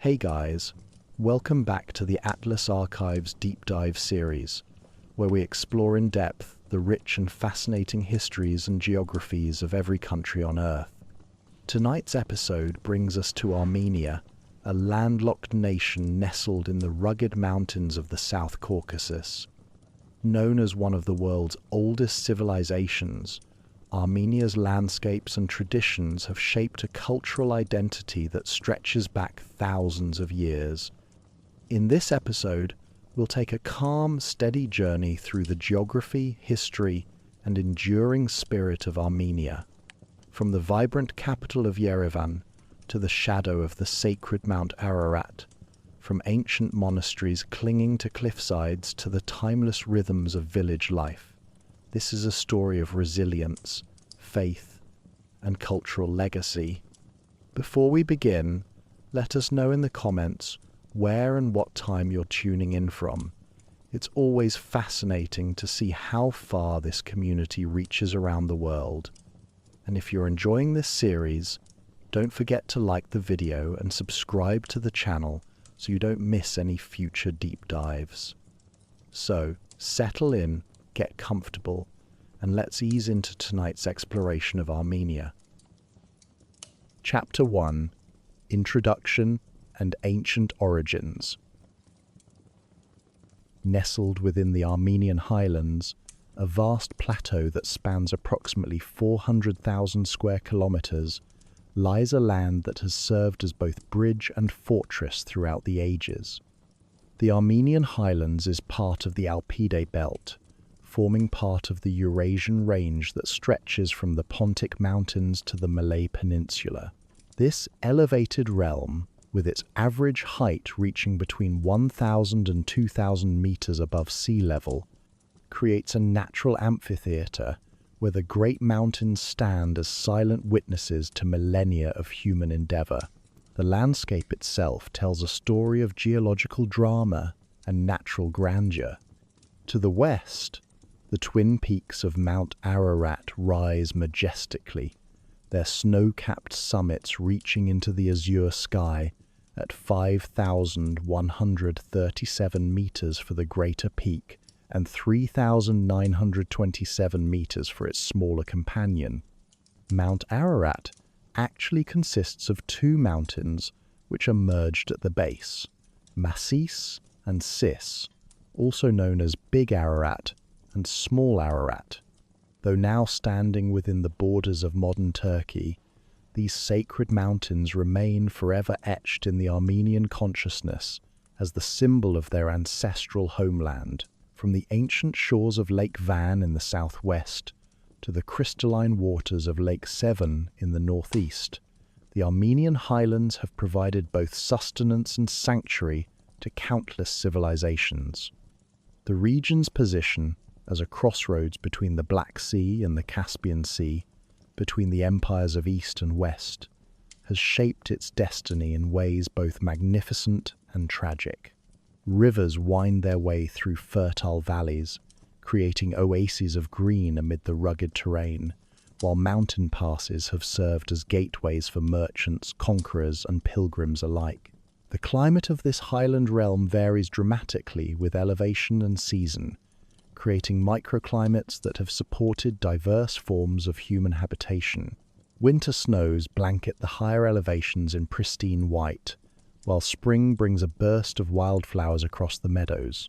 Hey guys, welcome back to the Atlas Archives Deep Dive series, where we explore in depth the rich and fascinating histories and geographies of every country on Earth. Tonight's episode brings us to Armenia, a landlocked nation nestled in the rugged mountains of the South Caucasus. Known as one of the world's oldest civilizations, Armenia's landscapes and traditions have shaped a cultural identity that stretches back thousands of years. In this episode, we'll take a calm, steady journey through the geography, history, and enduring spirit of Armenia. From the vibrant capital of Yerevan to the shadow of the sacred Mount Ararat, from ancient monasteries clinging to cliffsides to the timeless rhythms of village life. This is a story of resilience, faith, and cultural legacy. Before we begin, let us know in the comments where and what time you're tuning in from. It's always fascinating to see how far this community reaches around the world. And if you're enjoying this series, don't forget to like the video and subscribe to the channel so you don't miss any future deep dives. So, settle in, get comfortable, and let's ease into tonight's exploration of Armenia. Chapter 1: Introduction and Ancient Origins. Nestled within the Armenian highlands, a vast plateau that spans approximately 400,000 square kilometers, lies a land that has served as both bridge and fortress throughout the ages. The Armenian highlands is part of the Alpide belt, forming part of the Eurasian range that stretches from the Pontic Mountains to the Malay Peninsula. This elevated realm, with its average height reaching between 1,000 and 2,000 meters above sea level, creates a natural amphitheater where the great mountains stand as silent witnesses to millennia of human endeavor. The landscape itself tells a story of geological drama and natural grandeur. To the west, the twin peaks of Mount Ararat rise majestically, their snow-capped summits reaching into the azure sky at 5,137 meters for the greater peak and 3,927 meters for its smaller companion. Mount Ararat actually consists of two mountains which are merged at the base, Masis and Sis, also known as Big Ararat and Small Ararat. Though now standing within the borders of modern Turkey, these sacred mountains remain forever etched in the Armenian consciousness as the symbol of their ancestral homeland. From the ancient shores of Lake Van in the southwest to the crystalline waters of Lake Sevan in the northeast, the Armenian highlands have provided both sustenance and sanctuary to countless civilizations. The region's position as a crossroads between the Black Sea and the Caspian Sea, between the empires of East and West, has shaped its destiny in ways both magnificent and tragic. Rivers wind their way through fertile valleys, creating oases of green amid the rugged terrain, while mountain passes have served as gateways for merchants, conquerors, and pilgrims alike. The climate of this highland realm varies dramatically with elevation and season, creating microclimates that have supported diverse forms of human habitation. Winter snows blanket the higher elevations in pristine white, while spring brings a burst of wildflowers across the meadows.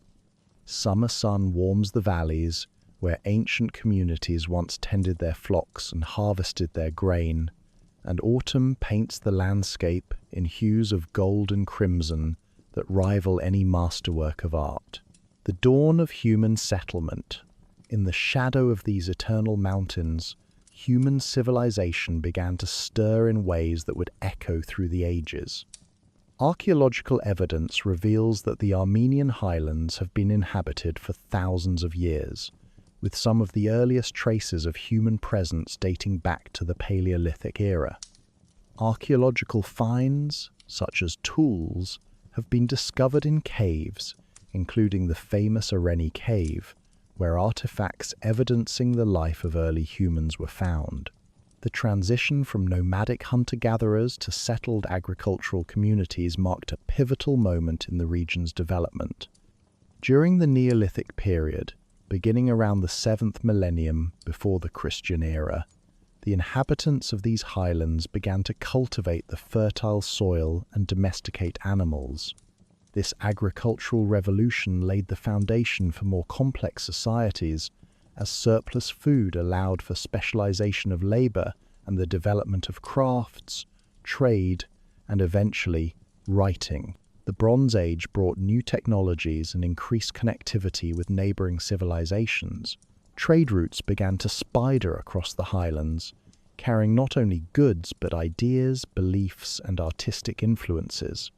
Summer sun warms the valleys, where ancient communities once tended their flocks and harvested their grain, and autumn paints the landscape in hues of gold and crimson that rival any masterwork of art. The dawn of human settlement. In the shadow of these eternal mountains, human civilization began to stir in ways that would echo through the ages. Archaeological evidence reveals that the Armenian highlands have been inhabited for thousands of years, with some of the earliest traces of human presence dating back to the Paleolithic era. Archaeological finds, such as tools, have been discovered in caves, including the famous Areni cave, where artifacts evidencing the life of early humans were found. The transition from nomadic hunter-gatherers to settled agricultural communities marked a pivotal moment in the region's development. During the Neolithic period, beginning around the 7th millennium before the Christian era, the inhabitants of these highlands began to cultivate the fertile soil and domesticate animals. This agricultural revolution laid the foundation for more complex societies, as surplus food allowed for specialization of labor and the development of crafts, trade, and eventually writing. The Bronze Age brought new technologies and increased connectivity with neighboring civilizations. Trade routes began to spider across the highlands, carrying not only goods but ideas, beliefs, and artistic influences.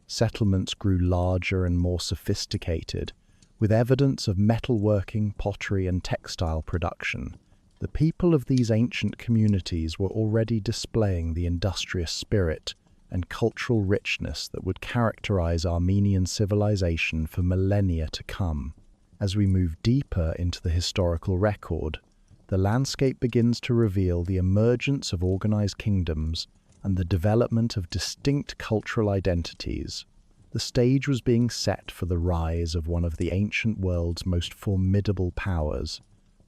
Settlements grew larger and more sophisticated, with evidence of metalworking, pottery, and textile production. The people of these ancient communities were already displaying the industrious spirit and cultural richness that would characterize Armenian civilization for millennia to come. As we move deeper into the historical record, the landscape begins to reveal the emergence of organized kingdoms and the development of distinct cultural identities. The stage was being set for the rise of one of the ancient world's most formidable powers,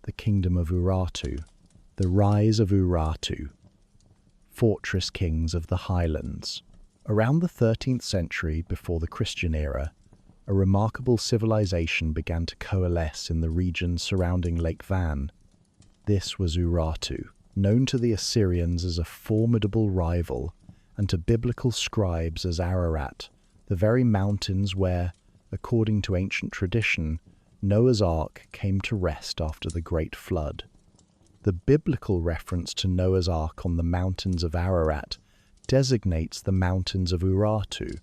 the Kingdom of Urartu. The rise of Urartu, fortress kings of the highlands. Around the 13th century before the Christian era, a remarkable civilization began to coalesce in the region surrounding Lake Van. This was Urartu, known to the Assyrians as a formidable rival, and to biblical scribes as Ararat, the very mountains where, according to ancient tradition, Noah's Ark came to rest after the Great Flood. The biblical reference to Noah's Ark on the mountains of Ararat designates the mountains of Urartu,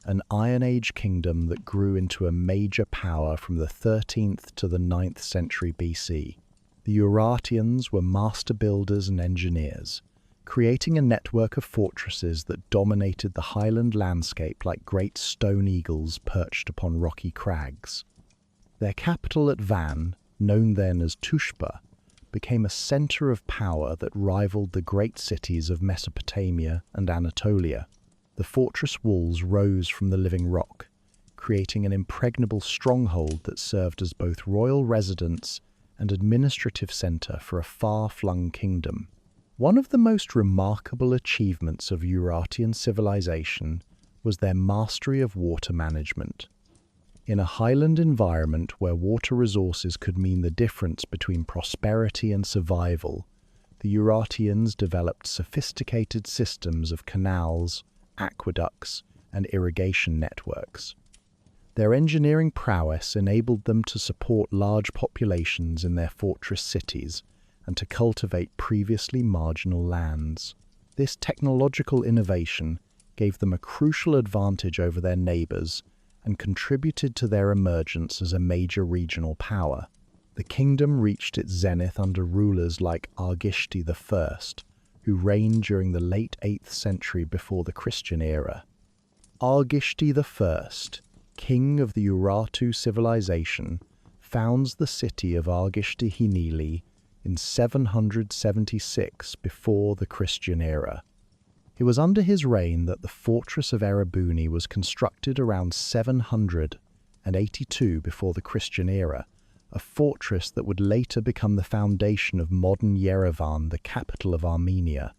an Iron Age kingdom that grew into a major power from the 13th to the 9th century BC. The Urartians were master builders and engineers, creating a network of fortresses that dominated the highland landscape like great stone eagles perched upon rocky crags. Their capital at Van, known then as Tushpa, became a center of power that rivaled the great cities of Mesopotamia and Anatolia. The fortress walls rose from the living rock, creating an impregnable stronghold that served as both royal residence and administrative center for a far-flung kingdom. One of the most remarkable achievements of Urartian civilization was their mastery of water management. In a highland environment where water resources could mean the difference between prosperity and survival, the Urartians developed sophisticated systems of canals, aqueducts, and irrigation networks. Their engineering prowess enabled them to support large populations in their fortress cities and to cultivate previously marginal lands. This technological innovation gave them a crucial advantage over their neighbors and contributed to their emergence as a major regional power. The kingdom reached its zenith under rulers like Argishti I, who reigned during the late 8th century before the Christian era. Argishti I, king of the Urartu civilization, founds the city of Argishti Hinili in 776 before the Christian era. It was under his reign that the fortress of Erebuni was constructed around 782 before the Christian era, a fortress that would later become the foundation of modern Yerevan, the capital of Armenia.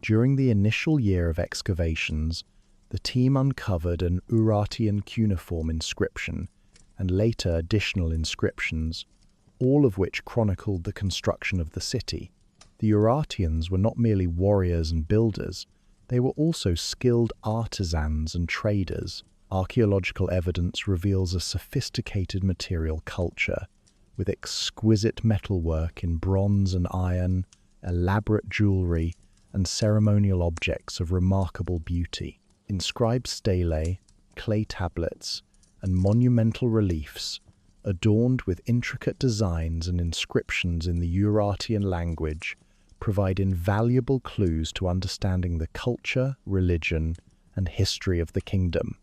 During the initial year of excavations, the team uncovered an Urartian cuneiform inscription and later additional inscriptions, all of which chronicled the construction of the city. The Urartians were not merely warriors and builders, they were also skilled artisans and traders. Archaeological evidence reveals a sophisticated material culture, with exquisite metalwork in bronze and iron, elaborate jewelry, and ceremonial objects of remarkable beauty. Inscribed stelae, clay tablets, and monumental reliefs, adorned with intricate designs and inscriptions in the Urartian language, provide invaluable clues to understanding the culture, religion, and history of the kingdom.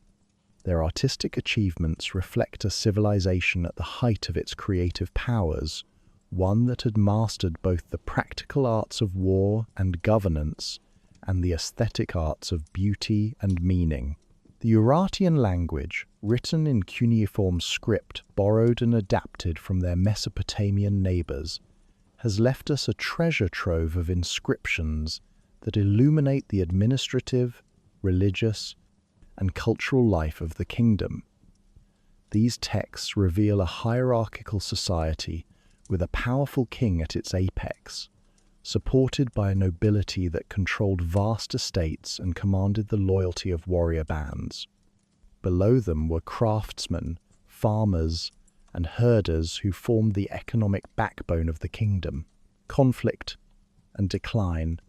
Their artistic achievements reflect a civilization at the height of its creative powers, one that had mastered both the practical arts of war and governance and the aesthetic arts of beauty and meaning. The Urartian language, written in cuneiform script borrowed and adapted from their Mesopotamian neighbors, has left us a treasure trove of inscriptions that illuminate the administrative, religious, and cultural life of the kingdom. These texts reveal a hierarchical society with a powerful king at its apex, supported by a nobility that controlled vast estates and commanded the loyalty of warrior bands. Below them were craftsmen, farmers, and herders who formed the economic backbone of the kingdom. Conflict and decline,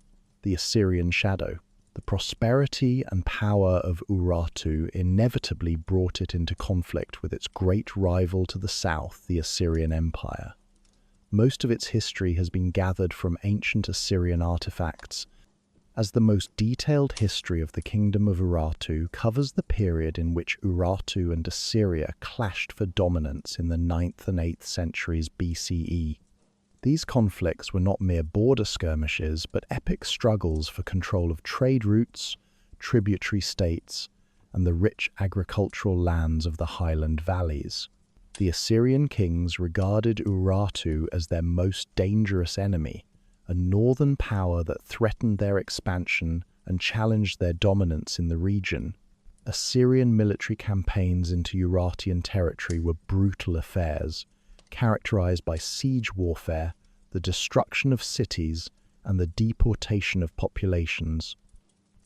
the Assyrian shadow. The prosperity and power of Urartu inevitably brought it into conflict with its great rival to the south, the Assyrian Empire. Most of its history has been gathered from ancient Assyrian artifacts, as the most detailed history of the kingdom of Urartu covers the period in which Urartu and Assyria clashed for dominance in the 9th and 8th centuries BCE. These conflicts were not mere border skirmishes, but epic struggles for control of trade routes, tributary states, and the rich agricultural lands of the highland valleys. The Assyrian kings regarded Urartu as their most dangerous enemy, a northern power that threatened their expansion and challenged their dominance in the region. Assyrian military campaigns into Urartian territory were brutal affairs, characterized by siege warfare, the destruction of cities, and the deportation of populations.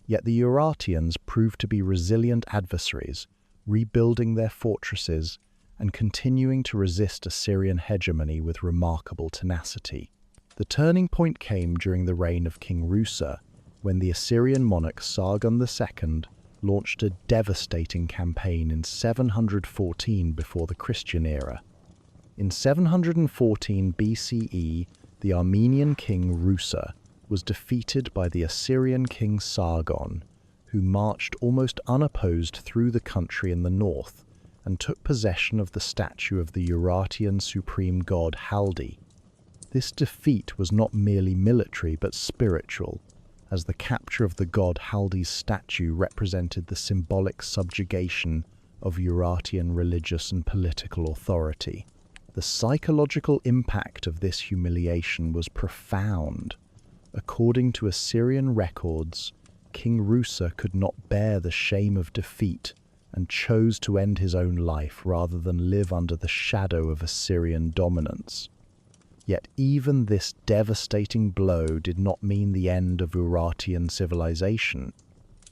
Yet the Urartians proved to be resilient adversaries, rebuilding their fortresses and continuing to resist Assyrian hegemony with remarkable tenacity. The turning point came during the reign of King Rusa, when the Assyrian monarch Sargon II launched a devastating campaign in 714 before the Christian era. In 714 BCE, the Armenian king Rusa was defeated by the Assyrian king Sargon, who marched almost unopposed through the country in the north and took possession of the statue of the Urartian supreme god Haldi. This defeat was not merely military but spiritual, as the capture of the god Haldi's statue represented the symbolic subjugation of Urartian religious and political authority. The psychological impact of this humiliation was profound. According to Assyrian records, King Rusa could not bear the shame of defeat and chose to end his own life rather than live under the shadow of Assyrian dominance. Yet even this devastating blow did not mean the end of Urartian civilization.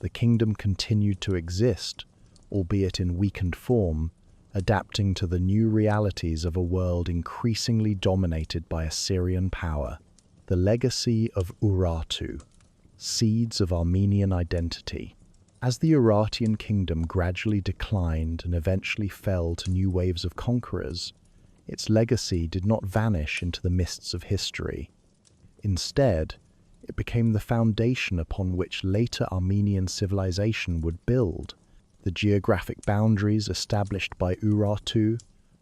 The kingdom continued to exist, albeit in weakened form, adapting to the new realities of a world increasingly dominated by Assyrian power. The legacy of Urartu, seeds of Armenian identity. As the Urartian kingdom gradually declined and eventually fell to new waves of conquerors, its legacy did not vanish into the mists of history. Instead, it became the foundation upon which later Armenian civilization would build. The geographic boundaries established by Urartu,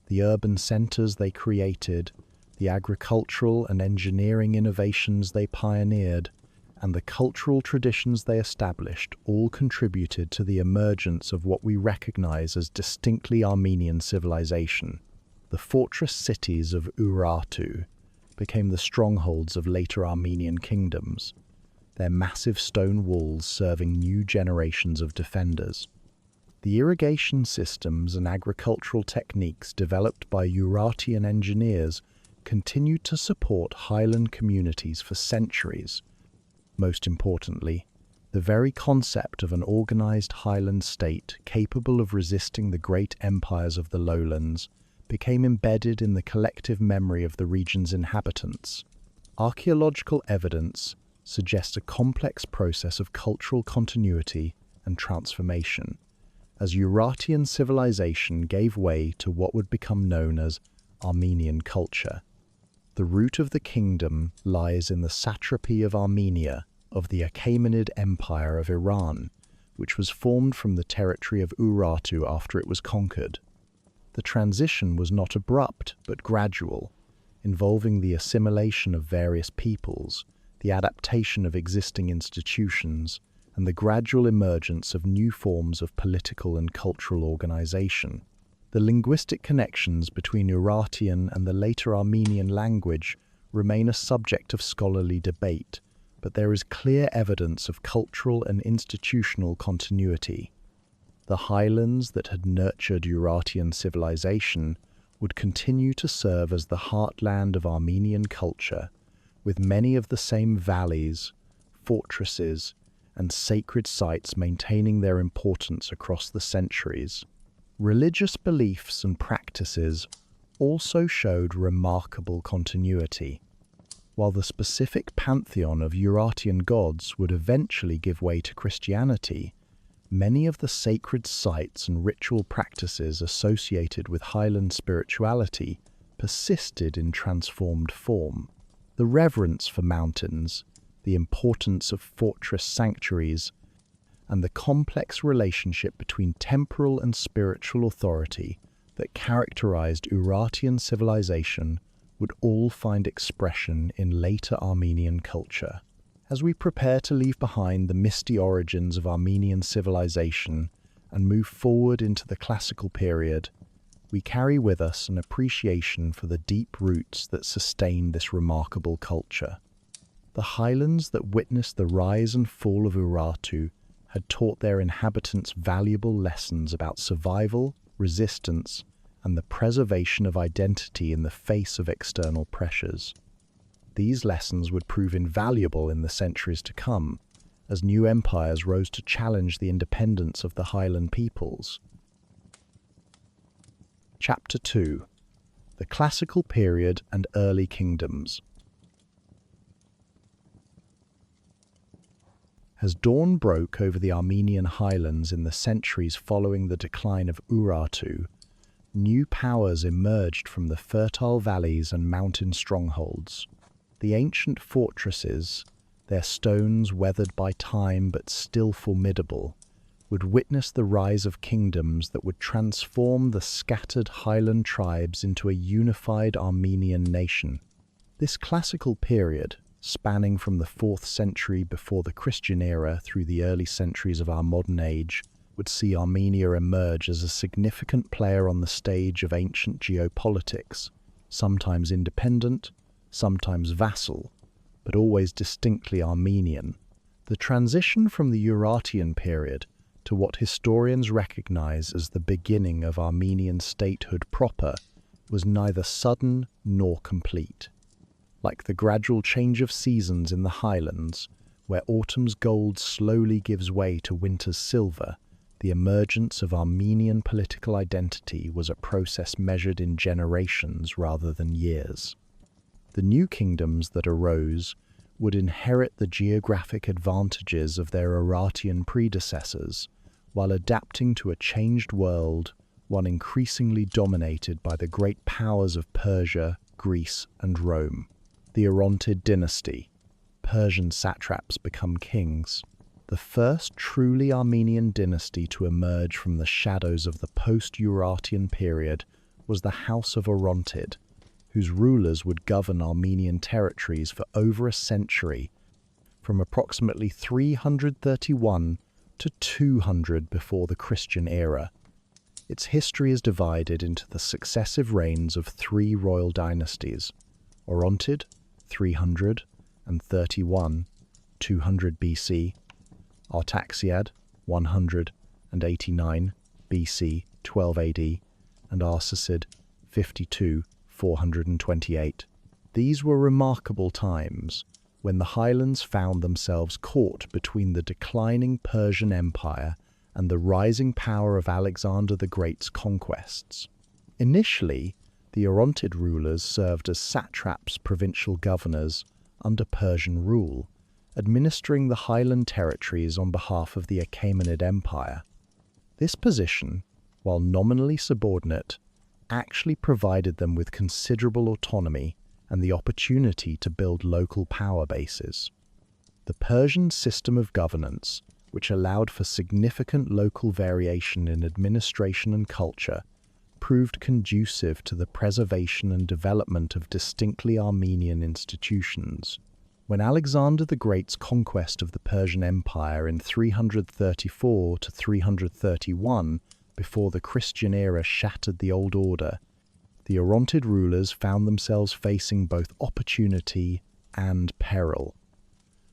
the urban centers they created, the agricultural and engineering innovations they pioneered, and the cultural traditions they established all contributed to the emergence of what we recognize as distinctly Armenian civilization. The fortress cities of Urartu became the strongholds of later Armenian kingdoms, their massive stone walls serving new generations of defenders. The irrigation systems and agricultural techniques developed by Urartian engineers continued to support highland communities for centuries. Most importantly, the very concept of an organized highland state capable of resisting the great empires of the lowlands became embedded in the collective memory of the region's inhabitants. Archaeological evidence suggests a complex process of cultural continuity and transformation, as Urartian civilization gave way to what would become known as Armenian culture. The root of the kingdom lies in the satrapy of Armenia of the Achaemenid Empire of Iran, which was formed from the territory of Urartu after it was conquered. The transition was not abrupt but gradual, involving the assimilation of various peoples, the adaptation of existing institutions, and the gradual emergence of new forms of political and cultural organization. The linguistic connections between Urartian and the later Armenian language remain a subject of scholarly debate, but there is clear evidence of cultural and institutional continuity. The highlands that had nurtured Urartian civilization would continue to serve as the heartland of Armenian culture, with many of the same valleys, fortresses, and sacred sites maintaining their importance across the centuries. Religious beliefs and practices also showed remarkable continuity. While the specific pantheon of Urartian gods would eventually give way to Christianity, many of the sacred sites and ritual practices associated with highland spirituality persisted in transformed form. The reverence for mountains, the importance of fortress sanctuaries, and the complex relationship between temporal and spiritual authority that characterized Urartian civilization would all find expression in later Armenian culture. As we prepare to leave behind the misty origins of Armenian civilization and move forward into the classical period, we carry with us an appreciation for the deep roots that sustain this remarkable culture. The highlands that witnessed the rise and fall of Urartu had taught their inhabitants valuable lessons about survival, resistance, and the preservation of identity in the face of external pressures. These lessons would prove invaluable in the centuries to come, as new empires rose to challenge the independence of the highland peoples. Chapter 2: The Classical Period and Early Kingdoms. As dawn broke over the Armenian highlands in the centuries following the decline of Urartu, new powers emerged from the fertile valleys and mountain strongholds. The ancient fortresses, their stones weathered by time but still formidable, would witness the rise of kingdoms that would transform the scattered highland tribes into a unified Armenian nation. This classical period, spanning from the 4th century before the Christian era through the early centuries of our modern age, would see Armenia emerge as a significant player on the stage of ancient geopolitics, sometimes independent, sometimes vassal, but always distinctly Armenian. The transition from the Urartian period to what historians recognize as the beginning of Armenian statehood proper was neither sudden nor complete. Like the gradual change of seasons in the highlands, where autumn's gold slowly gives way to winter's silver, the emergence of Armenian political identity was a process measured in generations rather than years. The new kingdoms that arose would inherit the geographic advantages of their Urartian predecessors, while adapting to a changed world, one increasingly dominated by the great powers of Persia, Greece, and Rome. The Orontid dynasty. Persian satraps become kings. The first truly Armenian dynasty to emerge from the shadows of the post-Urartian period was the House of Orontid, whose rulers would govern Armenian territories for over a century, from approximately 331 to 200 before the Christian era. Its history is divided into the successive reigns of 3 royal dynasties: Orontid, 331, 200 BC, Artaxiad, 189 BC, 12 AD, and Arsacid, 52, 428. These were remarkable times, when the highlands found themselves caught between the declining Persian Empire and the rising power of Alexander the Great's conquests. Initially, the Orontid rulers served as satraps, provincial governors, under Persian rule, administering the highland territories on behalf of the Achaemenid Empire. This position, while nominally subordinate, actually provided them with considerable autonomy and the opportunity to build local power bases. The Persian system of governance, which allowed for significant local variation in administration and culture, proved conducive to the preservation and development of distinctly Armenian institutions. When Alexander the Great's conquest of the Persian Empire in 334 to 331, before the Christian era shattered the old order, the Orontid rulers found themselves facing both opportunity and peril.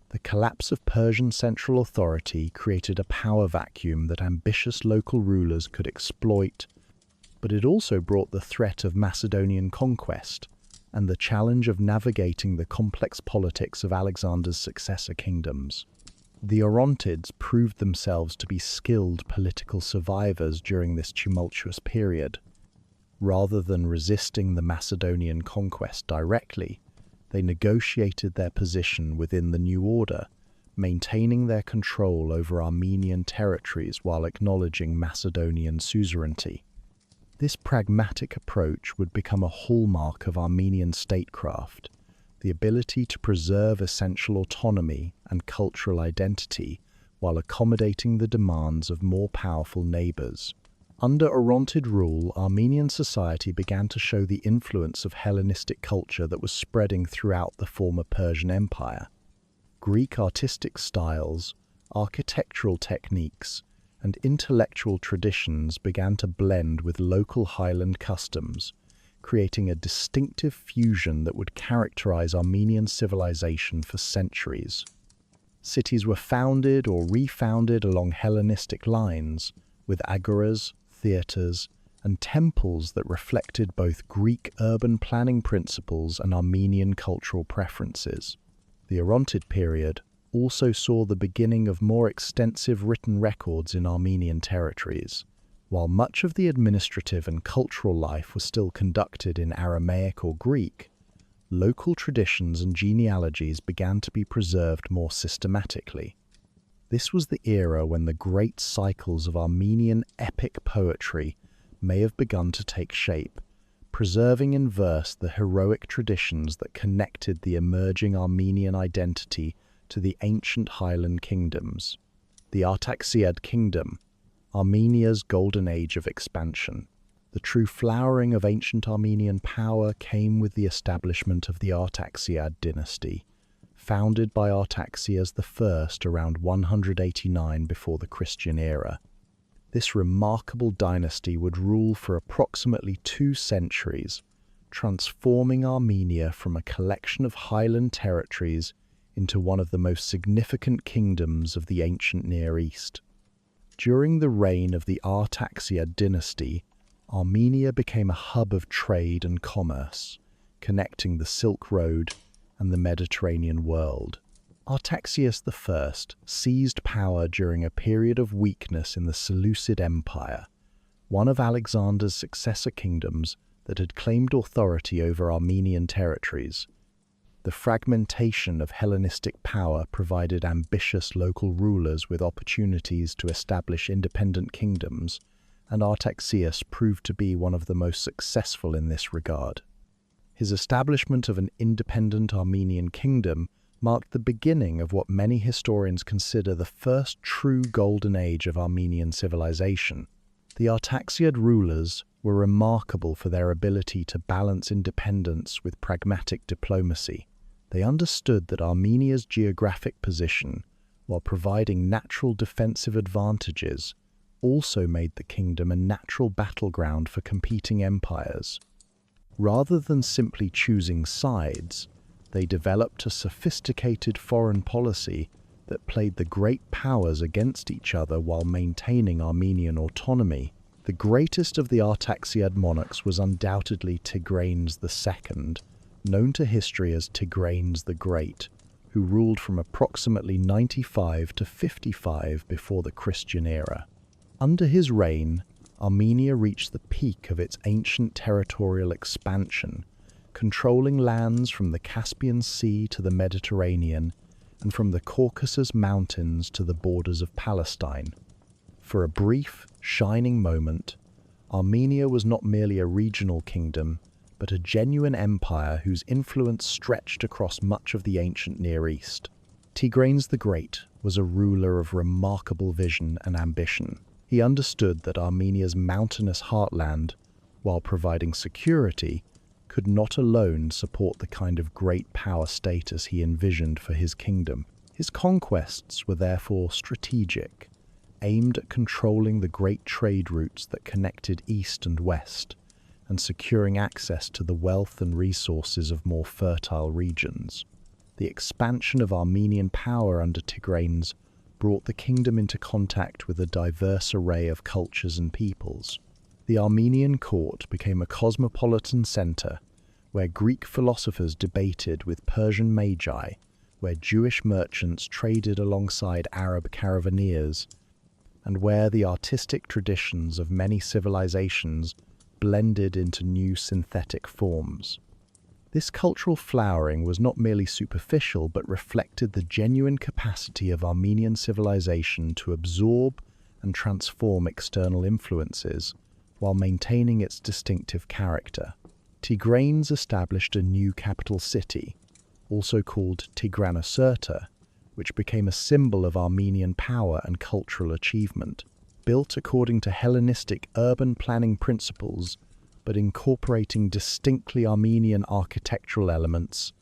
The collapse of Persian central authority created a power vacuum that ambitious local rulers could exploit, but it also brought the threat of Macedonian conquest and the challenge of navigating the complex politics of Alexander's successor kingdoms. The Orontids proved themselves to be skilled political survivors during this tumultuous period. Rather than resisting the Macedonian conquest directly, they negotiated their position within the new order, maintaining their control over Armenian territories while acknowledging Macedonian suzerainty. This pragmatic approach would become a hallmark of Armenian statecraft, the ability to preserve essential autonomy and cultural identity while accommodating the demands of more powerful neighbors. Under Orontid rule, Armenian society began to show the influence of Hellenistic culture that was spreading throughout the former Persian Empire. Greek artistic styles, architectural techniques, and intellectual traditions began to blend with local highland customs, creating a distinctive fusion that would characterize Armenian civilization for centuries. Cities were founded or refounded along Hellenistic lines, with agoras, theatres, and temples that reflected both Greek urban planning principles and Armenian cultural preferences. The Orontid period also saw the beginning of more extensive written records in Armenian territories. While much of the administrative and cultural life was still conducted in Aramaic or Greek, local traditions and genealogies began to be preserved more systematically. This was the era when the great cycles of Armenian epic poetry may have begun to take shape, preserving in verse the heroic traditions that connected the emerging Armenian identity to the ancient highland kingdoms. The Artaxiad kingdom, Armenia's golden age of expansion. The true flowering of ancient Armenian power came with the establishment of the Artaxiad dynasty, founded by Artaxias I around 189 before the Christian era. This remarkable dynasty would rule for approximately 2 centuries, transforming Armenia from a collection of highland territories into one of the most significant kingdoms of the ancient Near East. During the reign of the Artaxiad dynasty, Armenia became a hub of trade and commerce, connecting the Silk Road and the Mediterranean world. Artaxias I seized power during a period of weakness in the Seleucid Empire, one of Alexander's successor kingdoms that had claimed authority over Armenian territories. The fragmentation of Hellenistic power provided ambitious local rulers with opportunities to establish independent kingdoms, and Artaxias proved to be one of the most successful in this regard. His establishment of an independent Armenian kingdom marked the beginning of what many historians consider the first true golden age of Armenian civilization. The Artaxiad rulers were remarkable for their ability to balance independence with pragmatic diplomacy. They understood that Armenia's geographic position, while providing natural defensive advantages, also made the kingdom a natural battleground for competing empires. Rather than simply choosing sides, they developed a sophisticated foreign policy that played the great powers against each other while maintaining Armenian autonomy. The greatest of the Artaxiad monarchs was undoubtedly Tigranes II, known to history as Tigranes the Great, who ruled from approximately 95 to 55 before the Christian era. Under his reign, Armenia reached the peak of its ancient territorial expansion, controlling lands from the Caspian Sea to the Mediterranean and from the Caucasus Mountains to the borders of Palestine. For a brief, shining moment, Armenia was not merely a regional kingdom, but a genuine empire whose influence stretched across much of the ancient Near East. Tigranes the Great was a ruler of remarkable vision and ambition. He understood that Armenia's mountainous heartland while providing security, could not alone support the kind of great power status he envisioned for his kingdom. His conquests were therefore strategic, aimed at controlling the great trade routes that connected east and west, and securing access to the wealth and resources of more fertile regions. The expansion of Armenian power under Tigranes brought the kingdom into contact with a diverse array of cultures and peoples. The Armenian court became a cosmopolitan center where Greek philosophers debated with Persian magi, where Jewish merchants traded alongside Arab caravaneers, and where the artistic traditions of many civilizations blended into new synthetic forms. This cultural flowering was not merely superficial but reflected the genuine capacity of Armenian civilization to absorb and transform external influences while maintaining its distinctive character. Tigranes established a new capital city, also called Tigranocerta, which became a symbol of Armenian power and cultural achievement. Built according to Hellenistic urban planning principles, but incorporating distinctly Armenian architectural elements,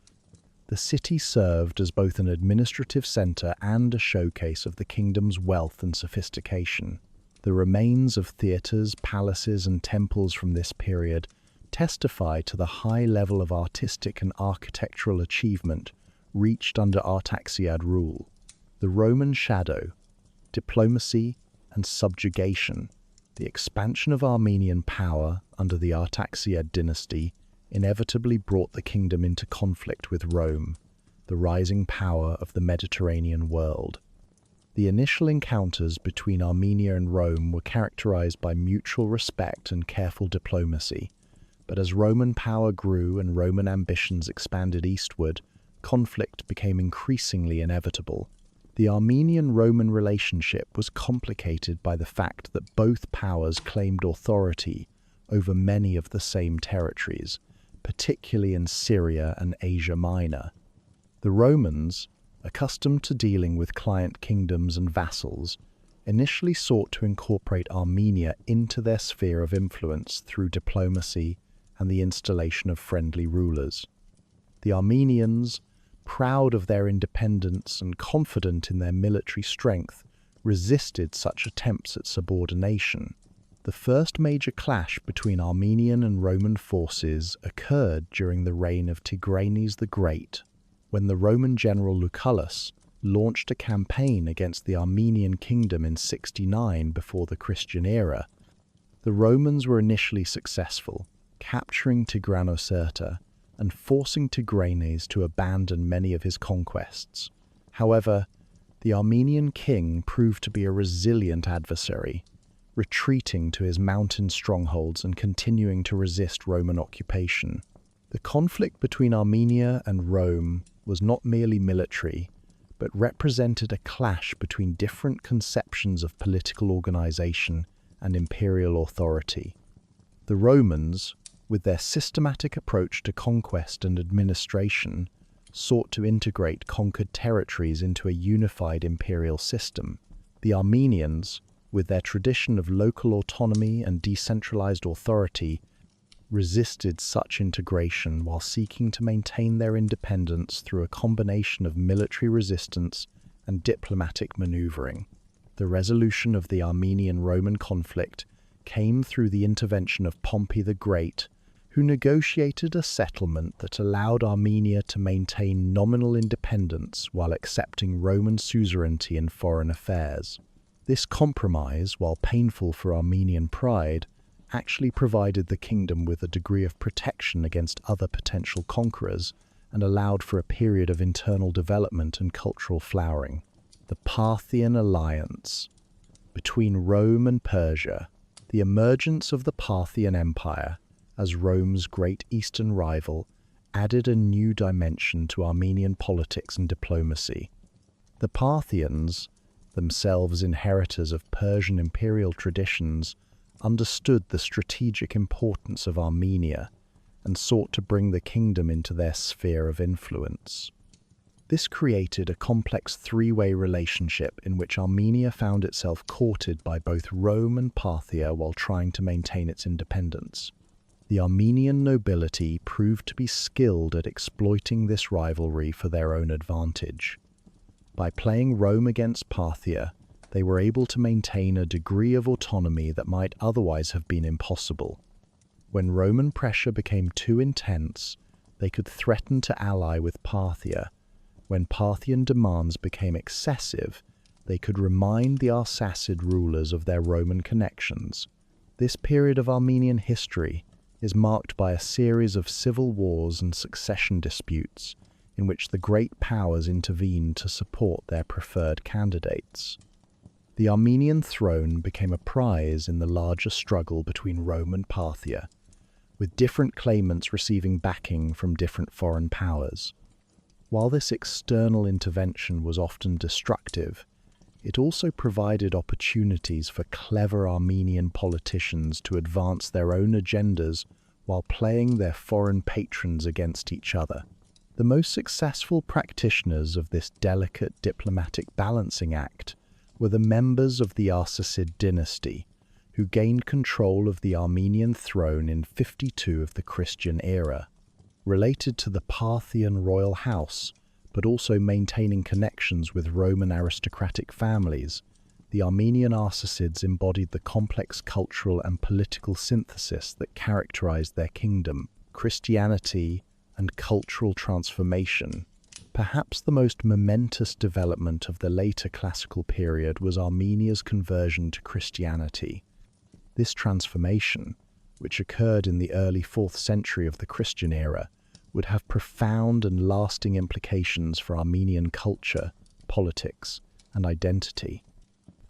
the city served as both an administrative center and a showcase of the kingdom's wealth and sophistication. The remains of theaters, palaces, and temples from this period testify to the high level of artistic and architectural achievement reached under Artaxiad rule. The Roman shadow, diplomacy, and subjugation, the expansion of Armenian power under the Artaxiad dynasty inevitably brought the kingdom into conflict with Rome, the rising power of the Mediterranean world. The initial encounters between Armenia and Rome were characterized by mutual respect and careful diplomacy, but as Roman power grew and Roman ambitions expanded eastward, conflict became increasingly inevitable. The Armenian-Roman relationship was complicated by the fact that both powers claimed authority over many of the same territories, particularly in Syria and Asia Minor. The Romans, accustomed to dealing with client kingdoms and vassals, initially sought to incorporate Armenia into their sphere of influence through diplomacy and the installation of friendly rulers. The Armenians, proud of their independence and confident in their military strength, resisted such attempts at subordination. The first major clash between Armenian and Roman forces occurred during the reign of Tigranes the Great, when the Roman general Lucullus launched a campaign against the Armenian kingdom in 69 before the Christian era. The Romans were initially successful, capturing Tigranocerta and forcing Tigranes to abandon many of his conquests. However, the Armenian king proved to be a resilient adversary, retreating to his mountain strongholds and continuing to resist Roman occupation. The conflict between Armenia and Rome was not merely military, but represented a clash between different conceptions of political organization and imperial authority. The Romans, with their systematic approach to conquest and administration, sought to integrate conquered territories into a unified imperial system. The Armenians, with their tradition of local autonomy and decentralized authority, resisted such integration while seeking to maintain their independence through a combination of military resistance and diplomatic maneuvering. The resolution of the Armenian-Roman conflict came through the intervention of Pompey the Great, who negotiated a settlement that allowed Armenia to maintain nominal independence while accepting Roman suzerainty in foreign affairs. This compromise, while painful for Armenian pride, actually provided the kingdom with a degree of protection against other potential conquerors and allowed for a period of internal development and cultural flowering. The Parthian alliance between Rome and Persia, the emergence of the Parthian Empire as Rome's great eastern rival, added a new dimension to Armenian politics and diplomacy. The Parthians, themselves inheritors of Persian imperial traditions, understood the strategic importance of Armenia and sought to bring the kingdom into their sphere of influence. This created a complex three-way relationship in which Armenia found itself courted by both Rome and Parthia while trying to maintain its independence. The Armenian nobility proved to be skilled at exploiting this rivalry for their own advantage. By playing Rome against Parthia, they were able to maintain a degree of autonomy that might otherwise have been impossible. When Roman pressure became too intense, they could threaten to ally with Parthia. When Parthian demands became excessive, they could remind the Arsacid rulers of their Roman connections. This period of Armenian history is marked by a series of civil wars and succession disputes in which the great powers intervened to support their preferred candidates. The Armenian throne became a prize in the larger struggle between Rome and Parthia, with different claimants receiving backing from different foreign powers. While this external intervention was often destructive, it also provided opportunities for clever Armenian politicians to advance their own agendas while playing their foreign patrons against each other. The most successful practitioners of this delicate diplomatic balancing act were the members of the Arsacid dynasty, who gained control of the Armenian throne in 52 of the Christian era. Related to the Parthian royal house, but also maintaining connections with Roman aristocratic families, the Armenian Arsacids embodied the complex cultural and political synthesis that characterized their kingdom: Christianity and cultural transformation. Perhaps the most momentous development of the later classical period was Armenia's conversion to Christianity. This transformation, which occurred in the early 4th century of the Christian era, would have profound and lasting implications for Armenian culture, politics, and identity.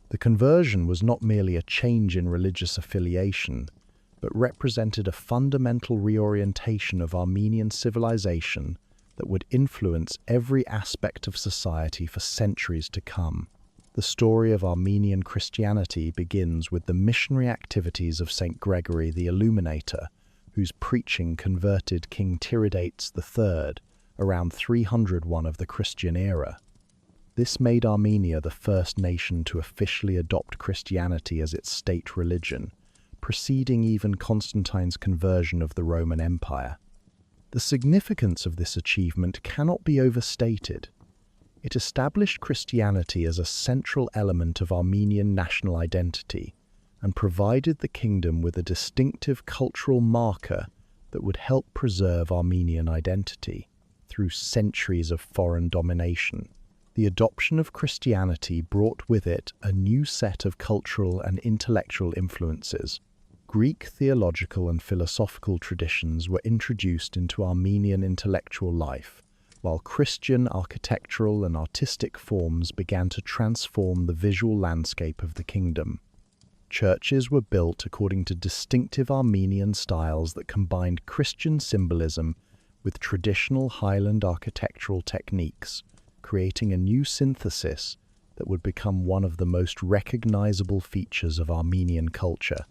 The conversion was not merely a change in religious affiliation, but represented a fundamental reorientation of Armenian civilization that would influence every aspect of society for centuries to come. The story of Armenian Christianity begins with the missionary activities of Saint Gregory the Illuminator, whose preaching converted King Tiridates III around 301 of the Christian era. This made Armenia the first nation to officially adopt Christianity as its state religion, preceding even Constantine's conversion of the Roman Empire. The significance of this achievement cannot be overstated. It established Christianity as a central element of Armenian national identity, and provided the kingdom with a distinctive cultural marker that would help preserve Armenian identity through centuries of foreign domination. The adoption of Christianity brought with it a new set of cultural and intellectual influences. Greek theological and philosophical traditions were introduced into Armenian intellectual life, while Christian architectural and artistic forms began to transform the visual landscape of the kingdom. Churches were built according to distinctive Armenian styles that combined Christian symbolism with traditional Highland architectural techniques, creating a new synthesis that would become one of the most recognizable features of Armenian culture.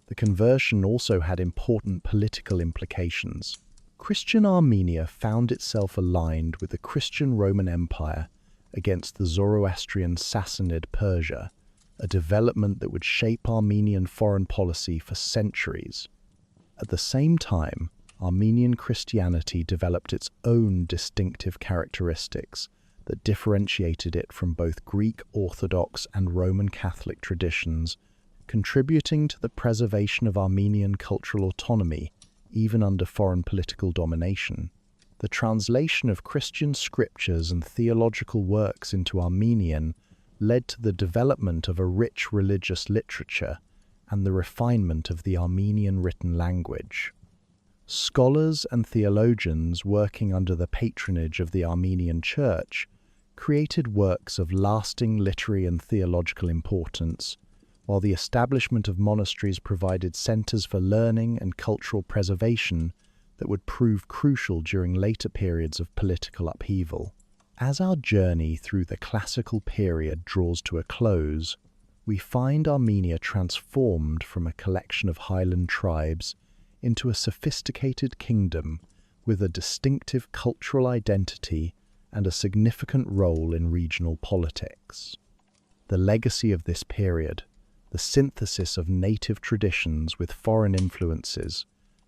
The conversion also had important political implications. Christian Armenia found itself aligned with the Christian Roman Empire against the Zoroastrian Sassanid Persia, a development that would shape Armenian foreign policy for centuries. At the same time, Armenian Christianity developed its own distinctive characteristics that differentiated it from both Greek Orthodox and Roman Catholic traditions, contributing to the preservation of Armenian cultural autonomy even under foreign political domination. The translation of Christian scriptures and theological works into Armenian led to the development of a rich religious literature and the refinement of the Armenian written language. Scholars and theologians working under the patronage of the Armenian Church created works of lasting literary and theological importance, while the establishment of monasteries provided centers for learning and cultural preservation that would prove crucial during later periods of political upheaval. As our journey through the classical period draws to a close, we find Armenia transformed from a collection of highland tribes into a sophisticated kingdom with a distinctive cultural identity and a significant role in regional politics. The legacy of this period, the synthesis of native traditions with foreign influences,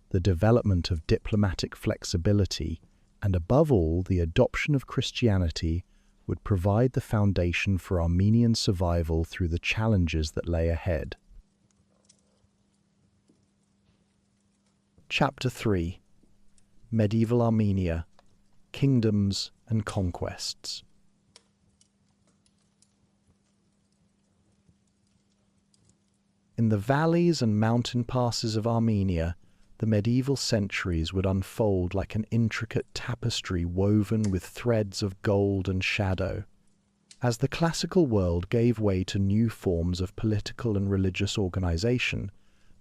the development of diplomatic flexibility, and above all, the adoption of Christianity would provide the foundation for Armenian survival through the challenges that lay ahead. Chapter 3: Medieval Armenia, Kingdoms and Conquests. In the valleys and mountain passes of Armenia, the medieval centuries would unfold like an intricate tapestry woven with threads of gold and shadow. As the classical world gave way to new forms of political and religious organization,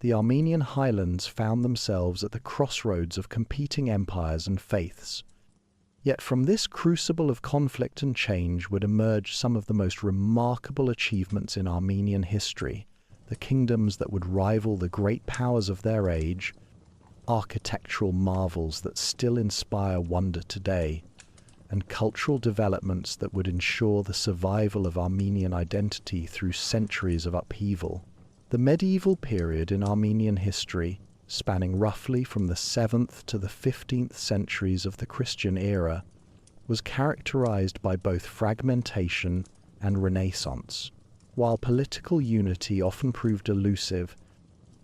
the Armenian highlands found themselves at the crossroads of competing empires and faiths. Yet from this crucible of conflict and change would emerge some of the most remarkable achievements in Armenian history, the kingdoms that would rival the great powers of their age, architectural marvels that still inspire wonder today, and cultural developments that would ensure the survival of Armenian identity through centuries of upheaval. The medieval period in Armenian history, spanning roughly from the 7th to the 15th centuries of the Christian era, was characterized by both fragmentation and renaissance. While political unity often proved elusive,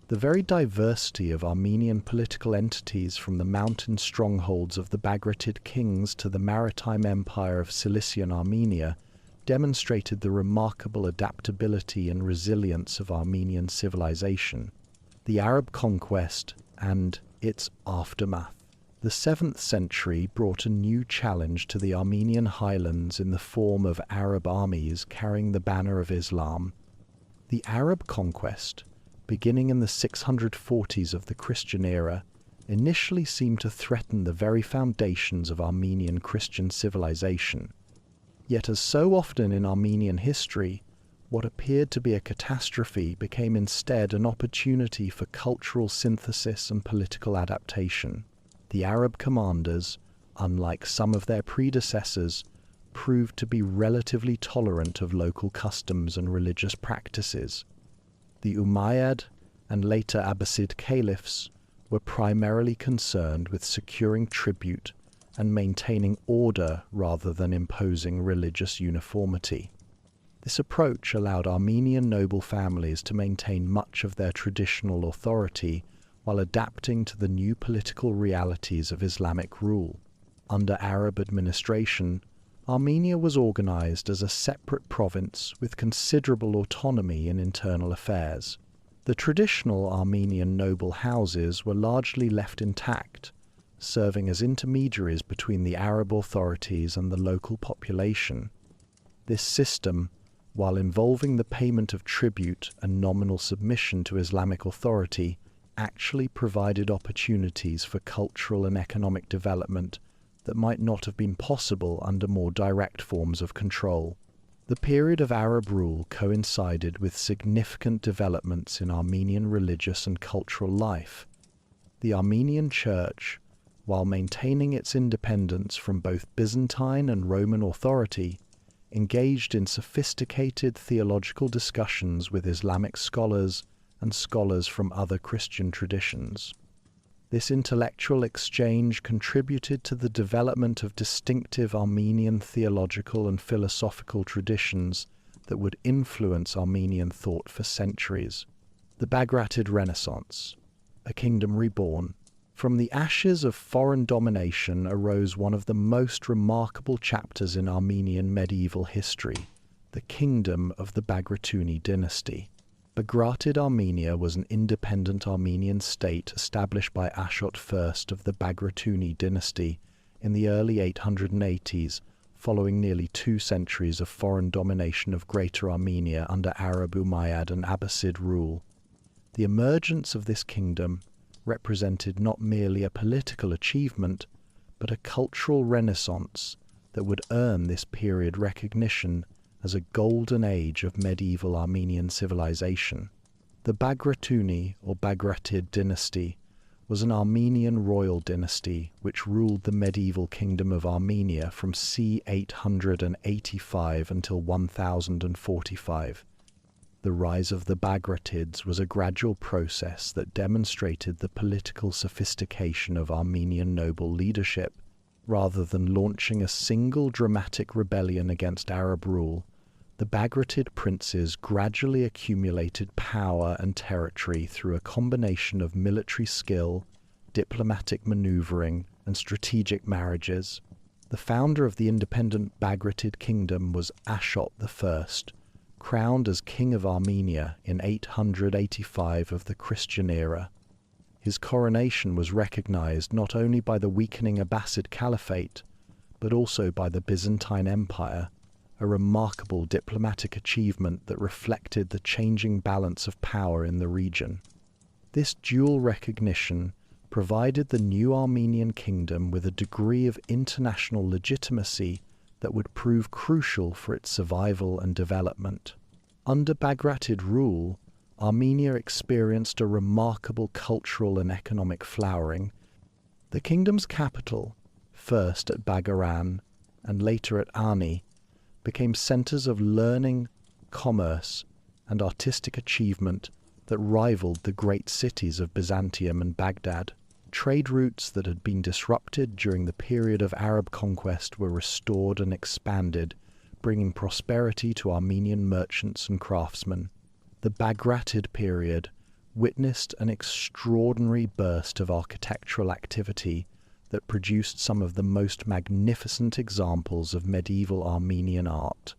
the very diversity of Armenian political entities, from the mountain strongholds of the Bagratid kings to the maritime empire of Cilician Armenia, demonstrated the remarkable adaptability and resilience of Armenian civilization. The Arab conquest and its aftermath. The 7th century brought a new challenge to the Armenian highlands in the form of Arab armies carrying the banner of Islam. The Arab conquest, beginning in the 640s of the Christian era, initially seemed to threaten the very foundations of Armenian Christian civilization. Yet, as so often in Armenian history, what appeared to be a catastrophe became instead an opportunity for cultural synthesis and political adaptation. The Arab commanders, unlike some of their predecessors, proved to be relatively tolerant of local customs and religious practices. The Umayyad and later Abbasid caliphs were primarily concerned with securing tribute and maintaining order rather than imposing religious uniformity. This approach allowed Armenian noble families to maintain much of their traditional authority while adapting to the new political realities of Islamic rule. Under Arab administration, Armenia was organized as a separate province with considerable autonomy in internal affairs. The traditional Armenian noble houses were largely left intact, serving as intermediaries between the Arab authorities and the local population. This system, while involving the payment of tribute and nominal submission to Islamic authority, actually provided opportunities for cultural and economic development that might not have been possible under more direct forms of control. The period of Arab rule coincided with significant developments in Armenian religious and cultural life. The Armenian Church, while maintaining its independence from both Byzantine and Roman authority, engaged in sophisticated theological discussions with Islamic scholars and scholars from other Christian traditions. This intellectual exchange contributed to the development of distinctive Armenian theological and philosophical traditions that would influence Armenian thought for centuries. The Bagratid Renaissance, a kingdom reborn. From the ashes of foreign domination arose one of the most remarkable chapters in Armenian medieval history, the kingdom of the Bagratuni dynasty. Bagratid Armenia was an independent Armenian state established by Ashot I of the Bagratuni dynasty in the early 880s, following nearly 2 centuries of foreign domination of Greater Armenia under Arab Umayyad and Abbasid rule. The emergence of this kingdom represented not merely a political achievement, but a cultural renaissance that would earn this period recognition as a golden age of medieval Armenian civilization. The Bagratuni or Bagratid dynasty was an Armenian royal dynasty which ruled the medieval kingdom of Armenia from c. 885 until 1045. The rise of the Bagratids was a gradual process that demonstrated the political sophistication of Armenian noble leadership. Rather than launching a single dramatic rebellion against Arab rule, the Bagratid princes gradually accumulated power and territory through a combination of military skill, diplomatic maneuvering, and strategic marriages. The founder of the independent Bagratid kingdom was Ashot I, crowned as King of Armenia in 885 of the Christian era. His coronation was recognized not only by the weakening Abbasid Caliphate, but also by the Byzantine Empire, a remarkable diplomatic achievement that reflected the changing balance of power in the region. This dual recognition provided the new Armenian kingdom with a degree of international legitimacy that would prove crucial for its survival and development. Under Bagratid rule, Armenia experienced a remarkable cultural and economic flowering. The kingdom's capital, first at Bagaran and later at Ani, became centers of learning, commerce, and artistic achievement that rivaled the great cities of Byzantium and Baghdad. Trade routes that had been disrupted during the period of Arab conquest were restored and expanded, bringing prosperity to Armenian merchants and craftsmen. The Bagratid period witnessed an extraordinary burst of architectural activity that produced some of the most magnificent examples of medieval Armenian art.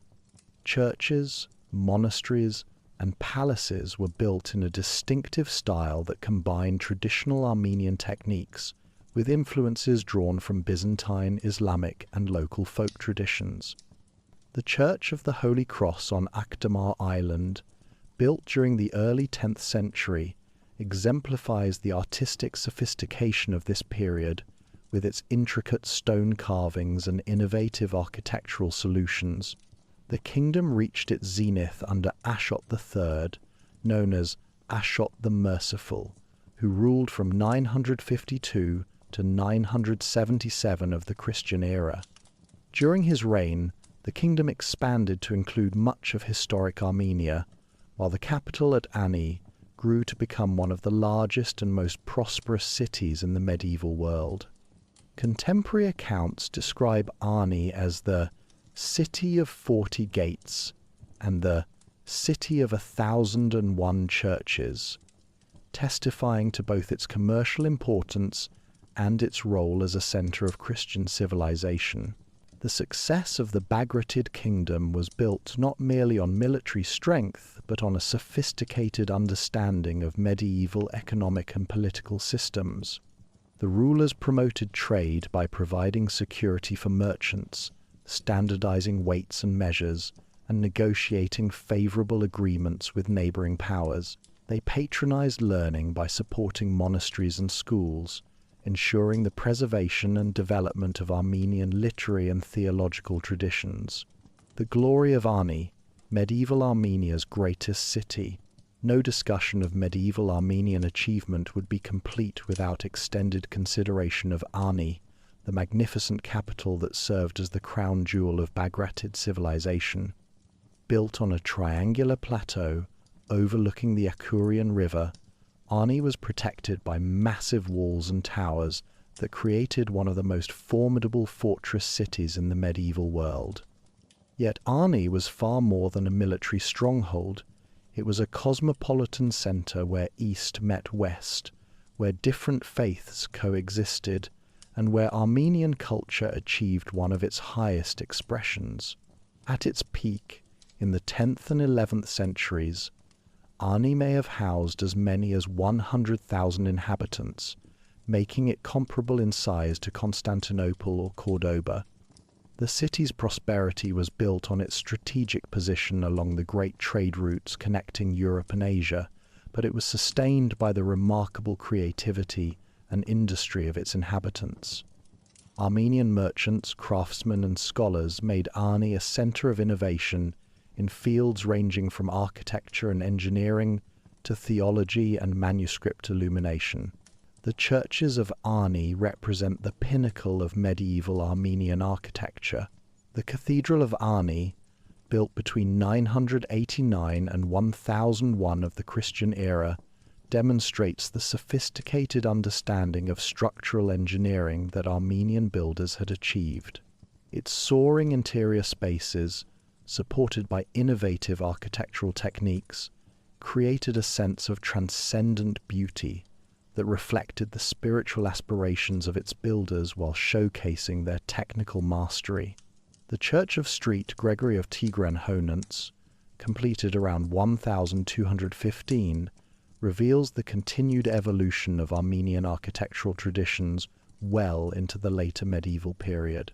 Churches, monasteries, and palaces were built in a distinctive style that combined traditional Armenian techniques with influences drawn from Byzantine, Islamic, and local folk traditions. The Church of the Holy Cross on Akdamar Island, built during the early 10th century, exemplifies the artistic sophistication of this period with its intricate stone carvings and innovative architectural solutions. The kingdom reached its zenith under Ashot III, known as Ashot the Merciful, who ruled from 952 to 977 of the Christian era. During his reign, the kingdom expanded to include much of historic Armenia, while the capital at Ani grew to become one of the largest and most prosperous cities in the medieval world. Contemporary accounts describe Ani as the City of 40 Gates and the City of 1,001 Churches, testifying to both its commercial importance and its role as a center of Christian civilization. The success of the Bagratid kingdom was built not merely on military strength, but on a sophisticated understanding of medieval economic and political systems. The rulers promoted trade by providing security for merchants, standardizing weights and measures, and negotiating favorable agreements with neighboring powers. They patronized learning by supporting monasteries and schools, ensuring the preservation and development of Armenian literary and theological traditions. The glory of Ani, medieval Armenia's greatest city. No discussion of medieval Armenian achievement would be complete without extended consideration of Ani, the magnificent capital that served as the crown jewel of Bagratid civilization. Built on a triangular plateau overlooking the Akurian River, Ani was protected by massive walls and towers that created one of the most formidable fortress cities in the medieval world. Yet Ani was far more than a military stronghold. It was a cosmopolitan center where East met West, where different faiths coexisted, and where Armenian culture achieved one of its highest expressions. At its peak, in the 10th and 11th centuries, Ani may have housed as many as 100,000 inhabitants, making it comparable in size to Constantinople or Cordoba. The city's prosperity was built on its strategic position along the great trade routes connecting Europe and Asia, but it was sustained by the remarkable creativity and industry of its inhabitants. Armenian merchants, craftsmen, and scholars made Ani a center of innovation in fields ranging from architecture and engineering to theology and manuscript illumination. The churches of Ani represent the pinnacle of medieval Armenian architecture. The Cathedral of Ani, built between 989 and 1001 of the Christian era, demonstrates the sophisticated understanding of structural engineering that Armenian builders had achieved. Its soaring interior spaces, supported by innovative architectural techniques, created a sense of transcendent beauty that reflected the spiritual aspirations of its builders while showcasing their technical mastery. The Church of St. Gregory of Tigran Honants, completed around 1215, reveals the continued evolution of Armenian architectural traditions well into the later medieval period.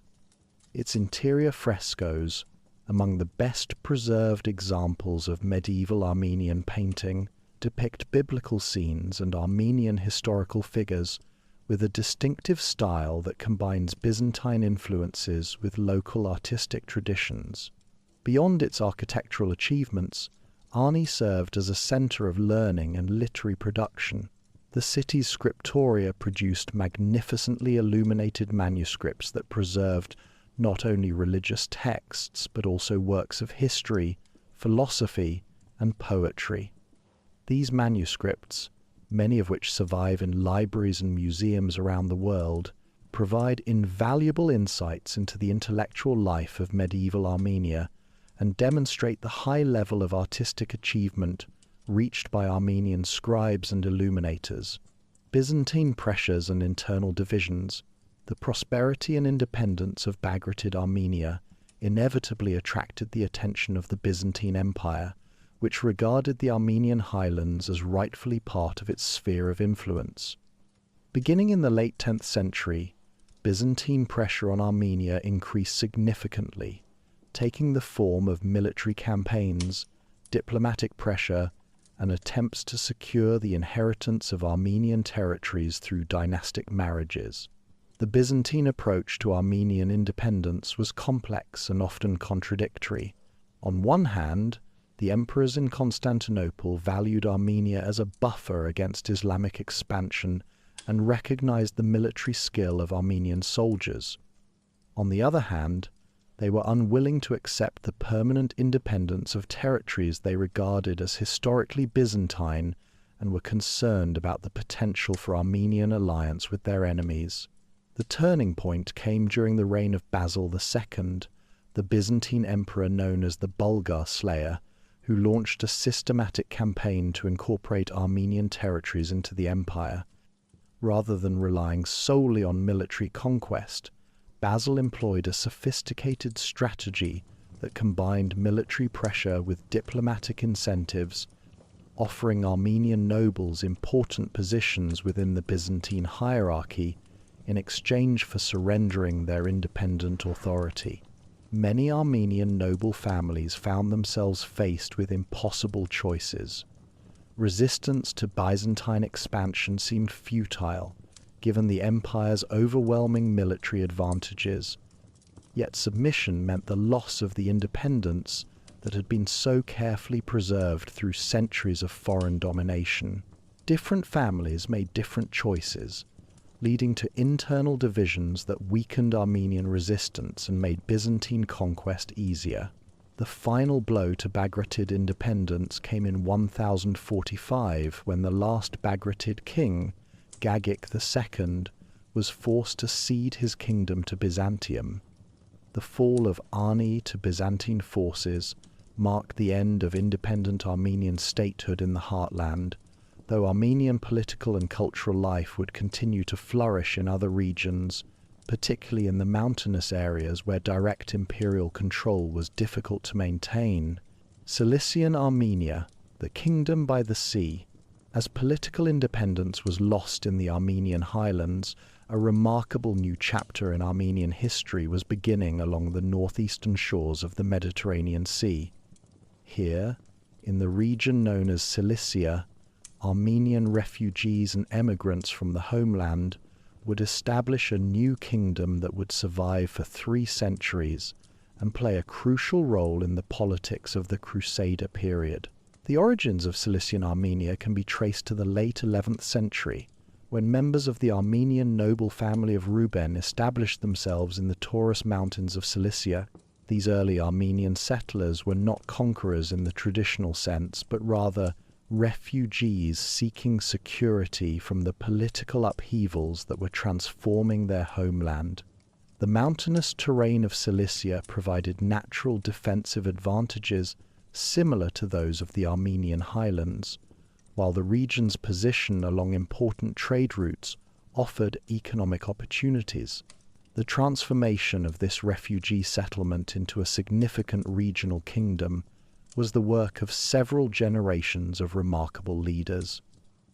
Its interior frescoes, among the best preserved examples of medieval Armenian painting, depict biblical scenes and Armenian historical figures with a distinctive style that combines Byzantine influences with local artistic traditions. Beyond its architectural achievements, Arni served as a center of learning and literary production. The city's scriptoria produced magnificently illuminated manuscripts that preserved not only religious texts, but also works of history, philosophy, and poetry. These manuscripts, many of which survive in libraries and museums around the world, provide invaluable insights into the intellectual life of medieval Armenia and demonstrate the high level of artistic achievement reached by Armenian scribes and illuminators. Byzantine pressures and internal divisions, the prosperity and independence of Bagratid Armenia inevitably attracted the attention of the Byzantine Empire, which regarded the Armenian highlands as rightfully part of its sphere of influence. Beginning in the late 10th century, Byzantine pressure on Armenia increased significantly, taking the form of military campaigns, diplomatic pressure, and attempts to secure the inheritance of Armenian territories through dynastic marriages. The Byzantine approach to Armenian independence was complex and often contradictory. On one hand, the emperors in Constantinople valued Armenia as a buffer against Islamic expansion and recognized the military skill of Armenian soldiers. On the other hand, they were unwilling to accept the permanent independence of territories they regarded as historically Byzantine and were concerned about the potential for Armenian alliance with their enemies. The turning point came during the reign of Basil II, the Byzantine emperor known as the Bulgar Slayer, who launched a systematic campaign to incorporate Armenian territories into the empire. Rather than relying solely on military conquest, Basil employed a sophisticated strategy that combined military pressure with diplomatic incentives, offering Armenian nobles important positions within the Byzantine hierarchy in exchange for surrendering their independent authority. Many Armenian noble families found themselves faced with impossible choices. Resistance to Byzantine expansion seemed futile, given the empire's overwhelming military advantages. Yet submission meant the loss of the independence that had been so carefully preserved through centuries of foreign domination. Different families made different choices, leading to internal divisions that weakened Armenian resistance and made Byzantine conquest easier. The final blow to Bagratid independence came in 1045, when the last Bagratid king, Geghard II, was forced to cede his kingdom to Byzantium. The fall of Arni to Byzantine forces marked the end of independent Armenian statehood in the heartland, though Armenian political and cultural life would continue to flourish in other regions, particularly in the mountainous areas where direct imperial control was difficult to maintain. Cilician Armenia, the kingdom by the sea. As political independence was lost in the Armenian highlands, a remarkable new chapter in Armenian history was beginning along the northeastern shores of the Mediterranean Sea. Here, in the region known as Cilicia, Armenian refugees and emigrants from the homeland would establish a new kingdom that would survive for 3 centuries and play a crucial role in the politics of the Crusader period. The origins of Cilician Armenia can be traced to the late 11th century, when members of the Armenian noble family of Ruben established themselves in the Taurus Mountains of Cilicia. These early Armenian settlers were not conquerors in the traditional sense, but rather refugees seeking security from the political upheavals that were transforming their homeland. The mountainous terrain of Cilicia provided natural defensive advantages similar to those of the Armenian highlands, while the region's position along important trade routes offered economic opportunities. The transformation of this refugee settlement into a significant regional kingdom was the work of several generations of remarkable leaders.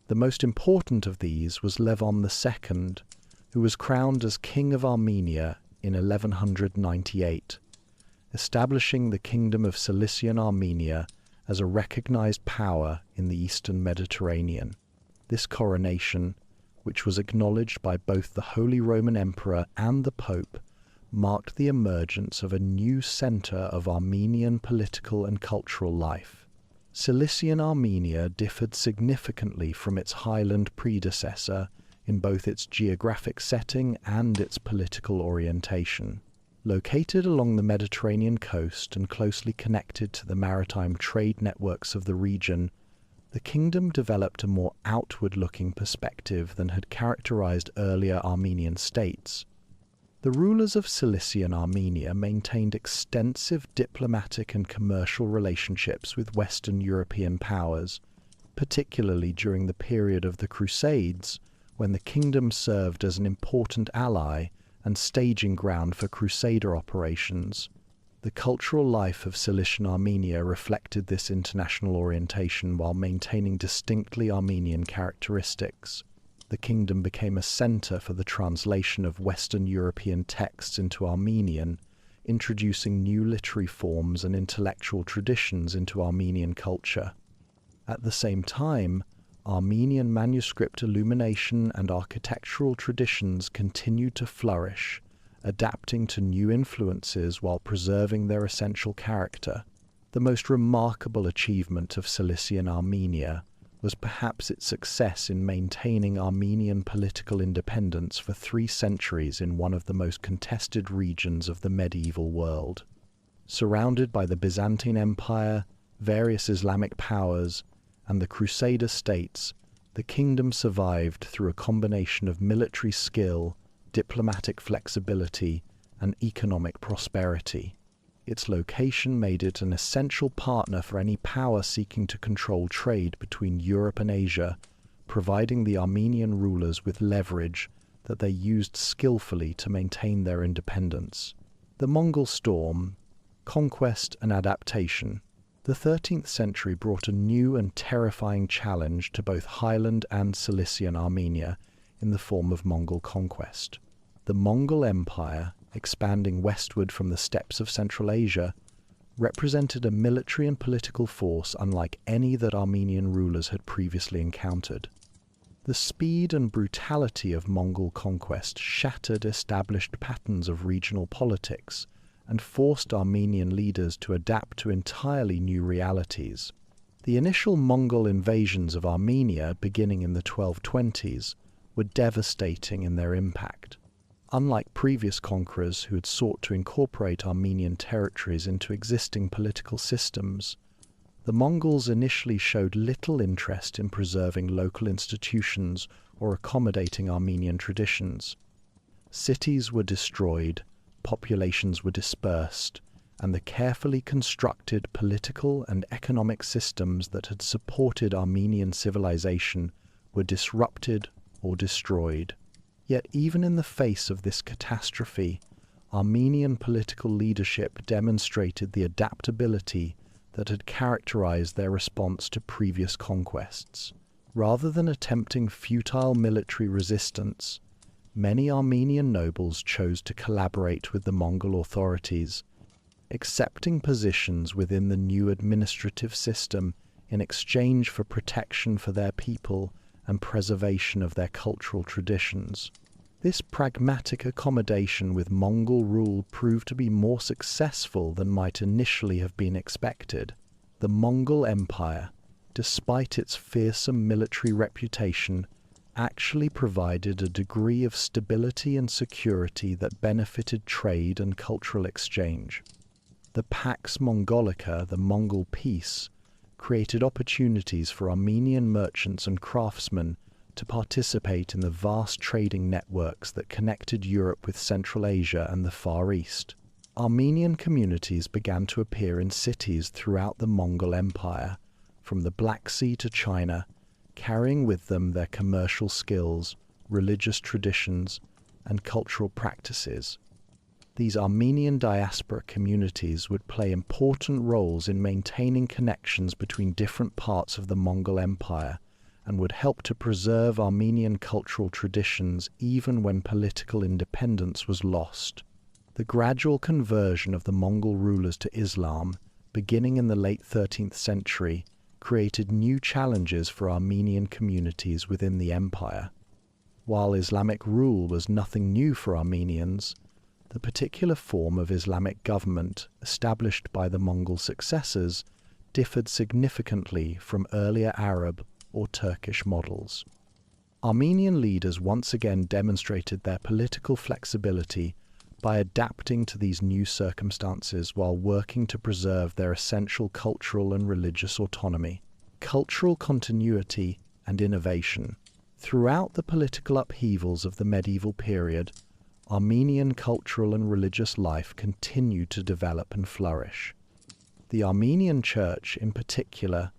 The most important of these was Levon II, who was crowned as King of Armenia in 1198, establishing the Kingdom of Cilician Armenia as a recognized power in the Eastern Mediterranean. This coronation, which was acknowledged by both the Holy Roman Emperor and the Pope, marked the emergence of a new center of Armenian political and cultural life. Cilician Armenia differed significantly from its highland predecessor in both its geographic setting and its political orientation. Located along the Mediterranean coast and closely connected to the maritime trade networks of the region, the kingdom developed a more outward-looking perspective than had characterized earlier Armenian states. The rulers of Cilician Armenia maintained extensive diplomatic and commercial relationships with Western European powers, particularly during the period of the Crusades, when the kingdom served as an important ally and staging ground for crusader operations. The cultural life of Cilician Armenia reflected this international orientation while maintaining distinctly Armenian characteristics. The kingdom became a center for the translation of Western European texts into Armenian, introducing new literary forms and intellectual traditions into Armenian culture. At the same time, Armenian manuscript illumination and architectural traditions continued to flourish, adapting to new influences while preserving their essential character. The most remarkable achievement of Cilician Armenia was perhaps its success in maintaining Armenian political independence for 3 centuries in one of the most contested regions of the medieval world. Surrounded by the Byzantine Empire, various Islamic powers, and the Crusader states, the kingdom survived through a combination of military skill, diplomatic flexibility, and economic prosperity. Its location made it an essential partner for any power seeking to control trade between Europe and Asia, providing the Armenian rulers with leverage that they used skillfully to maintain their independence. The Mongol storm, conquest and adaptation. The 13th century brought a new and terrifying challenge to both Highland and Cilician Armenia in the form of Mongol conquest. The Mongol Empire, expanding westward from the steppes of Central Asia, represented a military and political force unlike any that Armenian rulers had previously encountered. The speed and brutality of Mongol conquest shattered established patterns of regional politics and forced Armenian leaders to adapt to entirely new realities. The initial Mongol invasions of Armenia, beginning in the 1220s, were devastating in their impact. Unlike previous conquerors who had sought to incorporate Armenian territories into existing political systems, the Mongols initially showed little interest in preserving local institutions or accommodating Armenian traditions. Cities were destroyed, populations were dispersed, and the carefully constructed political and economic systems that had supported Armenian civilization were disrupted or destroyed. Yet even in the face of this catastrophe, Armenian political leadership demonstrated the adaptability that had characterized their response to previous conquests. Rather than attempting futile military resistance, many Armenian nobles chose to collaborate with the Mongol authorities, accepting positions within the new administrative system in exchange for protection for their people and preservation of their cultural traditions. This pragmatic accommodation with Mongol rule proved to be more successful than might initially have been expected. The Mongol Empire, despite its fearsome military reputation, actually provided a degree of stability and security that benefited trade and cultural exchange. The Pax Mongolica, the Mongol peace, created opportunities for Armenian merchants and craftsmen to participate in the vast trading networks that connected Europe with Central Asia and the Far East. Armenian communities began to appear in cities throughout the Mongol Empire, from the Black Sea to China, carrying with them their commercial skills, religious traditions, and cultural practices. These Armenian diaspora communities would play important roles in maintaining connections between different parts of the Mongol Empire and would help to preserve Armenian cultural traditions even when political independence was lost. The gradual conversion of the Mongol rulers to Islam, beginning in the late 13th century, created new challenges for Armenian communities within the empire. While Islamic rule was nothing new for Armenians, the particular form of Islamic government established by the Mongol successors differed significantly from earlier Arab or Turkish models. Armenian leaders once again demonstrated their political flexibility by adapting to these new circumstances while working to preserve their essential cultural and religious autonomy. Cultural continuity and innovation. Throughout the political upheavals of the medieval period, Armenian cultural and religious life continued to develop and flourish. The Armenian Church, in particular,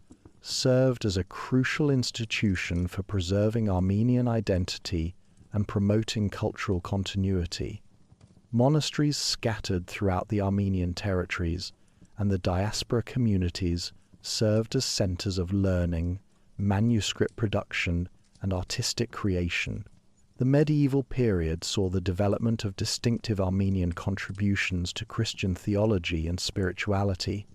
served as a crucial institution for preserving Armenian identity and promoting cultural continuity. Monasteries scattered throughout the Armenian territories and the diaspora communities served as centers of learning, manuscript production, and artistic creation. The medieval period saw the development of distinctive Armenian contributions to Christian theology and spirituality.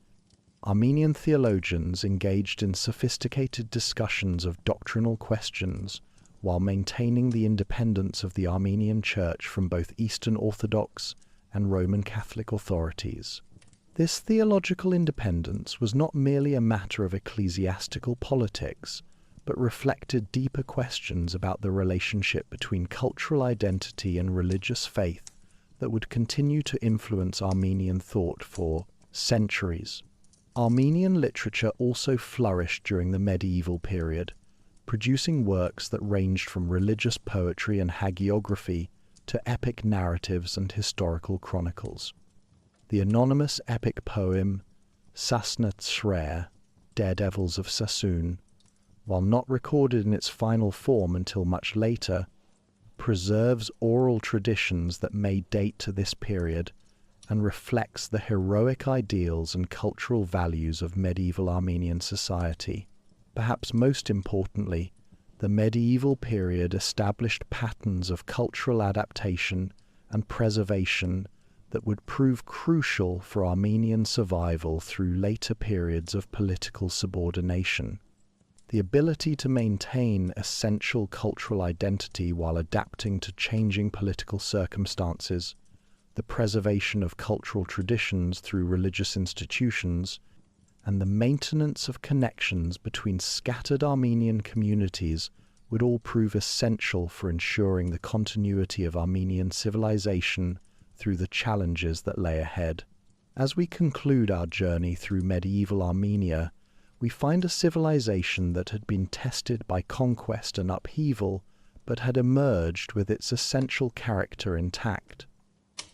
Armenian theologians engaged in sophisticated discussions of doctrinal questions while maintaining the independence of the Armenian Church from both Eastern Orthodox and Roman Catholic authorities. This theological independence was not merely a matter of ecclesiastical politics, but reflected deeper questions about the relationship between cultural identity and religious faith that would continue to influence Armenian thought for centuries. Armenian literature also flourished during the medieval period, producing works that ranged from religious poetry and hagiography to epic narratives and historical chronicles. The anonymous epic poem Sasna Tsrer, Daredevils of Sassoon, while not recorded in its final form until much later, preserves oral traditions that may date to this period and reflects the heroic ideals and cultural values of medieval Armenian society. Perhaps most importantly, the medieval period established patterns of cultural adaptation and preservation that would prove crucial for Armenian survival through later periods of political subordination. The ability to maintain essential cultural identity while adapting to changing political circumstances, the preservation of cultural traditions through religious institutions, and the maintenance of connections between scattered Armenian communities would all prove essential for ensuring the continuity of Armenian civilization through the challenges that lay ahead. As we conclude our journey through medieval Armenia, we find a civilization that had been tested by conquest and upheaval, but had emerged with its essential character intact.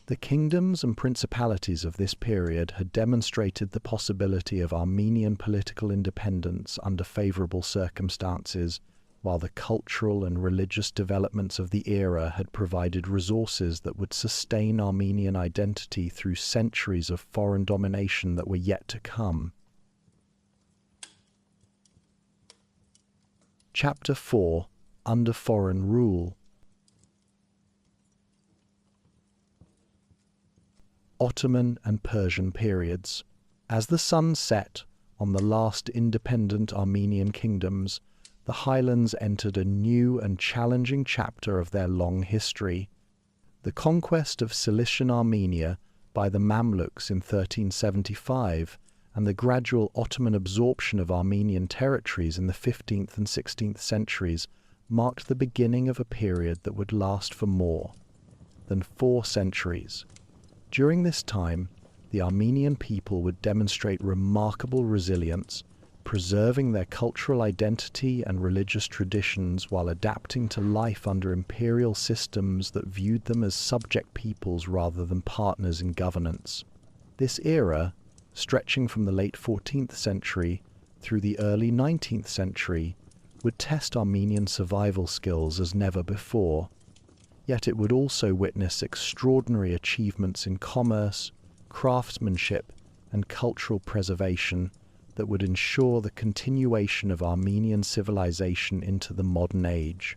The kingdoms and principalities of this period had demonstrated the possibility of Armenian political independence under favorable circumstances, while the cultural and religious developments of the era had provided resources that would sustain Armenian identity through centuries of foreign domination that were yet to come. Chapter 4: Under Foreign Rule. Ottoman and Persian periods. As the sun set on the last independent Armenian kingdoms, the highlands entered a new and challenging chapter of their long history. The conquest of Cilician Armenia by the Mamluks in 1375 and the gradual Ottoman absorption of Armenian territories in the 15th and 16th centuries marked the beginning of a period that would last for more than 4 centuries. During this time, the Armenian people would demonstrate remarkable resilience, preserving their cultural identity and religious traditions while adapting to life under imperial systems that viewed them as subject peoples rather than partners in governance. This era, stretching from the late 14th century through the early 19th century, would test Armenian survival skills as never before. Yet it would also witness extraordinary achievements in commerce, craftsmanship, and cultural preservation that would ensure the continuation of Armenian civilization into the modern age.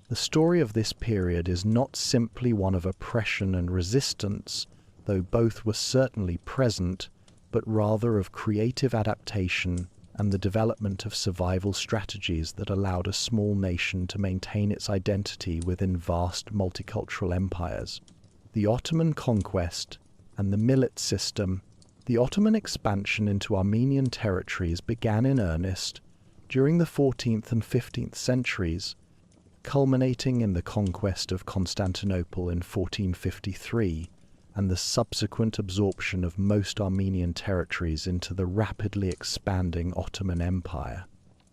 The story of this period is not simply one of oppression and resistance, though both were certainly present, but rather of creative adaptation and the development of survival strategies that allowed a small nation to maintain its identity within vast multicultural empires. The Ottoman conquest and the millet system. The Ottoman expansion into Armenian territories began in earnest during the 14th and 15th centuries, culminating in the conquest of Constantinople in 1453 and the subsequent absorption of most Armenian territories into the rapidly expanding Ottoman Empire.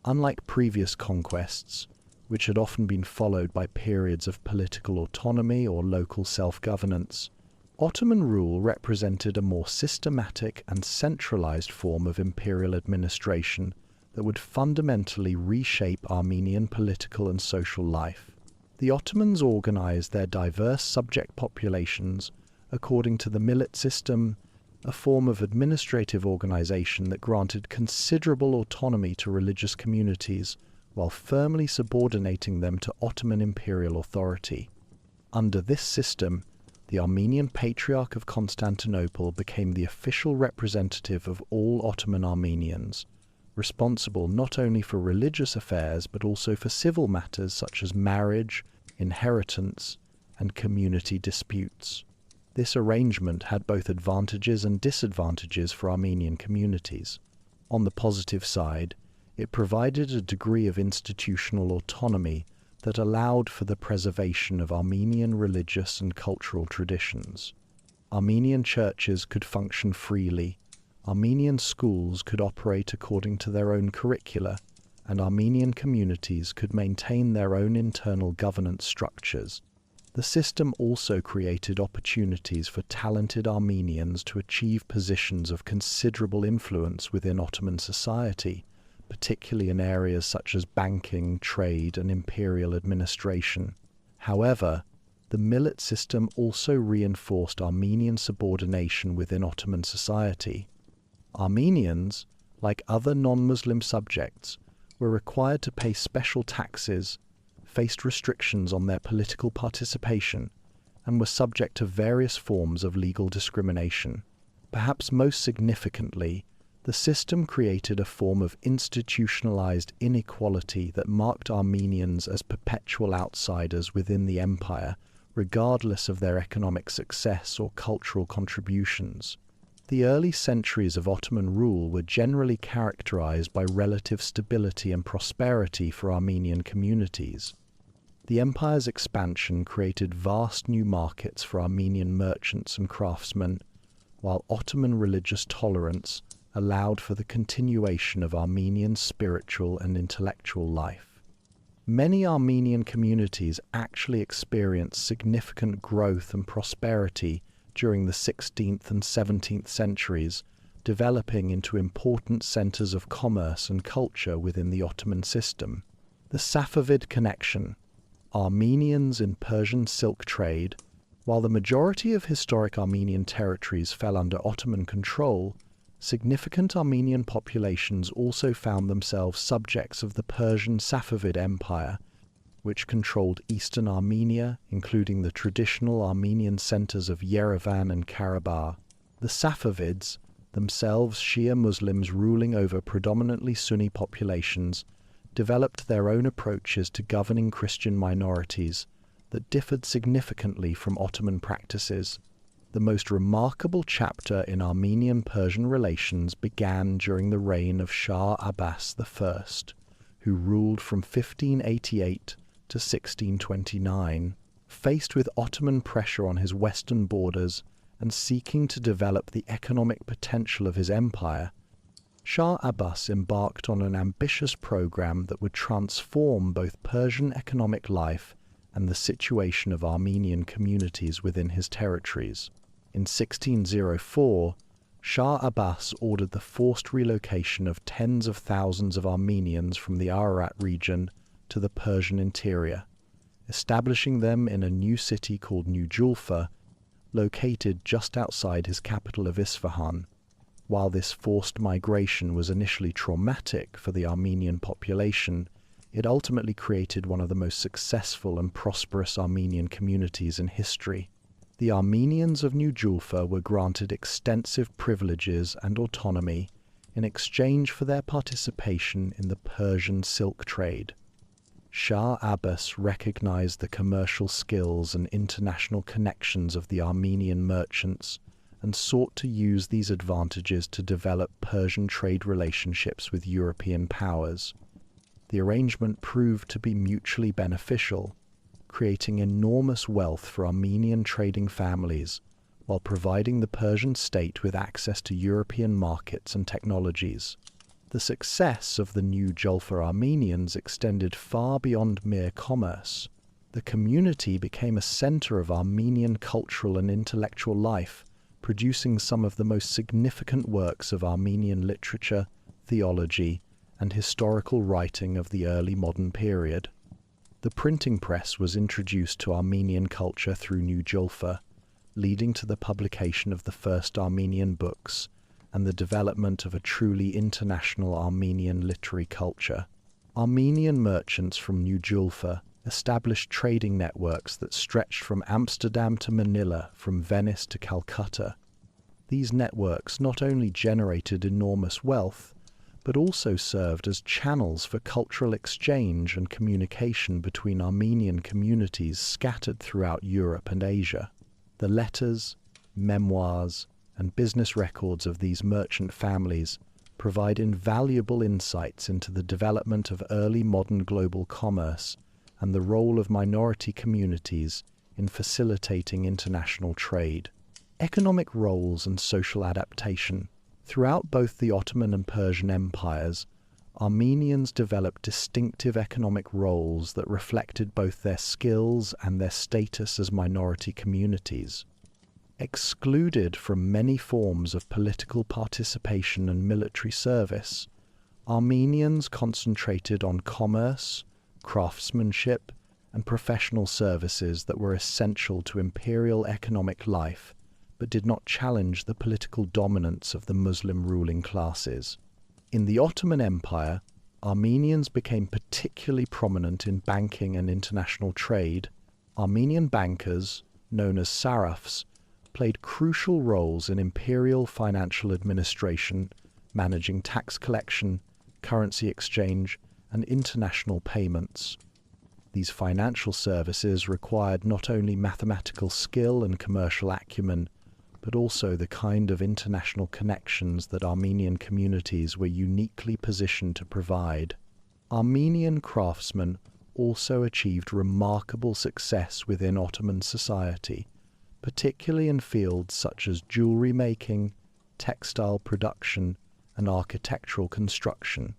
Unlike previous conquests, which had often been followed by periods of political autonomy or local self-governance, Ottoman rule represented a more systematic and centralized form of imperial administration that would fundamentally reshape Armenian political and social life. The Ottomans organized their diverse subject populations according to the millet system, a form of administrative organization that granted considerable autonomy to religious communities while firmly subordinating them to Ottoman imperial authority. Under this system, the Armenian Patriarch of Constantinople became the official representative of all Ottoman Armenians, responsible not only for religious affairs but also for civil matters such as marriage, inheritance, and community disputes. This arrangement had both advantages and disadvantages for Armenian communities. On the positive side, it provided a degree of institutional autonomy that allowed for the preservation of Armenian religious and cultural traditions. Armenian churches could function freely, Armenian schools could operate according to their own curricula, and Armenian communities could maintain their own internal governance structures. The system also created opportunities for talented Armenians to achieve positions of considerable influence within Ottoman society, particularly in areas such as banking, trade, and imperial administration. However, the millet system also reinforced Armenian subordination within Ottoman society. Armenians, like other non-Muslim subjects, were required to pay special taxes, faced restrictions on their political participation, and were subject to various forms of legal discrimination. Perhaps most significantly, the system created a form of institutionalized inequality that marked Armenians as perpetual outsiders within the empire, regardless of their economic success or cultural contributions. The early centuries of Ottoman rule were generally characterized by relative stability and prosperity for Armenian communities. The empire's expansion created vast new markets for Armenian merchants and craftsmen, while Ottoman religious tolerance allowed for the continuation of Armenian spiritual and intellectual life. Many Armenian communities actually experienced significant growth and prosperity during the 16th and 17th centuries, developing into important centers of commerce and culture within the Ottoman system. The Safavid connection, Armenians in Persian silk trade. While the majority of historic Armenian territories fell under Ottoman control, significant Armenian populations also found themselves subjects of the Persian Safavid Empire, which controlled eastern Armenia, including the traditional Armenian centers of Yerevan and Karabakh. The Safavids, themselves Shia Muslims ruling over predominantly Sunni populations, developed their own approaches to governing Christian minorities that differed significantly from Ottoman practices. The most remarkable chapter in Armenian-Persian relations began during the reign of Shah Abbas I, who ruled from 1588 to 1629. Faced with Ottoman pressure on his western borders and seeking to develop the economic potential of his empire, Shah Abbas embarked on an ambitious program that would transform both Persian economic life and the situation of Armenian communities within his territories. In 1604, Shah Abbas ordered the forced relocation of tens of thousands of Armenians from the Ararat region to the Persian interior, establishing them in a new city called New Julfa, located just outside his capital of Isfahan. While this forced migration was initially traumatic for the Armenian population, it ultimately created one of the most successful and prosperous Armenian communities in history. The Armenians of New Julfa were granted extensive privileges and autonomy in exchange for their participation in the Persian silk trade. Shah Abbas recognized the commercial skills and international connections of the Armenian merchants and sought to use these advantages to develop Persian trade relationships with European powers. The arrangement proved to be mutually beneficial, creating enormous wealth for Armenian trading families, while providing the Persian state with access to European markets and technologies. The success of the New Julfa Armenians extended far beyond mere commerce. The community became a center of Armenian cultural and intellectual life, producing some of the most significant works of Armenian literature, theology, and historical writing of the early modern period. The printing press was introduced to Armenian culture through New Julfa, leading to the publication of the first Armenian books and the development of a truly international Armenian literary culture. Armenian merchants from New Julfa established trading networks that stretched from Amsterdam to Manila, from Venice to Calcutta. These networks not only generated enormous wealth, but also served as channels for cultural exchange and communication between Armenian communities scattered throughout Europe and Asia. The letters, memoirs, and business records of these merchant families provide invaluable insights into the development of early modern global commerce and the role of minority communities in facilitating international trade. Economic roles and social adaptation. Throughout both the Ottoman and Persian empires, Armenians developed distinctive economic roles that reflected both their skills and their status as minority communities. Excluded from many forms of political participation and military service, Armenians concentrated on commerce, craftsmanship, and professional services that were essential to imperial economic life, but did not challenge the political dominance of the Muslim ruling classes. In the Ottoman Empire, Armenians became particularly prominent in banking and international trade. Armenian bankers, known as sarafs, played crucial roles in imperial financial administration, managing tax collection, currency exchange, and international payments. These financial services required not only mathematical skill and commercial acumen, but also the kind of international connections that Armenian communities were uniquely positioned to provide. Armenian craftsmen also achieved remarkable success within Ottoman society, particularly in fields such as jewelry making, textile production, and architectural construction.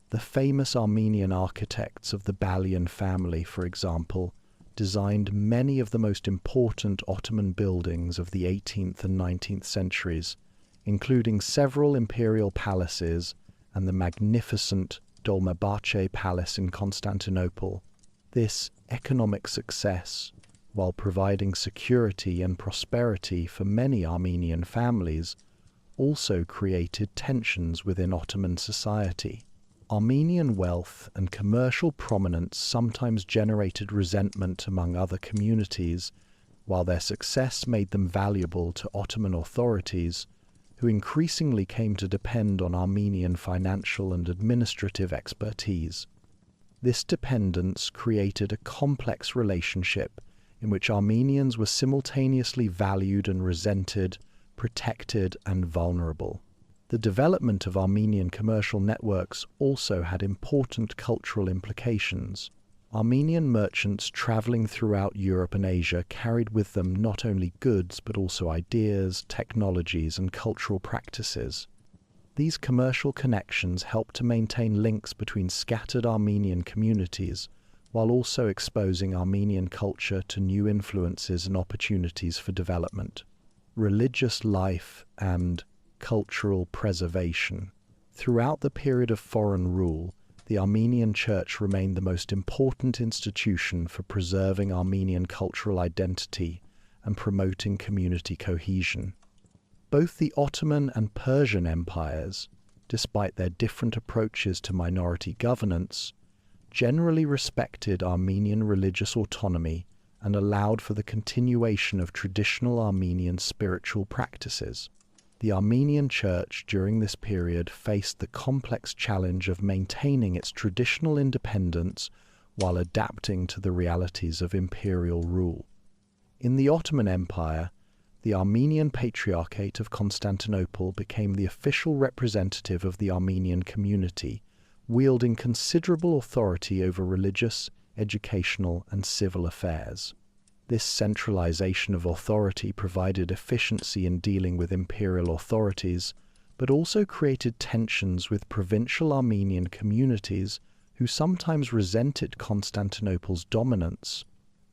The famous Armenian architects of the Balian family, for example, designed many of the most important Ottoman buildings of the 18th and 19th centuries, including several imperial palaces and the magnificent Dolmabahce Palace in Constantinople. This economic success, while providing security and prosperity for many Armenian families, also created tensions within Ottoman society. Armenian wealth and commercial prominence sometimes generated resentment among other communities, while their success made them valuable to Ottoman authorities, who increasingly came to depend on Armenian financial and administrative expertise. This dependence created a complex relationship in which Armenians were simultaneously valued and resented, protected and vulnerable. The development of Armenian commercial networks also had important cultural implications. Armenian merchants traveling throughout Europe and Asia carried with them not only goods but also ideas, technologies, and cultural practices. These commercial connections helped to maintain links between scattered Armenian communities, while also exposing Armenian culture to new influences and opportunities for development. Religious life and cultural preservation. Throughout the period of foreign rule, the Armenian Church remained the most important institution for preserving Armenian cultural identity and promoting community cohesion. Both the Ottoman and Persian empires, despite their different approaches to minority governance, generally respected Armenian religious autonomy and allowed for the continuation of traditional Armenian spiritual practices. The Armenian Church during this period faced the complex challenge of maintaining its traditional independence while adapting to the realities of imperial rule. In the Ottoman Empire, the Armenian Patriarchate of Constantinople became the official representative of the Armenian community, wielding considerable authority over religious, educational, and civil affairs. This centralization of authority provided efficiency in dealing with imperial authorities, but also created tensions with provincial Armenian communities who sometimes resented Constantinople's dominance.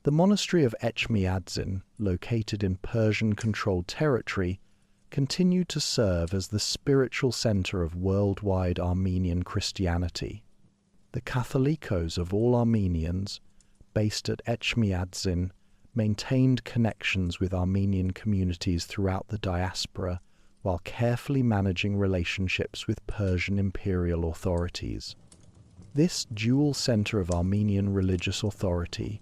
The monastery of Echmiadzin, located in Persian-controlled territory, continued to serve as the spiritual center of worldwide Armenian Christianity. The Catholicos of all Armenians, based at Echmiadzin, maintained connections with Armenian communities throughout the diaspora while carefully managing relationships with Persian imperial authorities. This dual center of Armenian religious authority,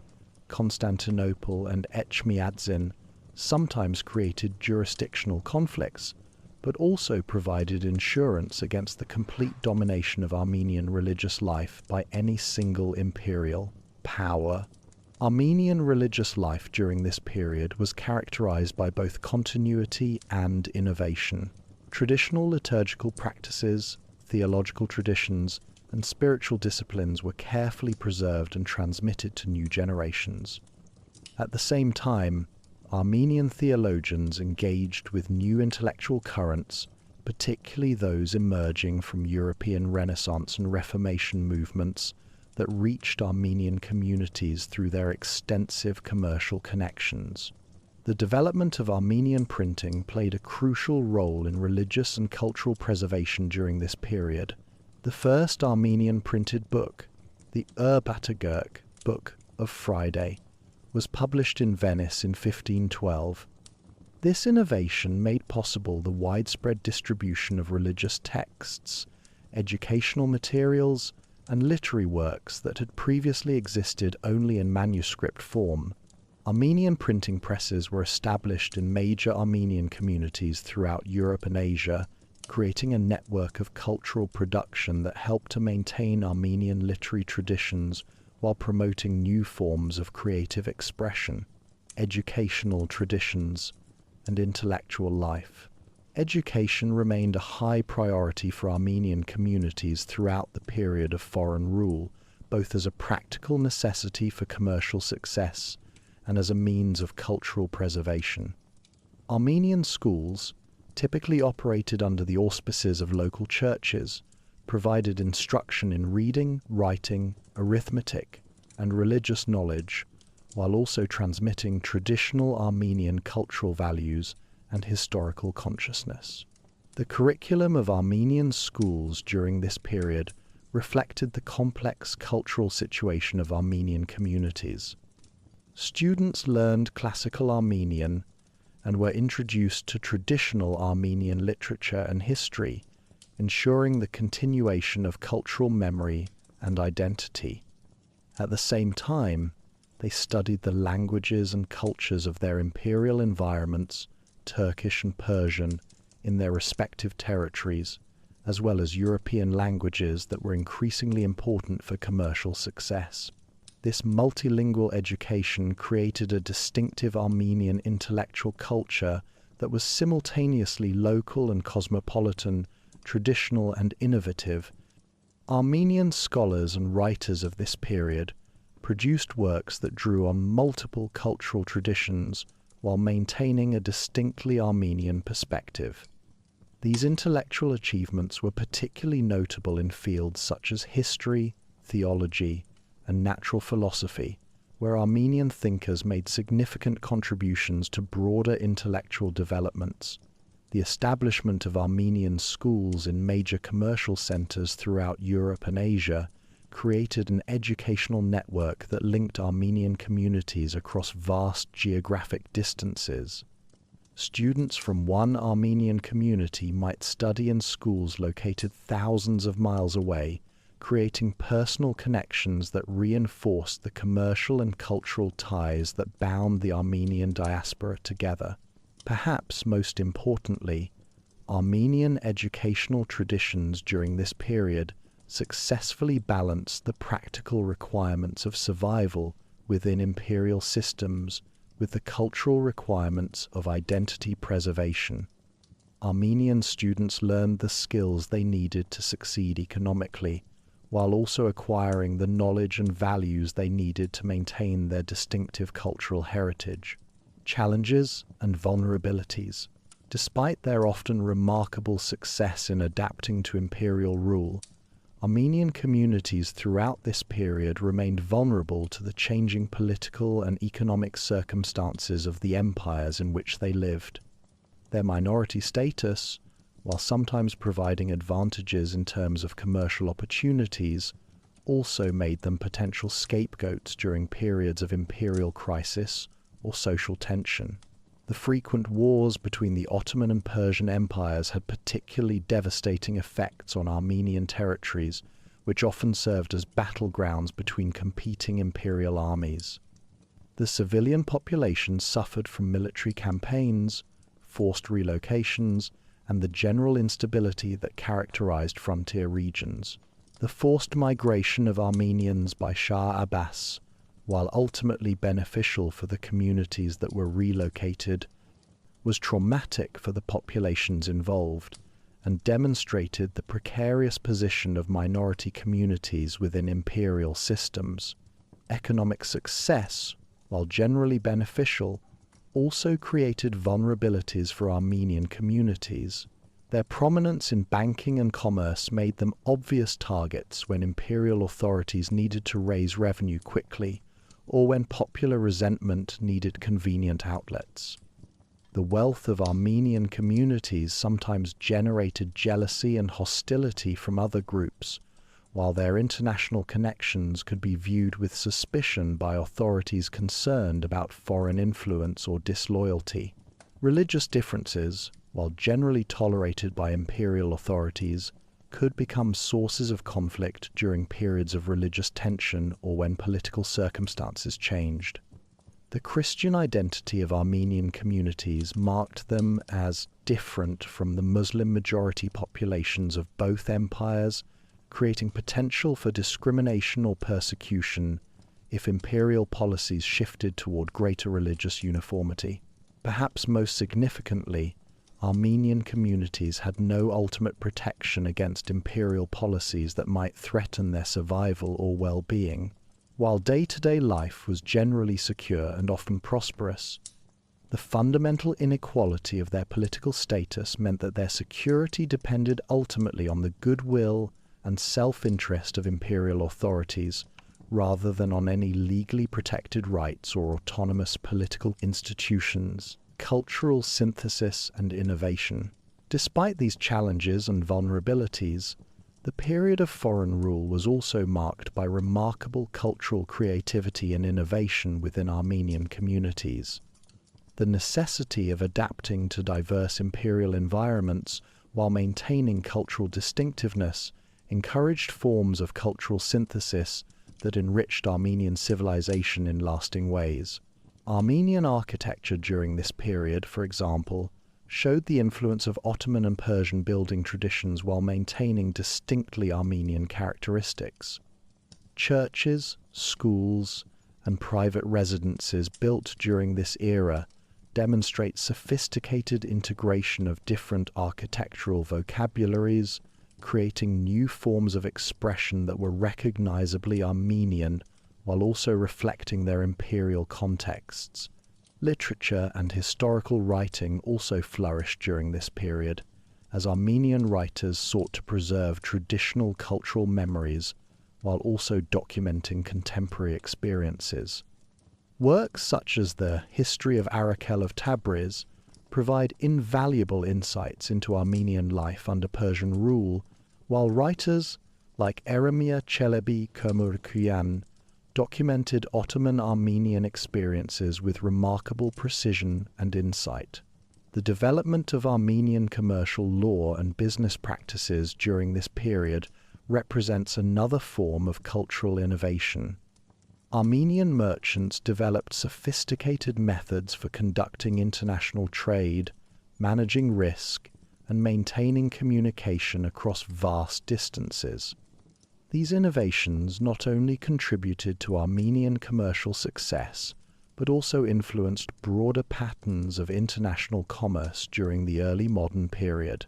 Constantinople and Echmiadzin, sometimes created jurisdictional conflicts, but also provided insurance against the complete domination of Armenian religious life by any single imperial power. Armenian religious life during this period was characterized by both continuity and innovation. Traditional liturgical practices, theological traditions, and spiritual disciplines were carefully preserved and transmitted to new generations. At the same time, Armenian theologians engaged with new intellectual currents, particularly those emerging from European Renaissance and Reformation movements that reached Armenian communities through their extensive commercial connections. The development of Armenian printing played a crucial role in religious and cultural preservation during this period. The first Armenian printed book, the Urartian Book of Friday, was published in Venice in 1512. This innovation made possible the widespread distribution of religious texts, educational materials, and literary works that had previously existed only in manuscript form. Armenian printing presses were established in major Armenian communities throughout Europe and Asia, creating a network of cultural production that helped to maintain Armenian literary traditions while promoting new forms of creative expression, educational traditions, and intellectual life. Education remained a high priority for Armenian communities throughout the period of foreign rule, both as a practical necessity for commercial success and as a means of cultural preservation. Armenian schools, typically operated under the auspices of local churches, provided instruction in reading, writing, arithmetic, and religious knowledge, while also transmitting traditional Armenian cultural values and historical consciousness. The curriculum of Armenian schools during this period reflected the complex cultural situation of Armenian communities. Students learned classical Armenian and were introduced to traditional Armenian literature and history, ensuring the continuation of cultural memory and identity. At the same time, they studied the languages and cultures of their imperial environments, Turkish and Persian, in their respective territories, as well as European languages that were increasingly important for commercial success. This multilingual education created a distinctive Armenian intellectual culture that was simultaneously local and cosmopolitan, traditional and innovative. Armenian scholars and writers of this period, produced works that drew on multiple cultural traditions while maintaining a distinctly Armenian perspective. These intellectual achievements were particularly notable in fields such as history, theology, and natural philosophy, where Armenian thinkers made significant contributions to broader intellectual developments. The establishment of Armenian schools in major commercial centers throughout Europe and Asia created an educational network that linked Armenian communities across vast geographic distances. Students from one Armenian community might study in schools located thousands of miles away, creating personal connections that reinforced the commercial and cultural ties that bound the Armenian diaspora together. Perhaps most importantly, Armenian educational traditions during this period successfully balanced the practical requirements of survival within imperial systems with the cultural requirements of identity preservation. Armenian students learned the skills they needed to succeed economically, while also acquiring the knowledge and values they needed to maintain their distinctive cultural heritage. Challenges and vulnerabilities. Despite their often remarkable success in adapting to imperial rule, Armenian communities throughout this period remained vulnerable to the changing political and economic circumstances of the empires in which they lived. Their minority status, while sometimes providing advantages in terms of commercial opportunities, also made them potential scapegoats during periods of imperial crisis or social tension. The frequent wars between the Ottoman and Persian empires had particularly devastating effects on Armenian territories, which often served as battlegrounds between competing imperial armies. The civilian population suffered from military campaigns, forced relocations, and the general instability that characterized frontier regions. The forced migration of Armenians by Shah Abbas, while ultimately beneficial for the communities that were relocated, was traumatic for the populations involved and demonstrated the precarious position of minority communities within imperial systems. Economic success, while generally beneficial, also created vulnerabilities for Armenian communities. Their prominence in banking and commerce made them obvious targets when imperial authorities needed to raise revenue quickly, or when popular resentment needed convenient outlets. The wealth of Armenian communities sometimes generated jealousy and hostility from other groups, while their international connections could be viewed with suspicion by authorities concerned about foreign influence or disloyalty. Religious differences, while generally tolerated by imperial authorities, could become sources of conflict during periods of religious tension or when political circumstances changed. The Christian identity of Armenian communities marked them as different from the Muslim majority populations of both empires, creating potential for discrimination or persecution if imperial policies shifted toward greater religious uniformity. Perhaps most significantly, Armenian communities had no ultimate protection against imperial policies that might threaten their survival or well-being. While day-to-day life was generally secure and often prosperous, the fundamental inequality of their political status meant that their security depended ultimately on the goodwill and self-interest of imperial authorities, rather than on any legally protected rights or autonomous political institutions. Cultural synthesis and innovation. Despite these challenges and vulnerabilities, the period of foreign rule was also marked by remarkable cultural creativity and innovation within Armenian communities. The necessity of adapting to diverse imperial environments while maintaining cultural distinctiveness encouraged forms of cultural synthesis that enriched Armenian civilization in lasting ways. Armenian architecture during this period, for example, showed the influence of Ottoman and Persian building traditions while maintaining distinctly Armenian characteristics. Churches, schools, and private residences built during this era demonstrate sophisticated integration of different architectural vocabularies, creating new forms of expression that were recognizably Armenian while also reflecting their imperial contexts. Literature and historical writing also flourished during this period, as Armenian writers sought to preserve traditional cultural memories while also documenting contemporary experiences. Works such as the History of Arakel of Tabriz provide invaluable insights into Armenian life under Persian rule, while writers like Eremia Çelebi Kömürküyan documented Ottoman Armenian experiences with remarkable precision and insight. The development of Armenian commercial law and business practices during this period represents another form of cultural innovation. Armenian merchants developed sophisticated methods for conducting international trade, managing risk, and maintaining communication across vast distances. These innovations not only contributed to Armenian commercial success, but also influenced broader patterns of international commerce during the early modern period.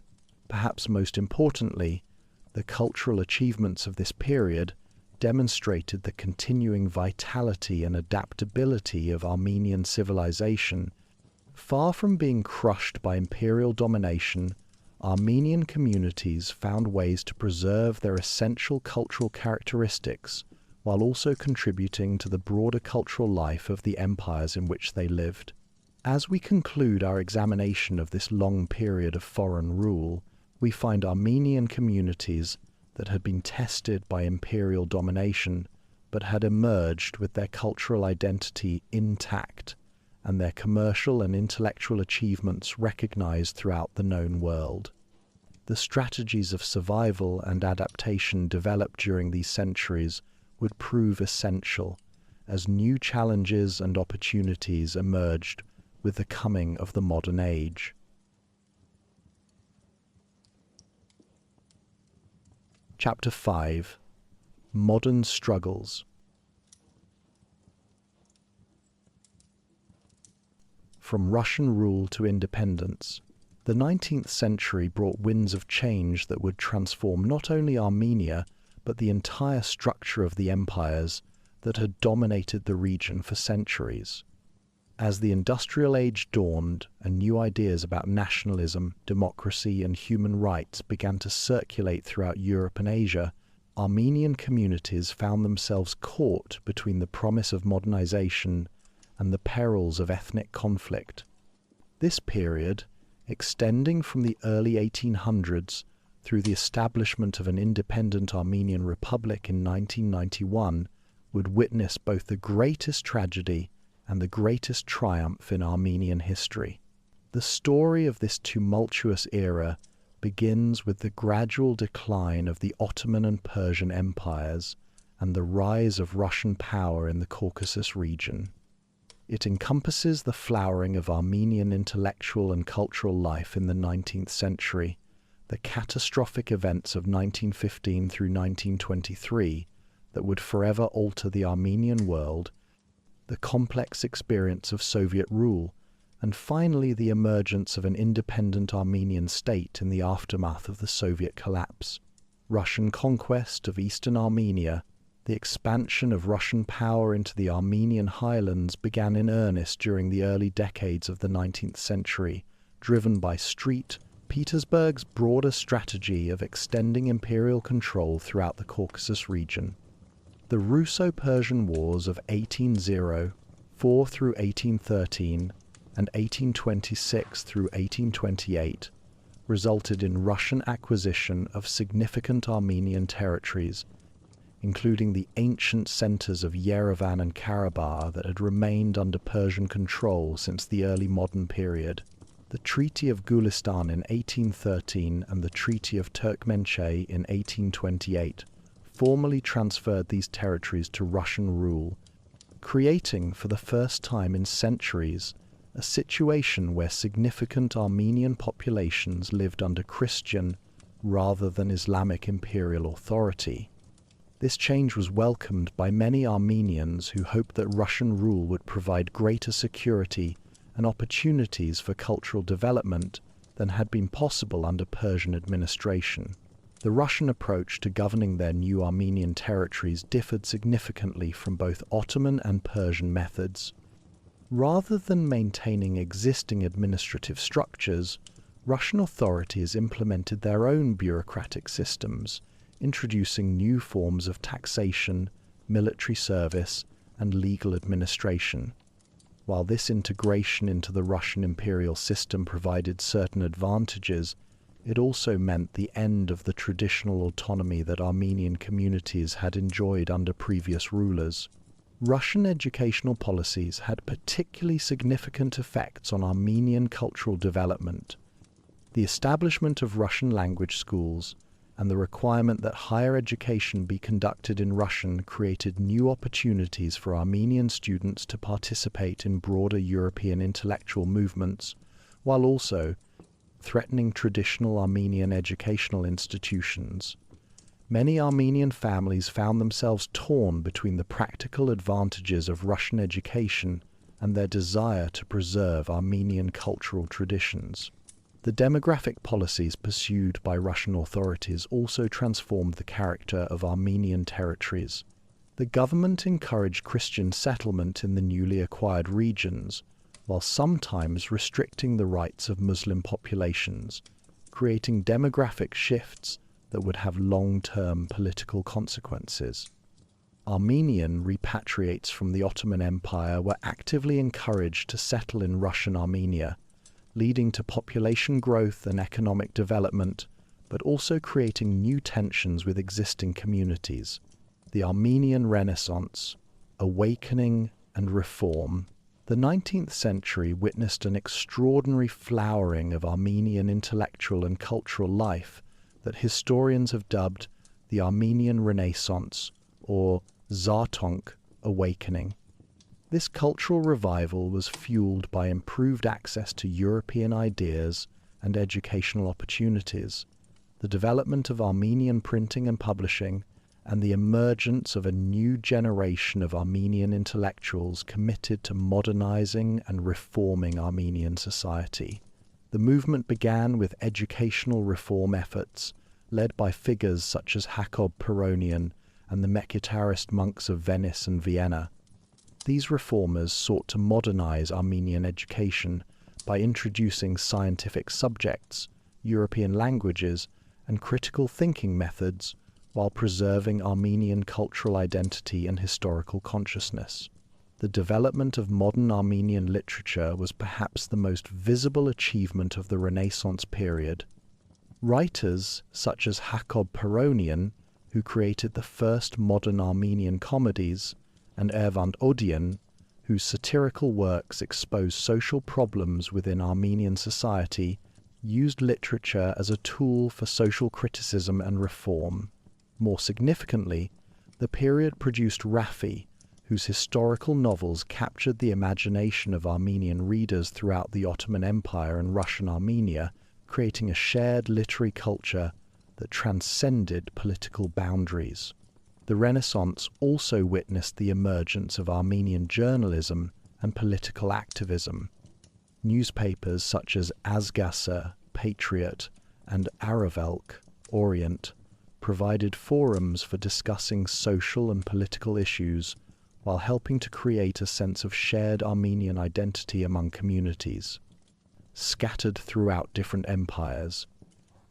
Perhaps most importantly, the cultural achievements of this period demonstrated the continuing vitality and adaptability of Armenian civilization. Far from being crushed by imperial domination, Armenian communities found ways to preserve their essential cultural characteristics while also contributing to the broader cultural life of the empires in which they lived. As we conclude our examination of this long period of foreign rule, we find Armenian communities that had been tested by imperial domination but had emerged with their cultural identity intact and their commercial and intellectual achievements recognized throughout the known world. The strategies of survival and adaptation developed during these centuries would prove essential as new challenges and opportunities emerged with the coming of the modern age. Chapter 5: Modern Struggles. From Russian rule to independence. The 19th century brought winds of change that would transform not only Armenia, but the entire structure of the empires that had dominated the region for centuries. As the industrial age dawned and new ideas about nationalism, democracy, and human rights began to circulate throughout Europe and Asia, Armenian communities found themselves caught between the promise of modernization and the perils of ethnic conflict. This period, extending from the early 1800s through the establishment of an independent Armenian Republic in 1991, would witness both the greatest tragedy and the greatest triumph in Armenian history. The story of this tumultuous era begins with the gradual decline of the Ottoman and Persian empires and the rise of Russian power in the Caucasus region. It encompasses the flowering of Armenian intellectual and cultural life in the 19th century, the catastrophic events of 1915 through 1923 that would forever alter the Armenian world, the complex experience of Soviet rule, and finally the emergence of an independent Armenian state in the aftermath of the Soviet collapse. Russian conquest of eastern Armenia, the expansion of Russian power into the Armenian highlands began in earnest during the early decades of the 19th century, driven by Petersburg's broader strategy of extending imperial control throughout the Caucasus region. The Russo-Persian Wars of 1804 through 1813 and 1826 through 1828 resulted in Russian acquisition of significant Armenian territories, including the ancient centers of Yerevan and Karabakh that had remained under Persian control since the early modern period. The Treaty of Gulistan in 1813 and the Treaty of Turkmenchay in 1828 formally transferred these territories to Russian rule, creating for the first time in centuries a situation where significant Armenian populations lived under Christian rather than Islamic imperial authority. This change was welcomed by many Armenians who hoped that Russian rule would provide greater security and opportunities for cultural development than had been possible under Persian administration. The Russian approach to governing their new Armenian territories differed significantly from both Ottoman and Persian methods. Rather than maintaining existing administrative structures, Russian authorities implemented their own bureaucratic systems, introducing new forms of taxation, military service, and legal administration. While this integration into the Russian imperial system provided certain advantages, it also meant the end of the traditional autonomy that Armenian communities had enjoyed under previous rulers. Russian educational policies had particularly significant effects on Armenian cultural development. The establishment of Russian language schools and the requirement that higher education be conducted in Russian created new opportunities for Armenian students to participate in broader European intellectual movements, while also threatening traditional Armenian educational institutions. Many Armenian families found themselves torn between the practical advantages of Russian education and their desire to preserve Armenian cultural traditions. The demographic policies pursued by Russian authorities also transformed the character of Armenian territories. The government encouraged Christian settlement in the newly acquired regions, while sometimes restricting the rights of Muslim populations, creating demographic shifts that would have long-term political consequences. Armenian repatriates from the Ottoman Empire were actively encouraged to settle in Russian Armenia, leading to population growth and economic development, but also creating new tensions with existing communities. The Armenian Renaissance, awakening and reform. The 19th century witnessed an extraordinary flowering of Armenian intellectual and cultural life that historians have dubbed the Armenian Renaissance or Zartonk Awakening. This cultural revival was fueled by improved access to European ideas and educational opportunities, the development of Armenian printing and publishing, and the emergence of a new generation of Armenian intellectuals committed to modernizing and reforming Armenian society. The movement began with educational reform efforts, led by figures such as Jacob Peronian and the Mekhitarist monks of Venice and Vienna. These reformers sought to modernize Armenian education by introducing scientific subjects, European languages, and critical thinking methods, while preserving Armenian cultural identity and historical consciousness. The development of modern Armenian literature was perhaps the most visible achievement of the Renaissance period. Writers such as Jacob Peronian, who created the first modern Armenian comedies, and Ervand Odian, whose satirical works expose social problems within Armenian society, used literature as a tool for social criticism and reform. More significantly, the period produced Raffi, whose historical novels captured the imagination of Armenian readers throughout the Ottoman Empire and Russian Armenia, creating a shared literary culture that transcended political boundaries. The Renaissance also witnessed the emergence of Armenian journalism and political activism. Newspapers such as Azgasa, Patriot, and Aravelk, Orient, provided forums for discussing social and political issues while helping to create a sense of shared Armenian identity among communities. Scattered throughout different empires,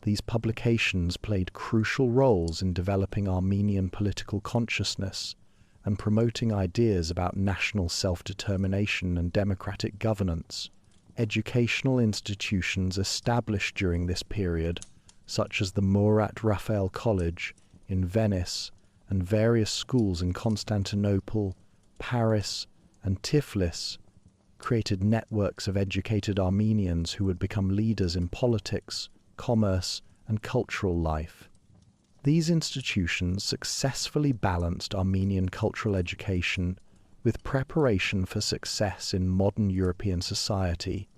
these publications played crucial roles in developing Armenian political consciousness and promoting ideas about national self-determination and democratic governance. Educational institutions established during this period, such as the Murat Raphael College in Venice and various schools in Constantinople, Paris, and Tiflis, created networks of educated Armenians who would become leaders in politics, commerce, and cultural life. These institutions successfully balanced Armenian cultural education with preparation for success in modern European society,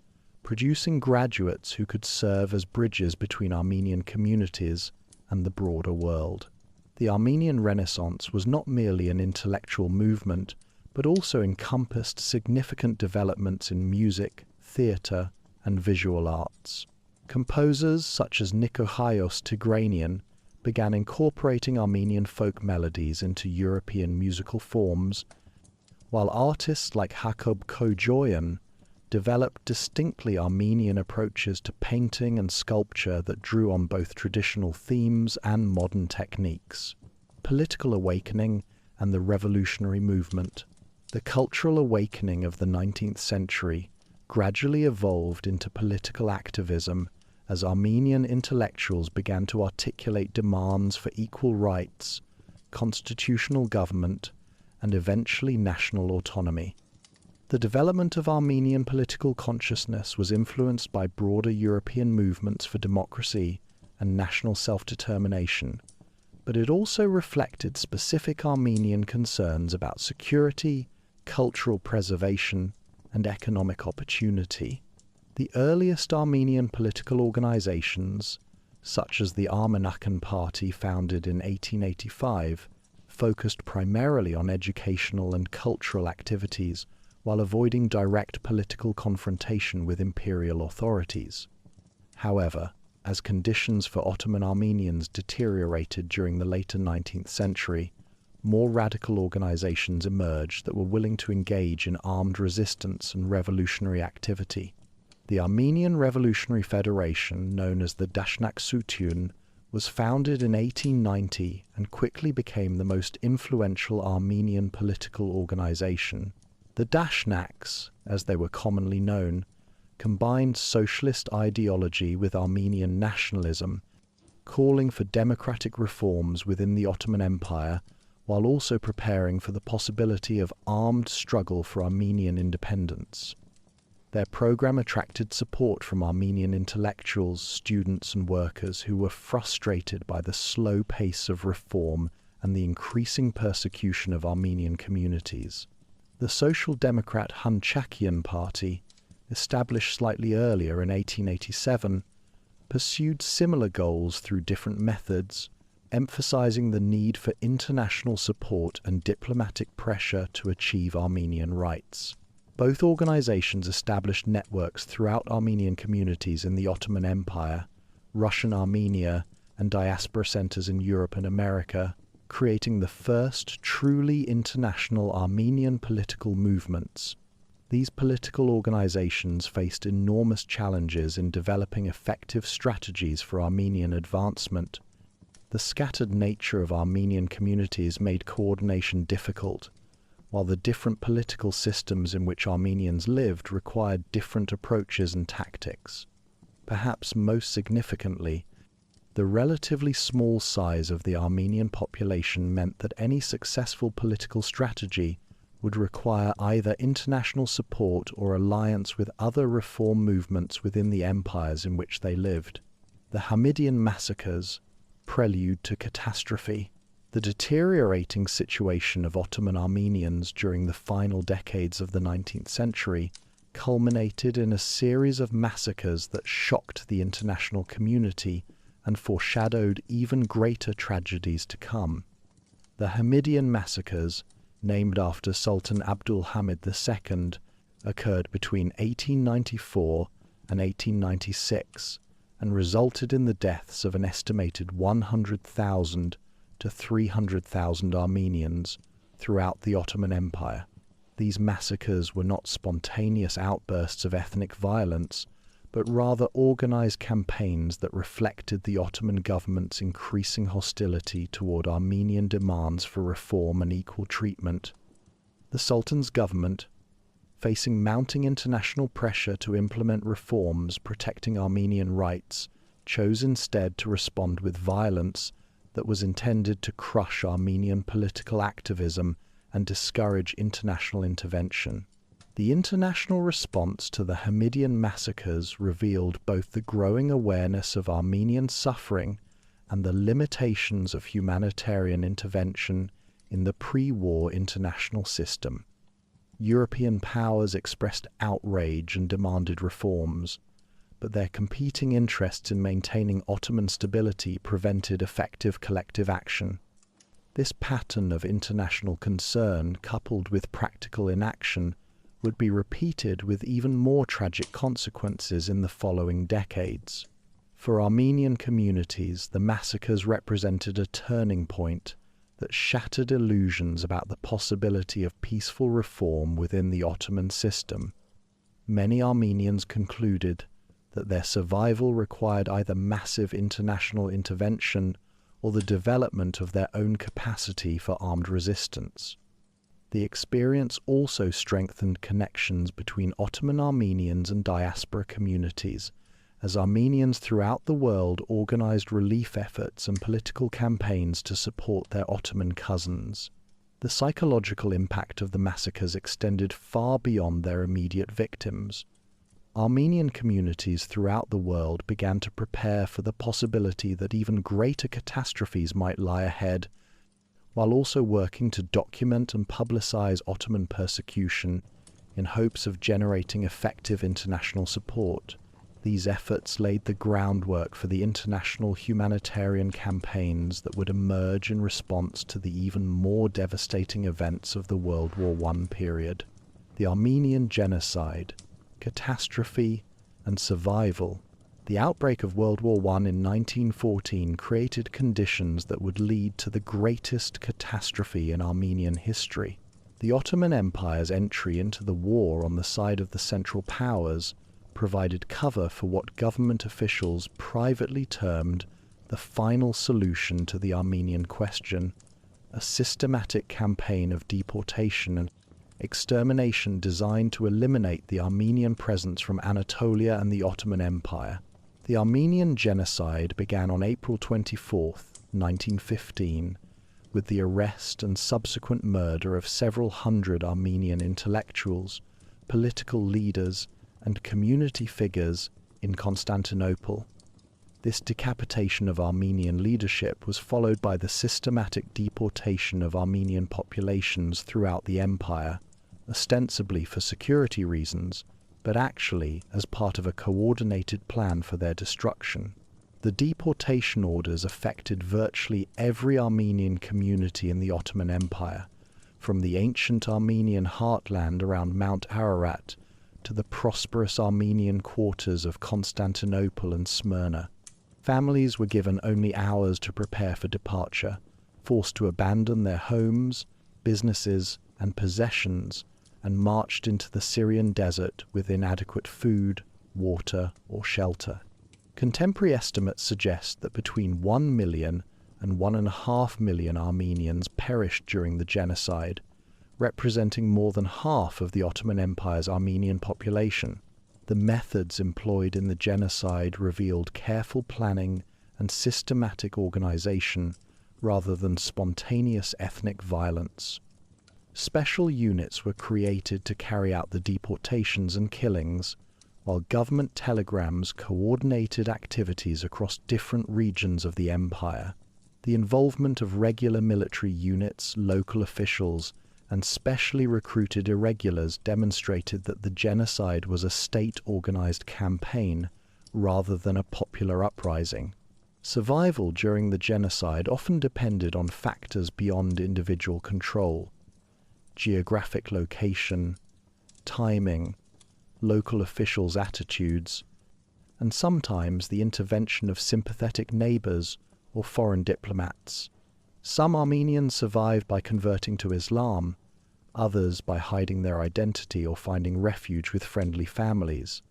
producing graduates who could serve as bridges between Armenian communities and the broader world. The Armenian Renaissance was not merely an intellectual movement, but also encompassed significant developments in music, theatre, and visual arts. Composers such as Nikolaos Tigranian began incorporating Armenian folk melodies into European musical forms, while artists like Jakob Kojoyan developed distinctly Armenian approaches to painting and sculpture that drew on both traditional themes and modern techniques. Political awakening and the revolutionary movement. The cultural awakening of the 19th century gradually evolved into political activism as Armenian intellectuals began to articulate demands for equal rights, constitutional government, and eventually national autonomy. The development of Armenian political consciousness was influenced by broader European movements for democracy and national self-determination, but it also reflected specific Armenian concerns about security, cultural preservation, and economic opportunity. The earliest Armenian political organizations, such as the Armenian Party founded in 1885, focused primarily on educational and cultural activities while avoiding direct political confrontation with imperial authorities. However, as conditions for Ottoman Armenians deteriorated during the later 19th century, more radical organizations emerged that were willing to engage in armed resistance and revolutionary activity. The Armenian Revolutionary Federation, known as the Dashnaksutun, was founded in 1890 and quickly became the most influential Armenian political organization. The Dashnaks, as they were commonly known, combined socialist ideology with Armenian nationalism, calling for democratic reforms within the Ottoman Empire, while also preparing for the possibility of armed struggle for Armenian independence. Their program attracted support from Armenian intellectuals, students, and workers who were frustrated by the slow pace of reform and the increasing persecution of Armenian communities. The Social Democrat Hunchakian Party, established slightly earlier in 1887, pursued similar goals through different methods, emphasizing the need for international support and diplomatic pressure to achieve Armenian rights. Both organizations established networks throughout Armenian communities in the Ottoman Empire, Russian Armenia, and diaspora centers in Europe and America, creating the first truly international Armenian political movements. These political organizations faced enormous challenges in developing effective strategies for Armenian advancement. The scattered nature of Armenian communities made coordination difficult, while the different political systems in which Armenians lived required different approaches and tactics. Perhaps most significantly, the relatively small size of the Armenian population meant that any successful political strategy would require either international support or alliance with other reform movements within the empires in which they lived. The Hamidian massacres, prelude to catastrophe. The deteriorating situation of Ottoman Armenians during the final decades of the 19th century culminated in a series of massacres that shocked the international community and foreshadowed even greater tragedies to come. The Hamidian massacres, named after Sultan Abdul Hamid II, occurred between 1894 and 1896 and resulted in the deaths of an estimated 100,000 to 300,000 Armenians throughout the Ottoman Empire. These massacres were not spontaneous outbursts of ethnic violence, but rather organized campaigns that reflected the Ottoman government's increasing hostility toward Armenian demands for reform and equal treatment. The Sultan's government, facing mounting international pressure to implement reforms protecting Armenian rights, chose instead to respond with violence that was intended to crush Armenian political activism and discourage international intervention. The international response to the Hamidian massacres revealed both the growing awareness of Armenian suffering and the limitations of humanitarian intervention in the pre-war international system. European powers expressed outrage and demanded reforms, but their competing interests in maintaining Ottoman stability prevented effective collective action. This pattern of international concern, coupled with practical inaction, would be repeated with even more tragic consequences in the following decades. For Armenian communities, the massacres represented a turning point that shattered illusions about the possibility of peaceful reform within the Ottoman system. Many Armenians concluded that their survival required either massive international intervention or the development of their own capacity for armed resistance. The experience also strengthened connections between Ottoman Armenians and diaspora communities, as Armenians throughout the world organized relief efforts and political campaigns to support their Ottoman cousins. The psychological impact of the massacres extended far beyond their immediate victims. Armenian communities throughout the world began to prepare for the possibility that even greater catastrophes might lie ahead, while also working to document and publicize Ottoman persecution in hopes of generating effective international support. These efforts laid the groundwork for the international humanitarian campaigns that would emerge in response to the even more devastating events of the World War I period. The Armenian genocide, catastrophe, and survival. The outbreak of World War I in 1914 created conditions that would lead to the greatest catastrophe in Armenian history. The Ottoman Empire's entry into the war on the side of the Central Powers provided cover for what government officials privately termed the final solution to the Armenian question, a systematic campaign of deportation and extermination designed to eliminate the Armenian presence from Anatolia and the Ottoman Empire. The Armenian genocide began on April 24, 1915, with the arrest and subsequent murder of several hundred Armenian intellectuals, political leaders, and community figures in Constantinople. This decapitation of Armenian leadership was followed by the systematic deportation of Armenian populations throughout the empire, ostensibly for security reasons, but actually as part of a coordinated plan for their destruction. The deportation orders affected virtually every Armenian community in the Ottoman Empire, from the ancient Armenian heartland around Mount Ararat to the prosperous Armenian quarters of Constantinople and Smyrna. Families were given only hours to prepare for departure, forced to abandon their homes, businesses, and possessions, and marched into the Syrian desert with inadequate food, water, or shelter. Contemporary estimates suggest that between 1 million and 1.5 million Armenians perished during the genocide, representing more than half of the Ottoman Empire's Armenian population. The methods employed in the genocide revealed careful planning and systematic organization rather than spontaneous ethnic violence. Special units were created to carry out the deportations and killings, while government telegrams coordinated activities across different regions of the empire. The involvement of regular military units, local officials, and specially recruited irregulars demonstrated that the genocide was a state-organized campaign rather than a popular uprising. Survival during the genocide often depended on factors beyond individual control: geographic location, timing, local officials' attitudes, and sometimes the intervention of sympathetic neighbors or foreign diplomats. Some Armenians survived by converting to Islam, others by hiding their identity or finding refuge with friendly families.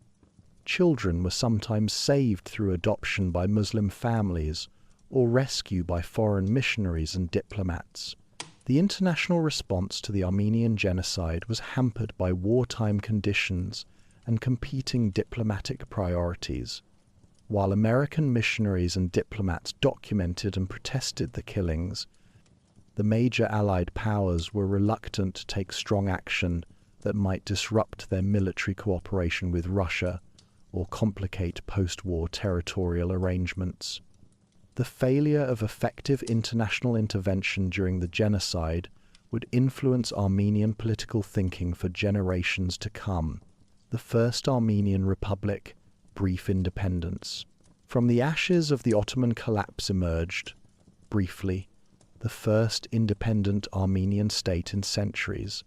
Children were sometimes saved through adoption by Muslim families or rescue by foreign missionaries and diplomats. The international response to the Armenian genocide was hampered by wartime conditions and competing diplomatic priorities. While American missionaries and diplomats documented and protested the killings, the major Allied powers were reluctant to take strong action that might disrupt their military cooperation with Russia or complicate post-war territorial arrangements. The failure of effective international intervention during the genocide would influence Armenian political thinking for generations to come. The First Armenian Republic, brief independence. From the ashes of the Ottoman collapse emerged, briefly, the first independent Armenian state in centuries.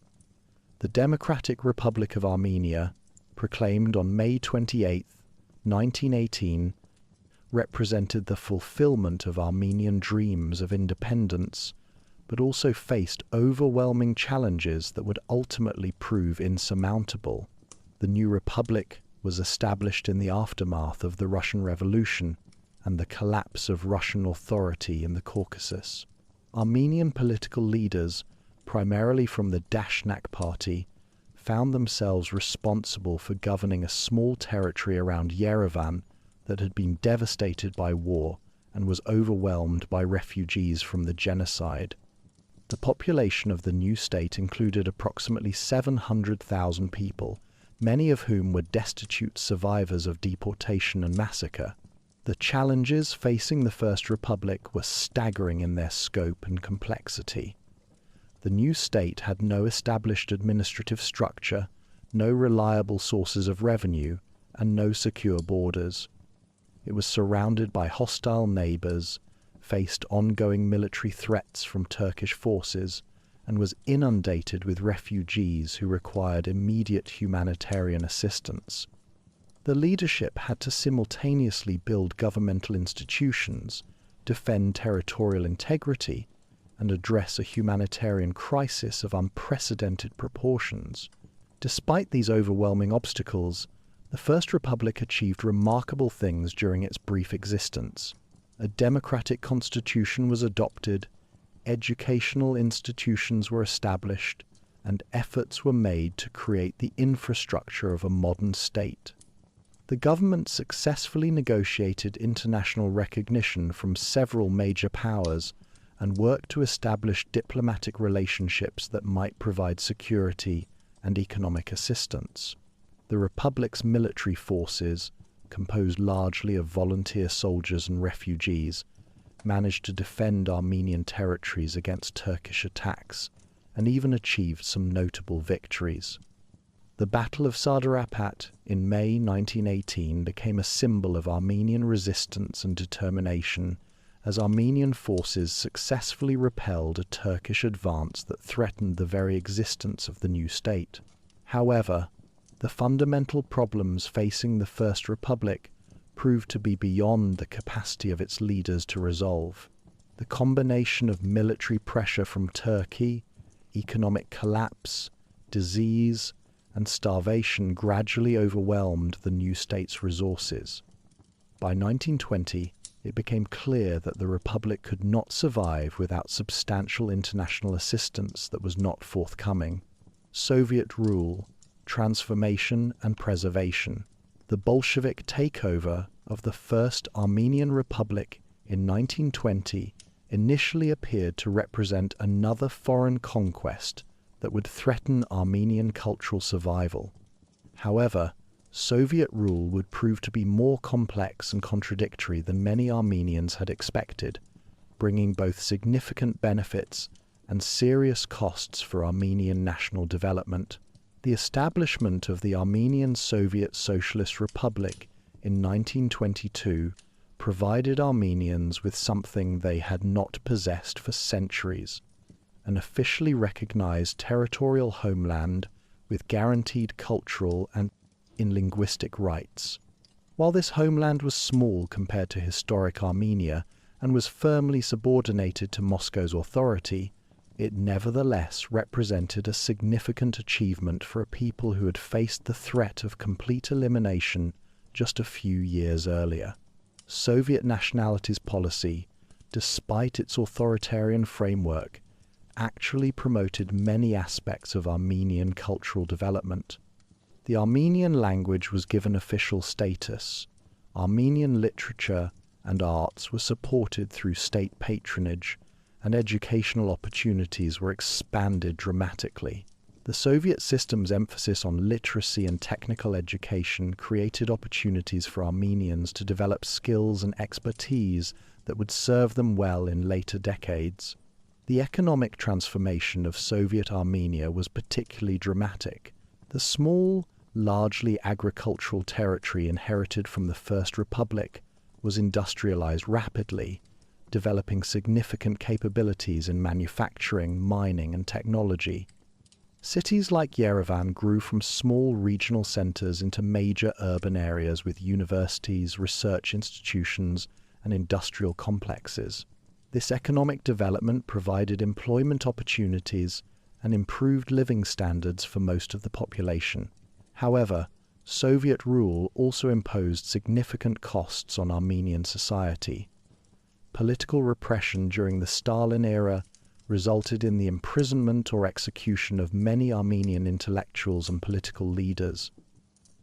The Democratic Republic of Armenia, proclaimed on May 28, 1918, represented the fulfillment of Armenian dreams of independence, but also faced overwhelming challenges that would ultimately prove insurmountable. The new republic was established in the aftermath of the Russian Revolution and the collapse of Russian authority in the Caucasus. Armenian political leaders, primarily from the Dashnak party, found themselves responsible for governing a small territory around Yerevan that had been devastated by war and was overwhelmed by refugees from the genocide. The population of the new state included approximately 700,000 people, many of whom were destitute survivors of deportation and massacre. The challenges facing the First Republic were staggering in their scope and complexity. The new state had no established administrative structure, no reliable sources of revenue, and no secure borders. It was surrounded by hostile neighbors, faced ongoing military threats from Turkish forces, and was inundated with refugees who required immediate humanitarian assistance. The leadership had to simultaneously build governmental institutions, defend territorial integrity, and address a humanitarian crisis of unprecedented proportions. Despite these overwhelming obstacles, the First Republic achieved remarkable things during its brief existence. A democratic constitution was adopted, educational institutions were established, and efforts were made to create the infrastructure of a modern state. The government successfully negotiated international recognition from several major powers and worked to establish diplomatic relationships that might provide security and economic assistance. The Republic's military forces, composed largely of volunteer soldiers and refugees, managed to defend Armenian territories against Turkish attacks and even achieved some notable victories. The Battle of Sadarapat in May 1918 became a symbol of Armenian resistance and determination as Armenian forces successfully repelled a Turkish advance that threatened the very existence of the new state. However, the fundamental problems facing the First Republic proved to be beyond the capacity of its leaders to resolve. The combination of military pressure from Turkey, economic collapse, disease, and starvation gradually overwhelmed the new state's resources. By 1920, it became clear that the Republic could not survive without substantial international assistance that was not forthcoming. Soviet rule, transformation, and preservation. The Bolshevik takeover of the First Armenian Republic in 1920 initially appeared to represent another foreign conquest that would threaten Armenian cultural survival. However, Soviet rule would prove to be more complex and contradictory than many Armenians had expected, bringing both significant benefits and serious costs for Armenian national development. The establishment of the Armenian Soviet Socialist Republic in 1922 provided Armenians with something they had not possessed for centuries: an officially recognized territorial homeland with guaranteed cultural and linguistic rights. While this homeland was small compared to historic Armenia and was firmly subordinated to Moscow's authority, it nevertheless represented a significant achievement for a people who had faced the threat of complete elimination just a few years earlier. Soviet nationalities policy, despite its authoritarian framework, actually promoted many aspects of Armenian cultural development. The Armenian language was given official status. Armenian literature and arts were supported through state patronage, and educational opportunities were expanded dramatically. The Soviet system's emphasis on literacy and technical education created opportunities for Armenians to develop skills and expertise that would serve them well in later decades. The economic transformation of Soviet Armenia was particularly dramatic. The small, largely agricultural territory inherited from the First Republic was industrialized rapidly, developing significant capabilities in manufacturing, mining, and technology. Cities like Yerevan grew from small regional centers into major urban areas with universities, research institutions, and industrial complexes. This economic development provided employment opportunities and improved living standards for most of the population. However, Soviet rule also imposed significant costs on Armenian society. Political repression during the Stalin era resulted in the imprisonment or execution of many Armenian intellectuals and political leaders.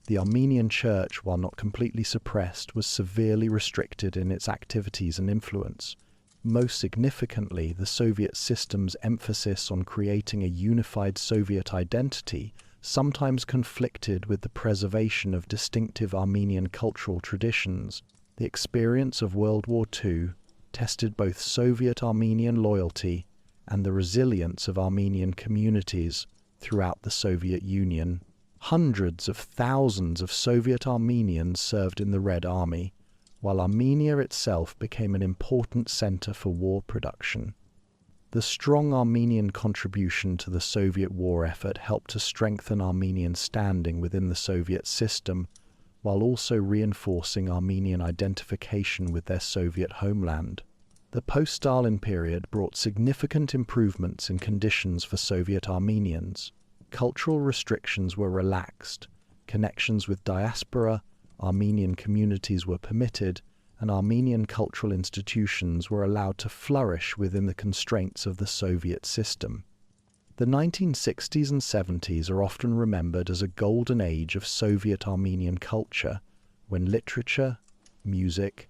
The Armenian Church, while not completely suppressed, was severely restricted in its activities and influence. Most significantly, the Soviet system's emphasis on creating a unified Soviet identity sometimes conflicted with the preservation of distinctive Armenian cultural traditions. The experience of World War II tested both Soviet-Armenian loyalty and the resilience of Armenian communities throughout the Soviet Union. Hundreds of thousands of Soviet Armenians served in the Red Army, while Armenia itself became an important center for war production. The strong Armenian contribution to the Soviet war effort helped to strengthen Armenian standing within the Soviet system, while also reinforcing Armenian identification with their Soviet homeland. The post-Stalin period brought significant improvements in conditions for Soviet Armenians. Cultural restrictions were relaxed, connections with diaspora, Armenian communities were permitted, and Armenian cultural institutions were allowed to flourish within the constraints of the Soviet system. The 1960s and 70s are often remembered as a golden age of Soviet Armenian culture, when literature, music,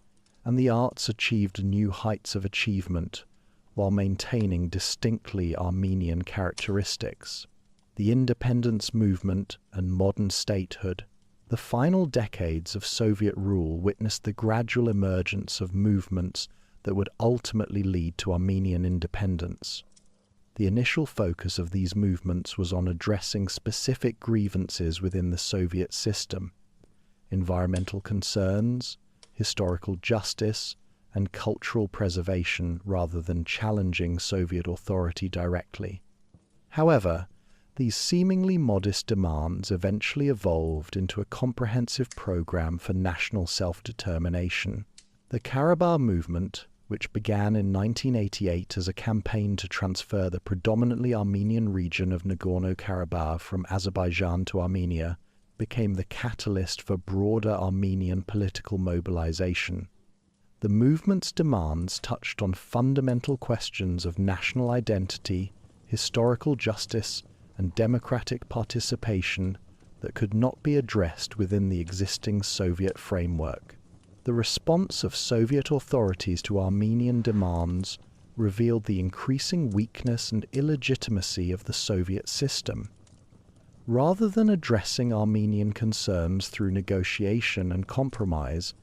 and the arts achieved new heights of achievement, while maintaining distinctly Armenian characteristics. The independence movement and modern statehood. The final decades of Soviet rule witnessed the gradual emergence of movements that would ultimately lead to Armenian independence. The initial focus of these movements was on addressing specific grievances within the Soviet system: environmental concerns, historical justice, and cultural preservation, rather than challenging Soviet authority directly. However, these seemingly modest demands eventually evolved into a comprehensive program for national self-determination. The Karabakh movement, which began in 1988 as a campaign to transfer the predominantly Armenian region of Nagorno-Karabakh from Azerbaijan to Armenia, became the catalyst for broader Armenian political mobilization. The movement's demands touched on fundamental questions of national identity, historical justice, and democratic participation that could not be addressed within the existing Soviet framework. The response of Soviet authorities to Armenian demands revealed the increasing weakness and illegitimacy of the Soviet system. Rather than addressing Armenian concerns through negotiation and compromise,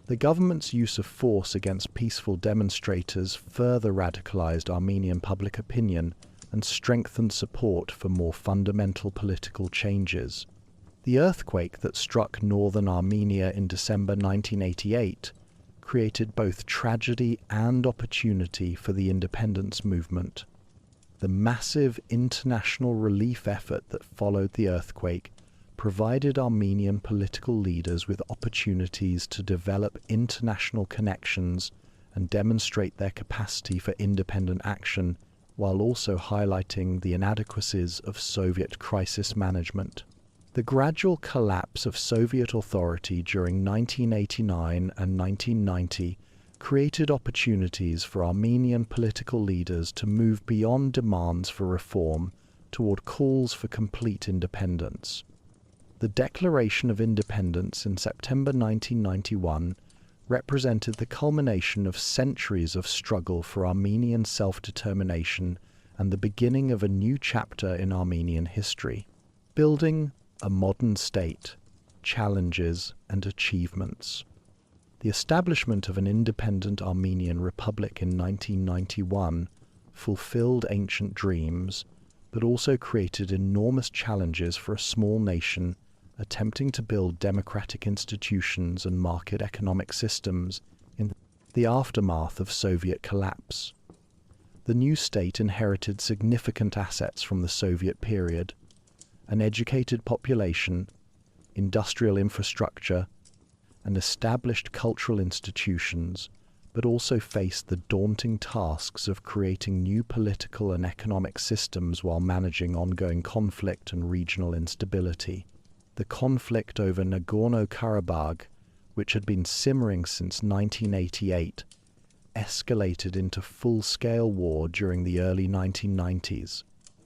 the government's use of force against peaceful demonstrators further radicalized Armenian public opinion and strengthened support for more fundamental political changes. The earthquake that struck northern Armenia in December 1988 created both tragedy and opportunity for the independence movement. The massive international relief effort that followed the earthquake provided Armenian political leaders with opportunities to develop international connections and demonstrate their capacity for independent action, while also highlighting the inadequacies of Soviet crisis management. The gradual collapse of Soviet authority during 1989 and 1990 created opportunities for Armenian political leaders to move beyond demands for reform toward calls for complete independence. The Declaration of Independence in September 1991 represented the culmination of centuries of struggle for Armenian self-determination and the beginning of a new chapter in Armenian history. Building a modern state, challenges and achievements. The establishment of an independent Armenian republic in 1991 fulfilled ancient dreams, but also created enormous challenges for a small nation attempting to build democratic institutions and market economic systems in the aftermath of Soviet collapse. The new state inherited significant assets from the Soviet period: an educated population, industrial infrastructure, and established cultural institutions, but also faced the daunting tasks of creating new political and economic systems while managing ongoing conflict and regional instability. The conflict over Nagorno-Karabakh, which had been simmering since 1988, escalated into full-scale war during the early 1990s.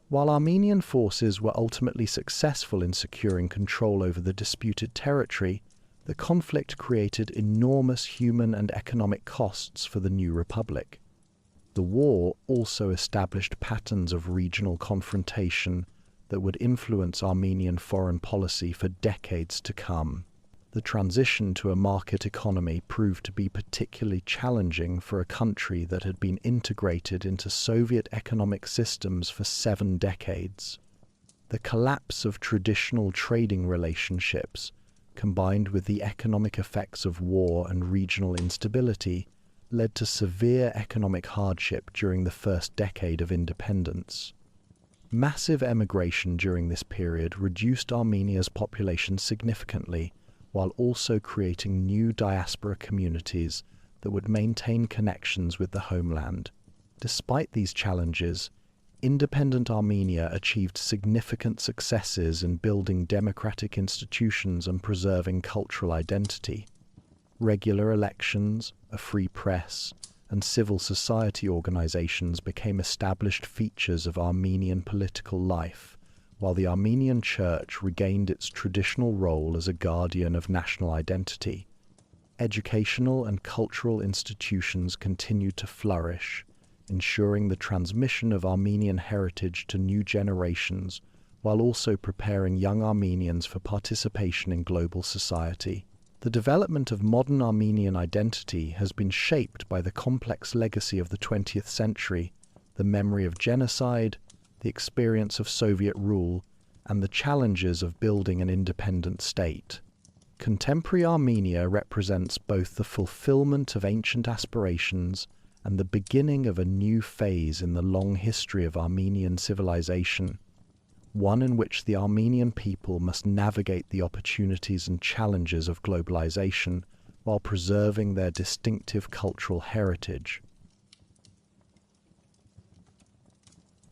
While Armenian forces were ultimately successful in securing control over the disputed territory, the conflict created enormous human and economic costs for the new republic. The war also established patterns of regional confrontation that would influence Armenian foreign policy for decades to come. The transition to a market economy proved to be particularly challenging for a country that had been integrated into Soviet economic systems for 7 decades. The collapse of traditional trading relationships, combined with the economic effects of war and regional instability, led to severe economic hardship during the first decade of independence. Massive emigration during this period reduced Armenia's population significantly, while also creating new diaspora communities that would maintain connections with the homeland. Despite these challenges, independent Armenia achieved significant successes in building democratic institutions and preserving cultural identity. Regular elections, a free press, and civil society organizations became established features of Armenian political life, while the Armenian Church regained its traditional role as a guardian of national identity. Educational and cultural institutions continued to flourish, ensuring the transmission of Armenian heritage to new generations, while also preparing young Armenians for participation in global society. The development of modern Armenian identity has been shaped by the complex legacy of the 20th century, the memory of genocide, the experience of Soviet rule, and the challenges of building an independent state. Contemporary Armenia represents both the fulfillment of ancient aspirations and the beginning of a new phase in the long history of Armenian civilization, one in which the Armenian people must navigate the opportunities and challenges of globalization while preserving their distinctive cultural heritage.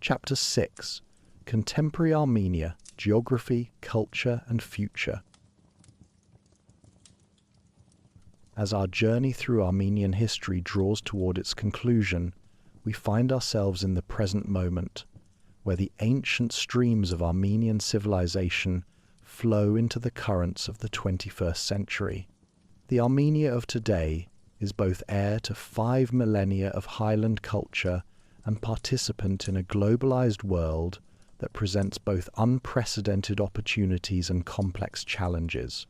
Chapter 6: Contemporary Armenia: Geography, Culture, and Future. As our journey through Armenian history draws toward its conclusion, we find ourselves in the present moment, where the ancient streams of Armenian civilization flow into the currents of the 21st century. The Armenia of today is both heir to 5 millennia of highland culture and participant in a globalized world that presents both unprecedented opportunities and complex challenges.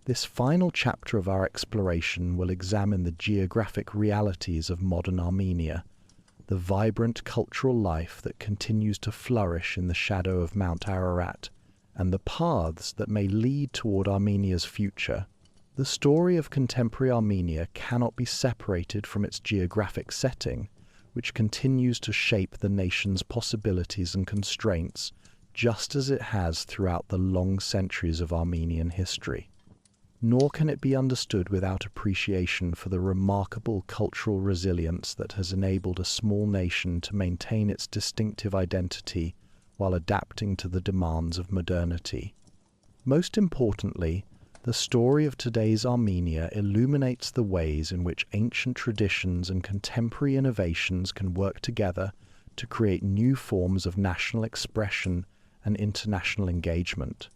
This final chapter of our exploration will examine the geographic realities of modern Armenia, the vibrant cultural life that continues to flourish in the shadow of Mount Ararat, and the paths that may lead toward Armenia's future. The story of contemporary Armenia cannot be separated from its geographic setting, which continues to shape the nation's possibilities and constraints, just as it has throughout the long centuries of Armenian history. Nor can it be understood without appreciation for the remarkable cultural resilience that has enabled a small nation to maintain its distinctive identity while adapting to the demands of modernity. Most importantly, the story of today's Armenia illuminates the ways in which ancient traditions and contemporary innovations can work together to create new forms of national expression and international engagement.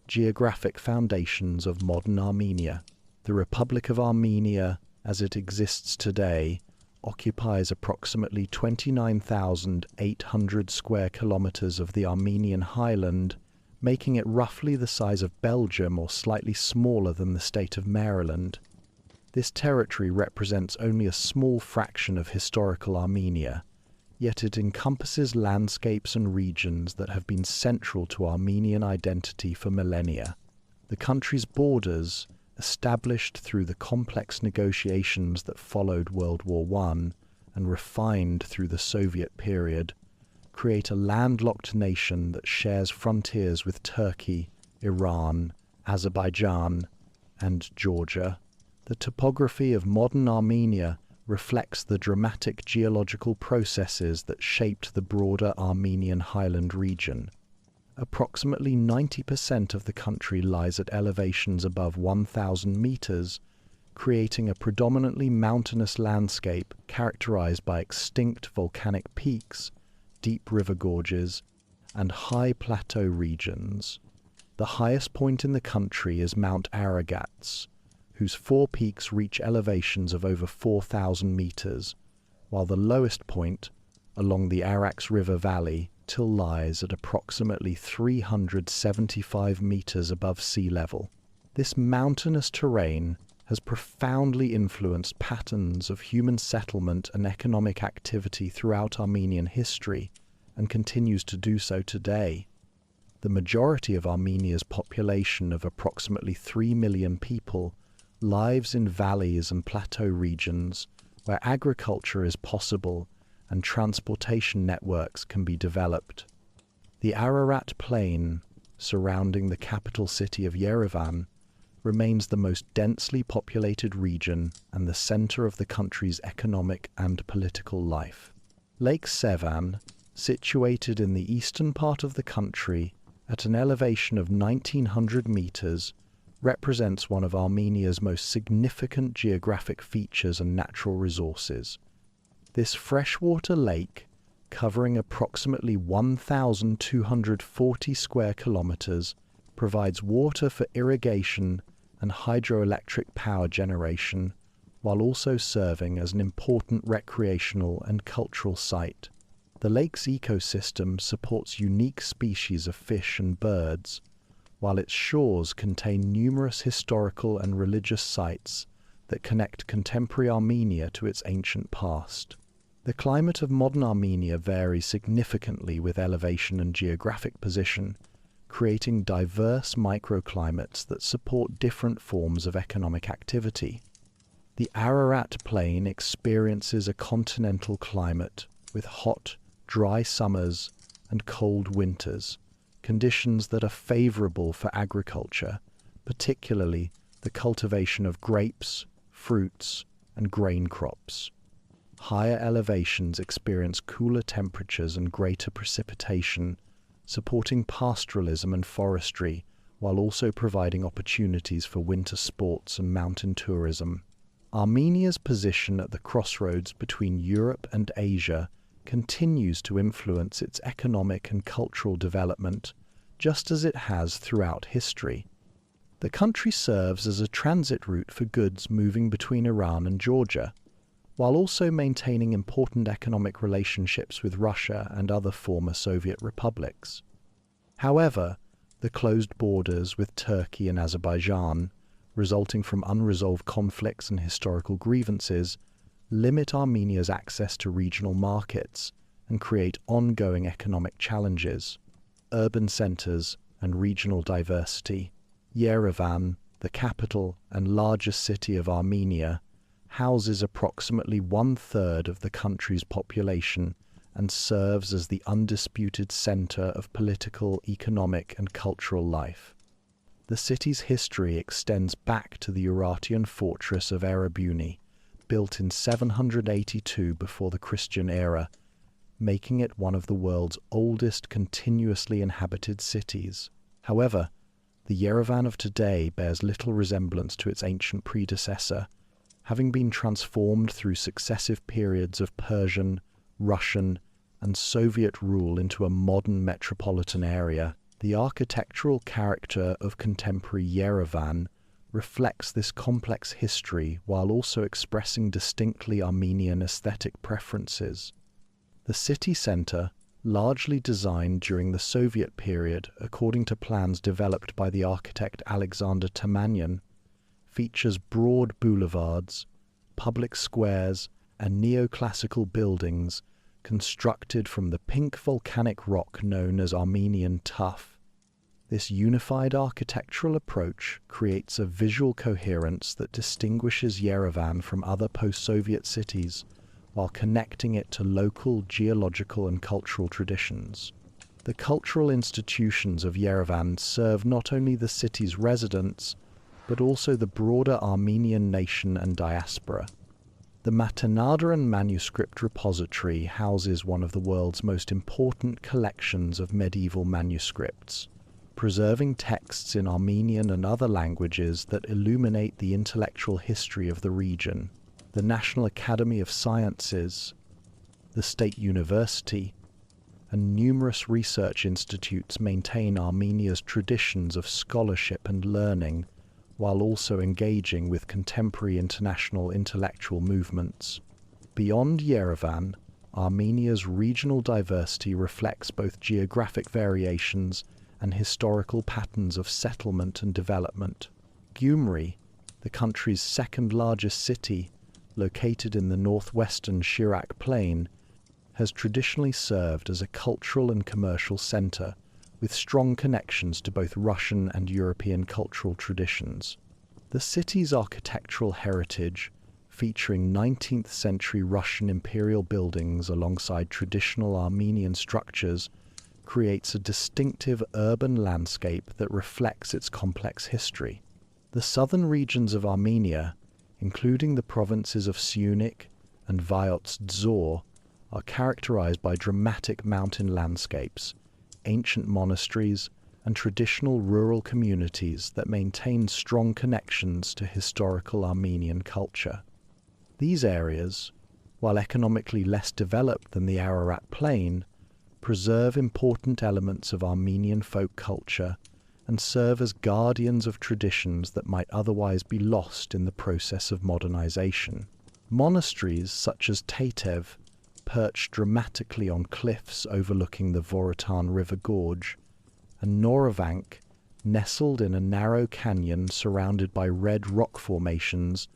Geographic foundations of modern Armenia. The Republic of Armenia, as it exists today, occupies approximately 29,800 square kilometers of the Armenian highland, making it roughly the size of Belgium or slightly smaller than the state of Maryland. This territory represents only a small fraction of historical Armenia, yet it encompasses landscapes and regions that have been central to Armenian identity for millennia. The country's borders, established through the complex negotiations that followed World War I, and refined through the Soviet period, create a landlocked nation that shares frontiers with Turkey, Iran, Azerbaijan, and Georgia. The topography of modern Armenia reflects the dramatic geological processes that shaped the broader Armenian highland region. Approximately 90% of the country lies at elevations above 1,000 meters, creating a predominantly mountainous landscape characterized by extinct volcanic peaks, deep river gorges, and high plateau regions. The highest point in the country is Mount Ararat, whose 4 peaks reach elevations of over 4,000 meters, while the lowest point, along the Arax River Valley, lies at approximately 375 meters above sea level. This mountainous terrain has profoundly influenced patterns of human settlement and economic activity throughout Armenian history and continues to do so today. The majority of Armenia's population of approximately 3 million people lives in valleys and plateau regions where agriculture is possible and transportation networks can be developed. The Ararat Plain, surrounding the capital city of Yerevan, remains the most densely populated region and the center of the country's economic and political life. Lake Sevan, situated in the eastern part of the country at an elevation of 1,900 meters, represents one of Armenia's most significant geographic features and natural resources. This freshwater lake, covering approximately 1,240 square kilometers, provides water for irrigation and hydroelectric power generation, while also serving as an important recreational and cultural site. The lake's ecosystem supports unique species of fish and birds, while its shores contain numerous historical and religious sites that connect contemporary Armenia to its ancient past. The climate of modern Armenia varies significantly with elevation and geographic position, creating diverse microclimates that support different forms of economic activity. The Ararat Plain experiences a continental climate with hot, dry summers and cold winters, conditions that are favorable for agriculture, particularly the cultivation of grapes, fruits, and grain crops. Higher elevations experience cooler temperatures and greater precipitation, supporting pastoralism and forestry, while also providing opportunities for winter sports and mountain tourism. Armenia's position at the crossroads between Europe and Asia continues to influence its economic and cultural development, just as it has throughout history. The country serves as a transit route for goods moving between Iran and Georgia, while also maintaining important economic relationships with Russia and other former Soviet republics. However, the closed borders with Turkey and Azerbaijan, resulting from unresolved conflicts and historical grievances, limit Armenia's access to regional markets and create ongoing economic challenges. Urban centers and regional diversity. Yerevan, the capital and largest city of Armenia, houses approximately 1/3 of the country's population and serves as the undisputed center of political, economic, and cultural life. The city's history extends back to the Urartian fortress of Erebuni, built in 782 before the Christian era, making it one of the world's oldest continuously inhabited cities. However, the Yerevan of today bears little resemblance to its ancient predecessor, having been transformed through successive periods of Persian, Russian, and Soviet rule into a modern metropolitan area. The architectural character of contemporary Yerevan reflects this complex history while also expressing distinctly Armenian aesthetic preferences. The city centre, largely designed during the Soviet period according to plans developed by the architect Alexander Tamanyan, features broad boulevards, public squares, and neoclassical buildings constructed from the pink volcanic rock known as Armenian tuff. This unified architectural approach creates a visual coherence that distinguishes Yerevan from other post-Soviet cities, while connecting it to local geological and cultural traditions. The cultural institutions of Yerevan serve not only the city's residents, but also the broader Armenian nation and diaspora. The Matenadaran manuscript repository houses one of the world's most important collections of medieval manuscripts, preserving texts in Armenian and other languages that illuminate the intellectual history of the region. The National Academy of Sciences, the State University, and numerous research institutes maintain Armenia's traditions of scholarship and learning, while also engaging with contemporary international intellectual movements. Beyond Yerevan, Armenia's regional diversity reflects both geographic variations and historical patterns of settlement and development. Gyumri, the country's second-largest city, located in the northwestern Shirak Plain, has traditionally served as a cultural and commercial center, with strong connections to both Russian and European cultural traditions. The city's architectural heritage, featuring 19th century Russian imperial buildings alongside traditional Armenian structures, creates a distinctive urban landscape that reflects its complex history. The southern regions of Armenia, including the provinces of Syunik and Vyots Dzor, are characterized by dramatic mountain landscapes, ancient monasteries, and traditional rural communities that maintain strong connections to historical Armenian culture. These areas, while economically less developed than the Ararat Plain, preserve important elements of Armenian folk culture and serve as guardians of traditions that might otherwise be lost in the process of modernization. Monasteries such as Tetev, perched dramatically on cliffs overlooking the Voratan River Gorge, and Noravank, nestled in a narrow canyon surrounded by red rock formations,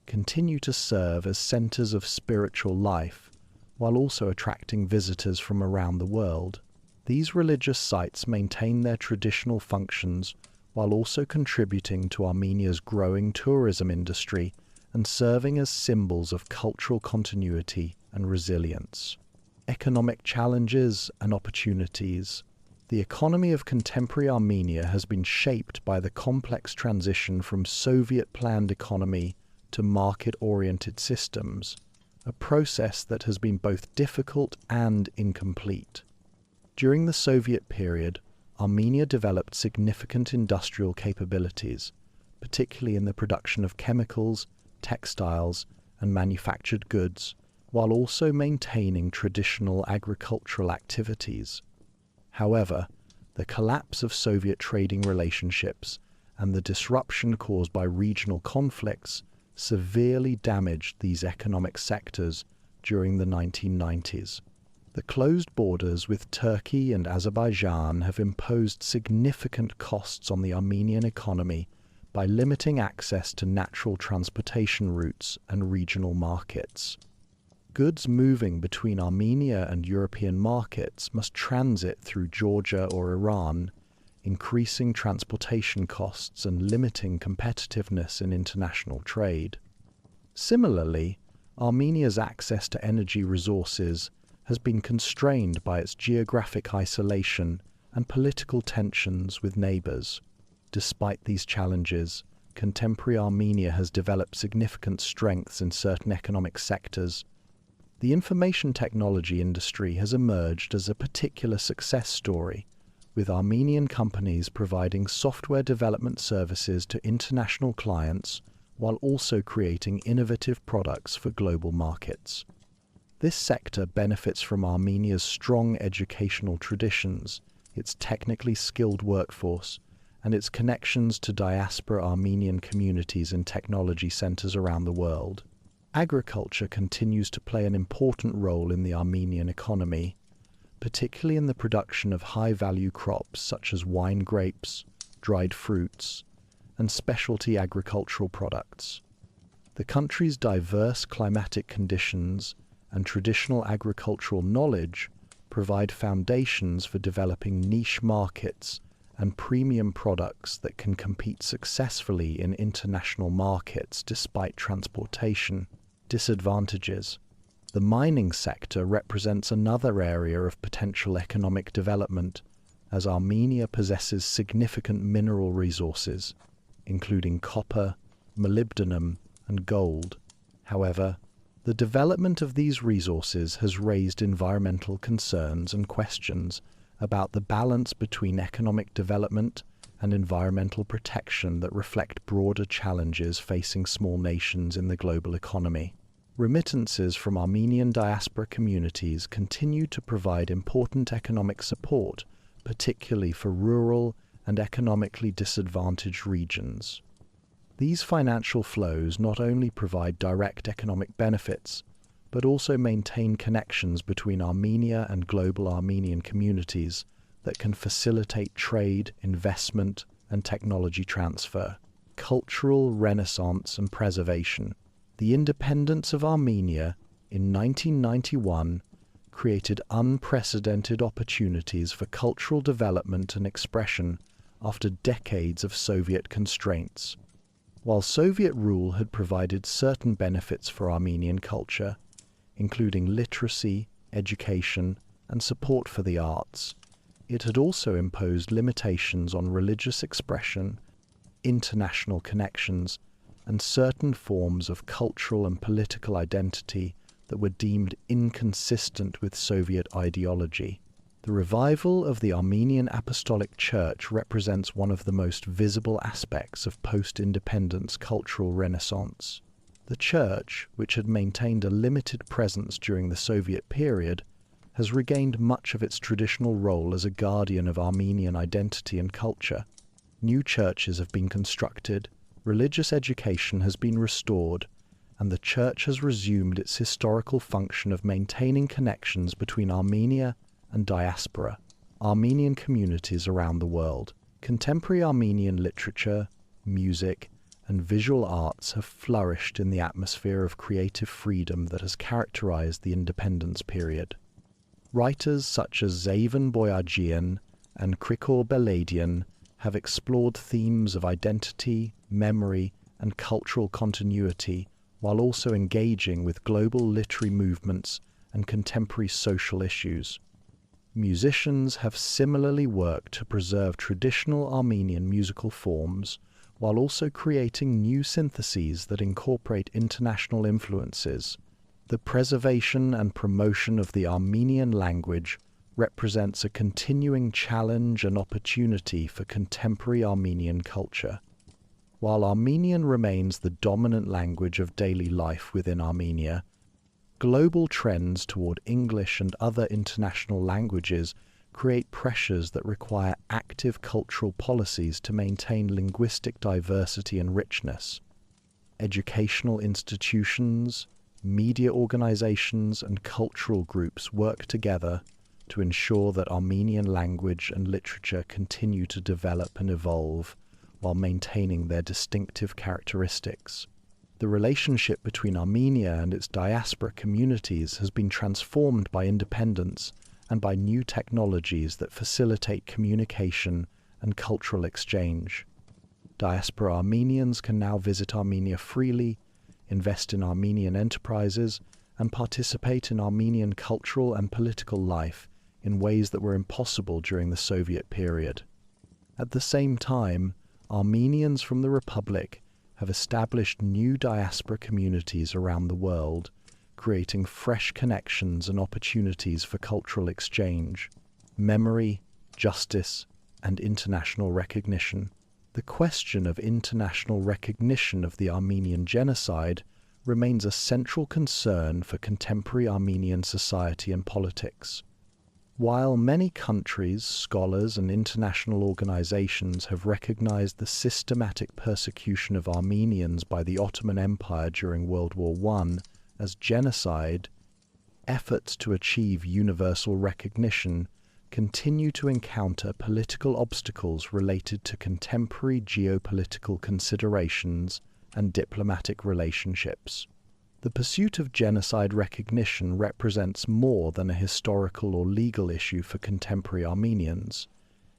continue to serve as centers of spiritual life, while also attracting visitors from around the world. These religious sites maintain their traditional functions while also contributing to Armenia's growing tourism industry and serving as symbols of cultural continuity and resilience. Economic challenges and opportunities. The economy of contemporary Armenia has been shaped by the complex transition from Soviet-planned economy to market-oriented systems, a process that has been both difficult and incomplete. During the Soviet period, Armenia developed significant industrial capabilities, particularly in the production of chemicals, textiles, and manufactured goods, while also maintaining traditional agricultural activities. However, the collapse of Soviet trading relationships and the disruption caused by regional conflicts severely damaged these economic sectors during the 1990s. The closed borders with Turkey and Azerbaijan have imposed significant costs on the Armenian economy by limiting access to natural transportation routes and regional markets. Goods moving between Armenia and European markets must transit through Georgia or Iran, increasing transportation costs and limiting competitiveness in international trade. Similarly, Armenia's access to energy resources has been constrained by its geographic isolation and political tensions with neighbors. Despite these challenges, contemporary Armenia has developed significant strengths in certain economic sectors. The information technology industry has emerged as a particular success story, with Armenian companies providing software development services to international clients while also creating innovative products for global markets. This sector benefits from Armenia's strong educational traditions, its technically skilled workforce, and its connections to diaspora Armenian communities and technology centers around the world. Agriculture continues to play an important role in the Armenian economy, particularly in the production of high-value crops such as wine grapes, dried fruits, and specialty agricultural products. The country's diverse climatic conditions and traditional agricultural knowledge provide foundations for developing niche markets and premium products that can compete successfully in international markets despite transportation disadvantages. The mining sector represents another area of potential economic development, as Armenia possesses significant mineral resources, including copper, molybdenum, and gold. However, the development of these resources has raised environmental concerns and questions about the balance between economic development and environmental protection that reflect broader challenges facing small nations in the global economy. Remittances from Armenian diaspora communities continue to provide important economic support, particularly for rural and economically disadvantaged regions. These financial flows not only provide direct economic benefits, but also maintain connections between Armenia and global Armenian communities that can facilitate trade, investment, and technology transfer. Cultural renaissance and preservation. The independence of Armenia in 1991 created unprecedented opportunities for cultural development and expression after decades of Soviet constraints. While Soviet rule had provided certain benefits for Armenian culture, including literacy, education, and support for the arts, it had also imposed limitations on religious expression, international connections, and certain forms of cultural and political identity that were deemed inconsistent with Soviet ideology. The revival of the Armenian Apostolic Church represents one of the most visible aspects of post-independence cultural renaissance. The Church, which had maintained a limited presence during the Soviet period, has regained much of its traditional role as a guardian of Armenian identity and culture. New churches have been constructed, religious education has been restored, and the Church has resumed its historical function of maintaining connections between Armenia and diaspora, Armenian communities around the world. Contemporary Armenian literature, music, and visual arts have flourished in the atmosphere of creative freedom that has characterized the independence period. Writers such as Zaven Boyajian and Krikor Beladian have explored themes of identity, memory, and cultural continuity, while also engaging with global literary movements and contemporary social issues. Musicians have similarly worked to preserve traditional Armenian musical forms, while also creating new syntheses that incorporate international influences. The preservation and promotion of the Armenian language represents a continuing challenge and opportunity for contemporary Armenian culture. While Armenian remains the dominant language of daily life within Armenia, global trends toward English and other international languages create pressures that require active cultural policies to maintain linguistic diversity and richness. Educational institutions, media organizations, and cultural groups work together to ensure that Armenian language and literature continue to develop and evolve while maintaining their distinctive characteristics. The relationship between Armenia and its diaspora communities has been transformed by independence and by new technologies that facilitate communication and cultural exchange. Diaspora Armenians can now visit Armenia freely, invest in Armenian enterprises, and participate in Armenian cultural and political life in ways that were impossible during the Soviet period. At the same time, Armenians from the Republic have established new diaspora communities around the world, creating fresh connections and opportunities for cultural exchange, memory, justice, and international recognition. The question of international recognition of the Armenian genocide remains a central concern for contemporary Armenian society and politics. While many countries, scholars, and international organizations have recognized the systematic persecution of Armenians by the Ottoman Empire during World War I as genocide, efforts to achieve universal recognition continue to encounter political obstacles related to contemporary geopolitical considerations and diplomatic relationships. The pursuit of genocide recognition represents more than a historical or legal issue for contemporary Armenians.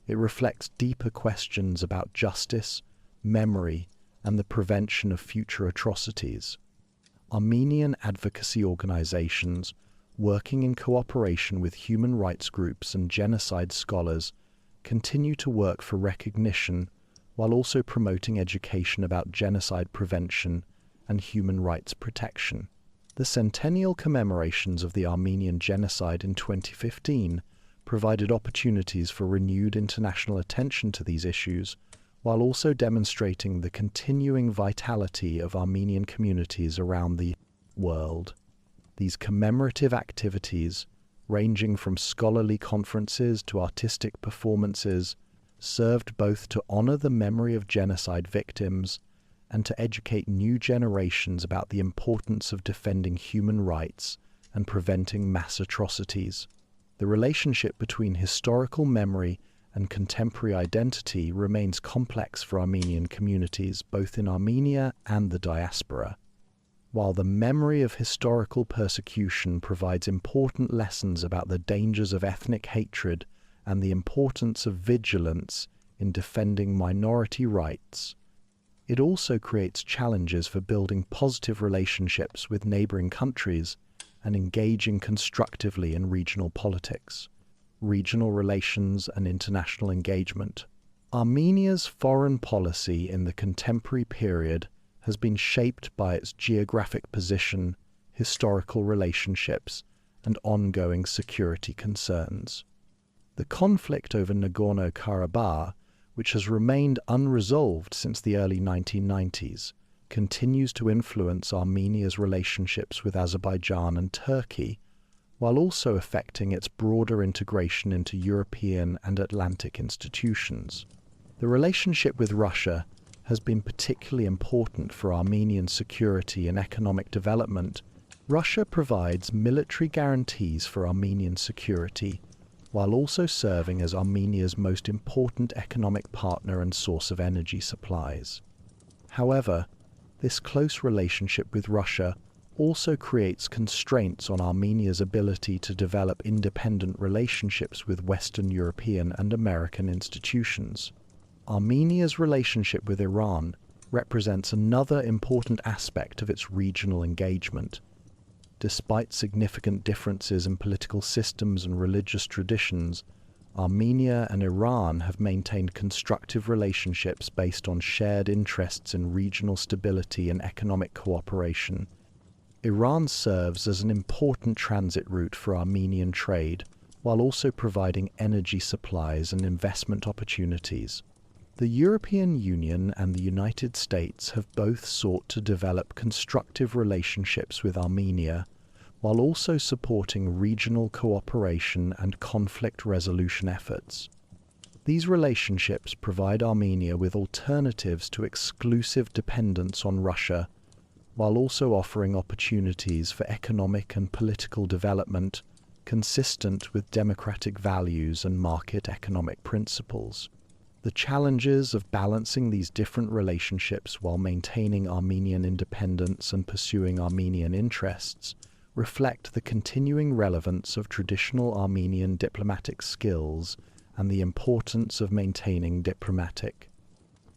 It reflects deeper questions about justice, memory, and the prevention of future atrocities. Armenian advocacy organizations working in cooperation with human rights groups and genocide scholars continue to work for recognition while also promoting education about genocide prevention and human rights protection. The centennial commemorations of the Armenian genocide in 2015 provided opportunities for renewed international attention to these issues, while also demonstrating the continuing vitality of Armenian communities around the world. These commemorative activities, ranging from scholarly conferences to artistic performances, served both to honor the memory of genocide victims and to educate new generations about the importance of defending human rights and preventing mass atrocities. The relationship between historical memory and contemporary identity remains complex for Armenian communities, both in Armenia and the diaspora. While the memory of historical persecution provides important lessons about the dangers of ethnic hatred and the importance of vigilance in defending minority rights, it also creates challenges for building positive relationships with neighboring countries and engaging constructively in regional politics, regional relations, and international engagement. Armenia's foreign policy in the contemporary period has been shaped by its geographic position, historical relationships, and ongoing security concerns. The conflict over Nagorno-Karabakh, which has remained unresolved since the early 1990s, continues to influence Armenia's relationships with Azerbaijan and Turkey, while also affecting its broader integration into European and Atlantic institutions. The relationship with Russia has been particularly important for Armenian security and economic development. Russia provides military guarantees for Armenian security, while also serving as Armenia's most important economic partner and source of energy supplies. However, this close relationship with Russia also creates constraints on Armenia's ability to develop independent relationships with Western European and American institutions. Armenia's relationship with Iran represents another important aspect of its regional engagement. Despite significant differences in political systems and religious traditions, Armenia and Iran have maintained constructive relationships based on shared interests in regional stability and economic cooperation. Iran serves as an important transit route for Armenian trade, while also providing energy supplies and investment opportunities. The European Union and the United States have both sought to develop constructive relationships with Armenia, while also supporting regional cooperation and conflict resolution efforts. These relationships provide Armenia with alternatives to exclusive dependence on Russia, while also offering opportunities for economic and political development consistent with democratic values and market economic principles. The challenges of balancing these different relationships while maintaining Armenian independence and pursuing Armenian interests reflect the continuing relevance of traditional Armenian diplomatic skills and the importance of maintaining diplomatic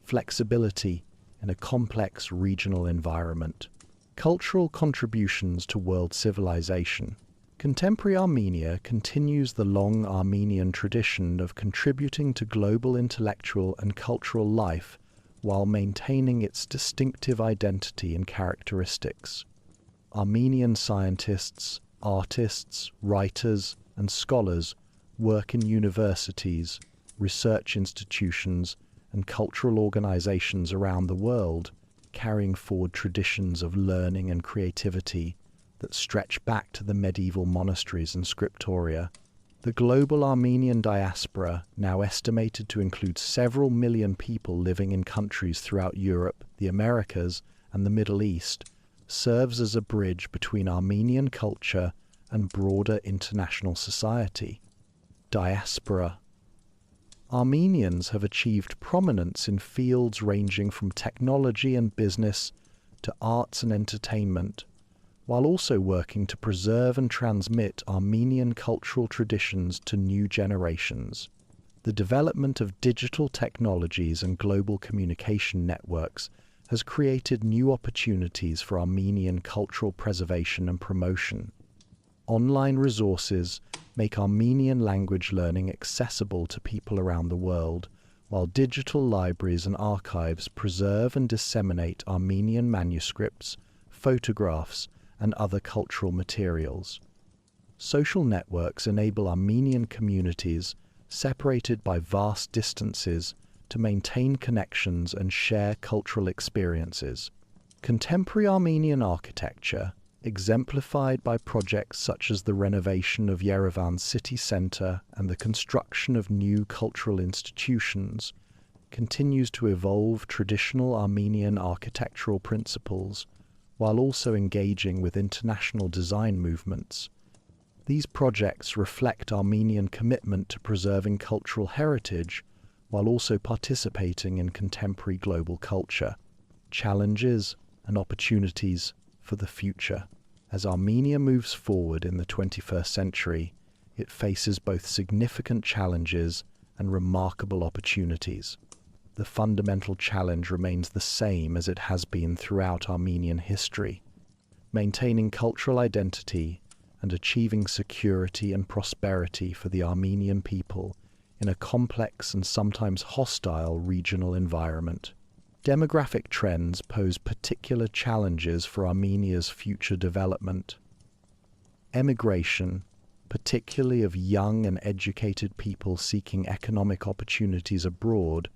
flexibility in a complex regional environment. Cultural contributions to world civilization. Contemporary Armenia continues the long Armenian tradition of contributing to global intellectual and cultural life while maintaining its distinctive identity and characteristics. Armenian scientists, artists, writers, and scholars work in universities, research institutions, and cultural organizations around the world, carrying forward traditions of learning and creativity that stretch back to the medieval monasteries and scriptoria. The global Armenian diaspora, now estimated to include several million people living in countries throughout Europe, the Americas, and the Middle East, serves as a bridge between Armenian culture and broader international society. Diaspora. Armenians have achieved prominence in fields ranging from technology and business to arts and entertainment, while also working to preserve and transmit Armenian cultural traditions to new generations. The development of digital technologies and global communication networks has created new opportunities for Armenian cultural preservation and promotion. Online resources make Armenian language learning accessible to people around the world, while digital libraries and archives preserve and disseminate Armenian manuscripts, photographs, and other cultural materials. Social networks enable Armenian communities, separated by vast distances, to maintain connections and share cultural experiences. Contemporary Armenian architecture, exemplified by projects such as the renovation of Yerevan's city centre and the construction of new cultural institutions, continues to evolve traditional Armenian architectural principles while also engaging with international design movements. These projects reflect Armenian commitment to preserving cultural heritage while also participating in contemporary global culture. Challenges and opportunities for the future. As Armenia moves forward in the 21st century, it faces both significant challenges and remarkable opportunities. The fundamental challenge remains the same as it has been throughout Armenian history: maintaining cultural identity and achieving security and prosperity for the Armenian people in a complex and sometimes hostile regional environment. Demographic trends pose particular challenges for Armenia's future development. Emigration, particularly of young and educated people seeking economic opportunities abroad,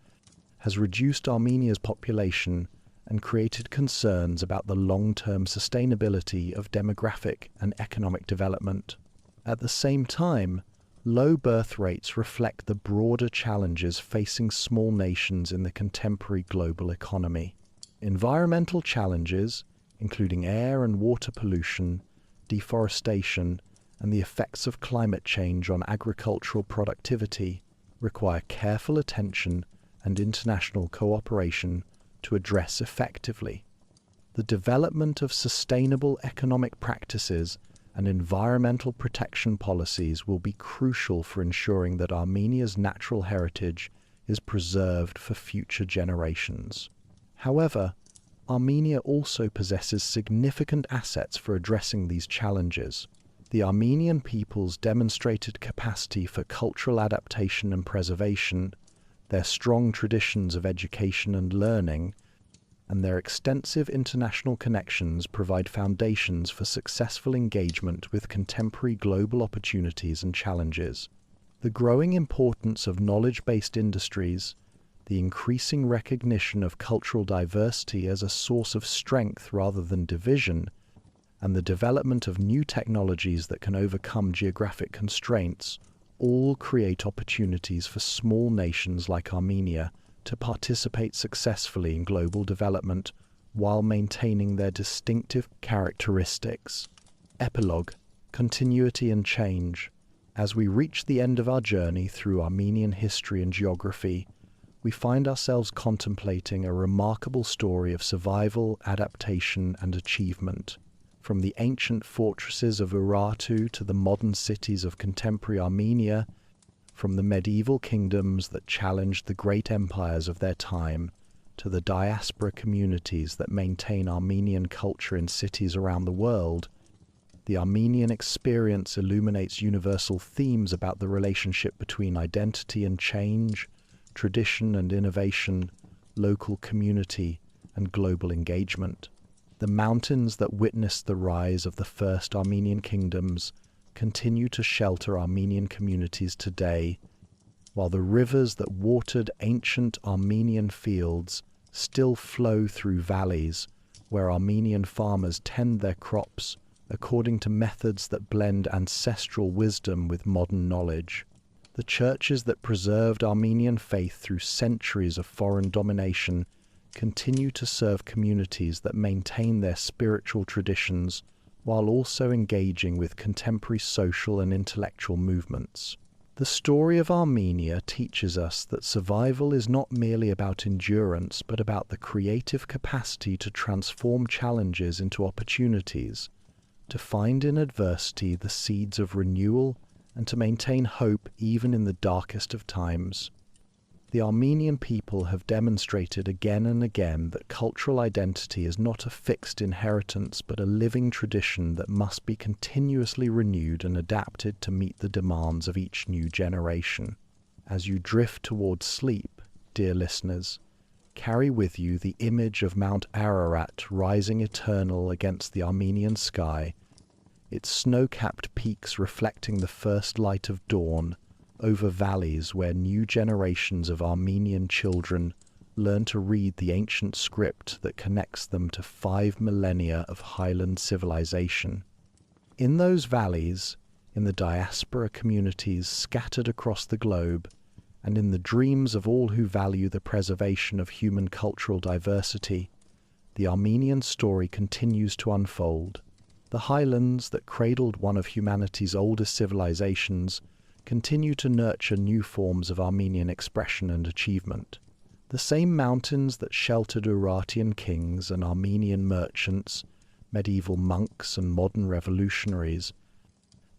has reduced Armenia's population and created concerns about the long-term sustainability of demographic and economic development. At the same time, low birth rates reflect the broader challenges facing small nations in the contemporary global economy. Environmental challenges, including air and water pollution, deforestation, and the effects of climate change on agricultural productivity, require careful attention and international cooperation to address effectively. The development of sustainable economic practices and environmental protection policies will be crucial for ensuring that Armenia's natural heritage is preserved for future generations. However, Armenia also possesses significant assets for addressing these challenges. The Armenian people's demonstrated capacity for cultural adaptation and preservation, their strong traditions of education and learning, and their extensive international connections provide foundations for successful engagement with contemporary global opportunities and challenges. The growing importance of knowledge-based industries, the increasing recognition of cultural diversity as a source of strength rather than division, and the development of new technologies that can overcome geographic constraints all create opportunities for small nations like Armenia to participate successfully in global development while maintaining their distinctive characteristics. Epilogue: Continuity and Change. As we reach the end of our journey through Armenian history and geography, we find ourselves contemplating a remarkable story of survival, adaptation, and achievement. From the ancient fortresses of Urartu to the modern cities of contemporary Armenia, from the medieval kingdoms that challenged the great empires of their time, to the diaspora communities that maintain Armenian culture in cities around the world, the Armenian experience illuminates universal themes about the relationship between identity and change, tradition and innovation, local community and global engagement. The mountains that witnessed the rise of the first Armenian kingdoms continue to shelter Armenian communities today, while the rivers that watered ancient Armenian fields still flow through valleys where Armenian farmers tend their crops according to methods that blend ancestral wisdom with modern knowledge. The churches that preserved Armenian faith through centuries of foreign domination continue to serve communities that maintain their spiritual traditions while also engaging with contemporary social and intellectual movements. The story of Armenia teaches us that survival is not merely about endurance, but about the creative capacity to transform challenges into opportunities, to find in adversity the seeds of renewal, and to maintain hope even in the darkest of times. The Armenian people have demonstrated again and again that cultural identity is not a fixed inheritance but a living tradition that must be continuously renewed and adapted to meet the demands of each new generation. As you drift towards sleep, dear listeners, carry with you the image of Mount Ararat rising eternal against the Armenian sky, its snow-capped peaks reflecting the first light of dawn over valleys where new generations of Armenian children learn to read the ancient script that connects them to 5 millennia of highland civilization. In those valleys, in the diaspora communities scattered across the globe, and in the dreams of all who value the preservation of human cultural diversity, the Armenian story continues to unfold. The highlands that cradled one of humanity's oldest civilizations continue to nurture new forms of Armenian expression and achievement. The same mountains that sheltered Urartian kings and Armenian merchants, medieval monks and modern revolutionaries,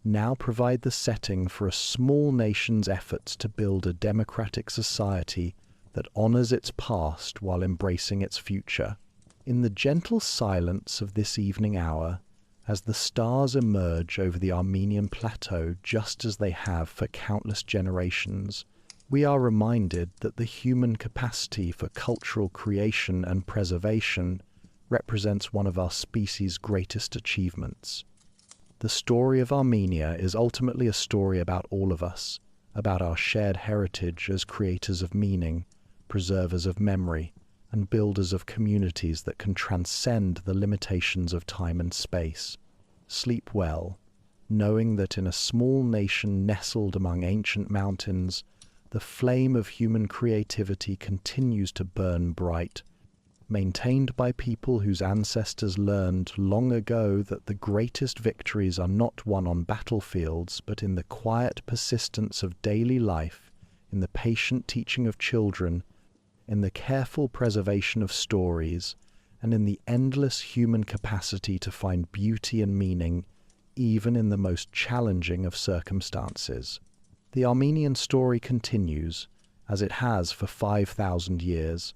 now provide the setting for a small nation's efforts to build a democratic society that honors its past while embracing its future. In the gentle silence of this evening hour, as the stars emerge over the Armenian plateau just as they have for countless generations, we are reminded that the human capacity for cultural creation and preservation represents one of our species' greatest achievements. The story of Armenia is ultimately a story about all of us, about our shared heritage as creators of meaning, preservers of memory, and builders of communities that can transcend the limitations of time and space. Sleep well, knowing that in a small nation nestled among ancient mountains, the flame of human creativity continues to burn bright, maintained by people whose ancestors learned long ago that the greatest victories are not won on battlefields, but in the quiet persistence of daily life, in the patient teaching of children, in the careful preservation of stories, and in the endless human capacity to find beauty and meaning, even in the most challenging of circumstances. The Armenian story continues, as it has for 5,000 years,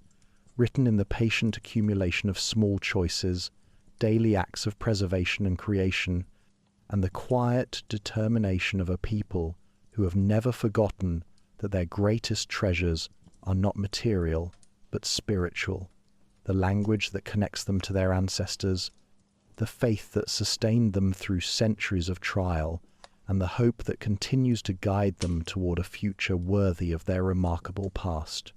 written in the patient accumulation of small choices, daily acts of preservation and creation, and the quiet determination of a people who have never forgotten that their greatest treasures are not material, but spiritual, the language that connects them to their ancestors, the faith that sustained them through centuries of trial, and the hope that continues to guide them toward a future worthy of their remarkable past.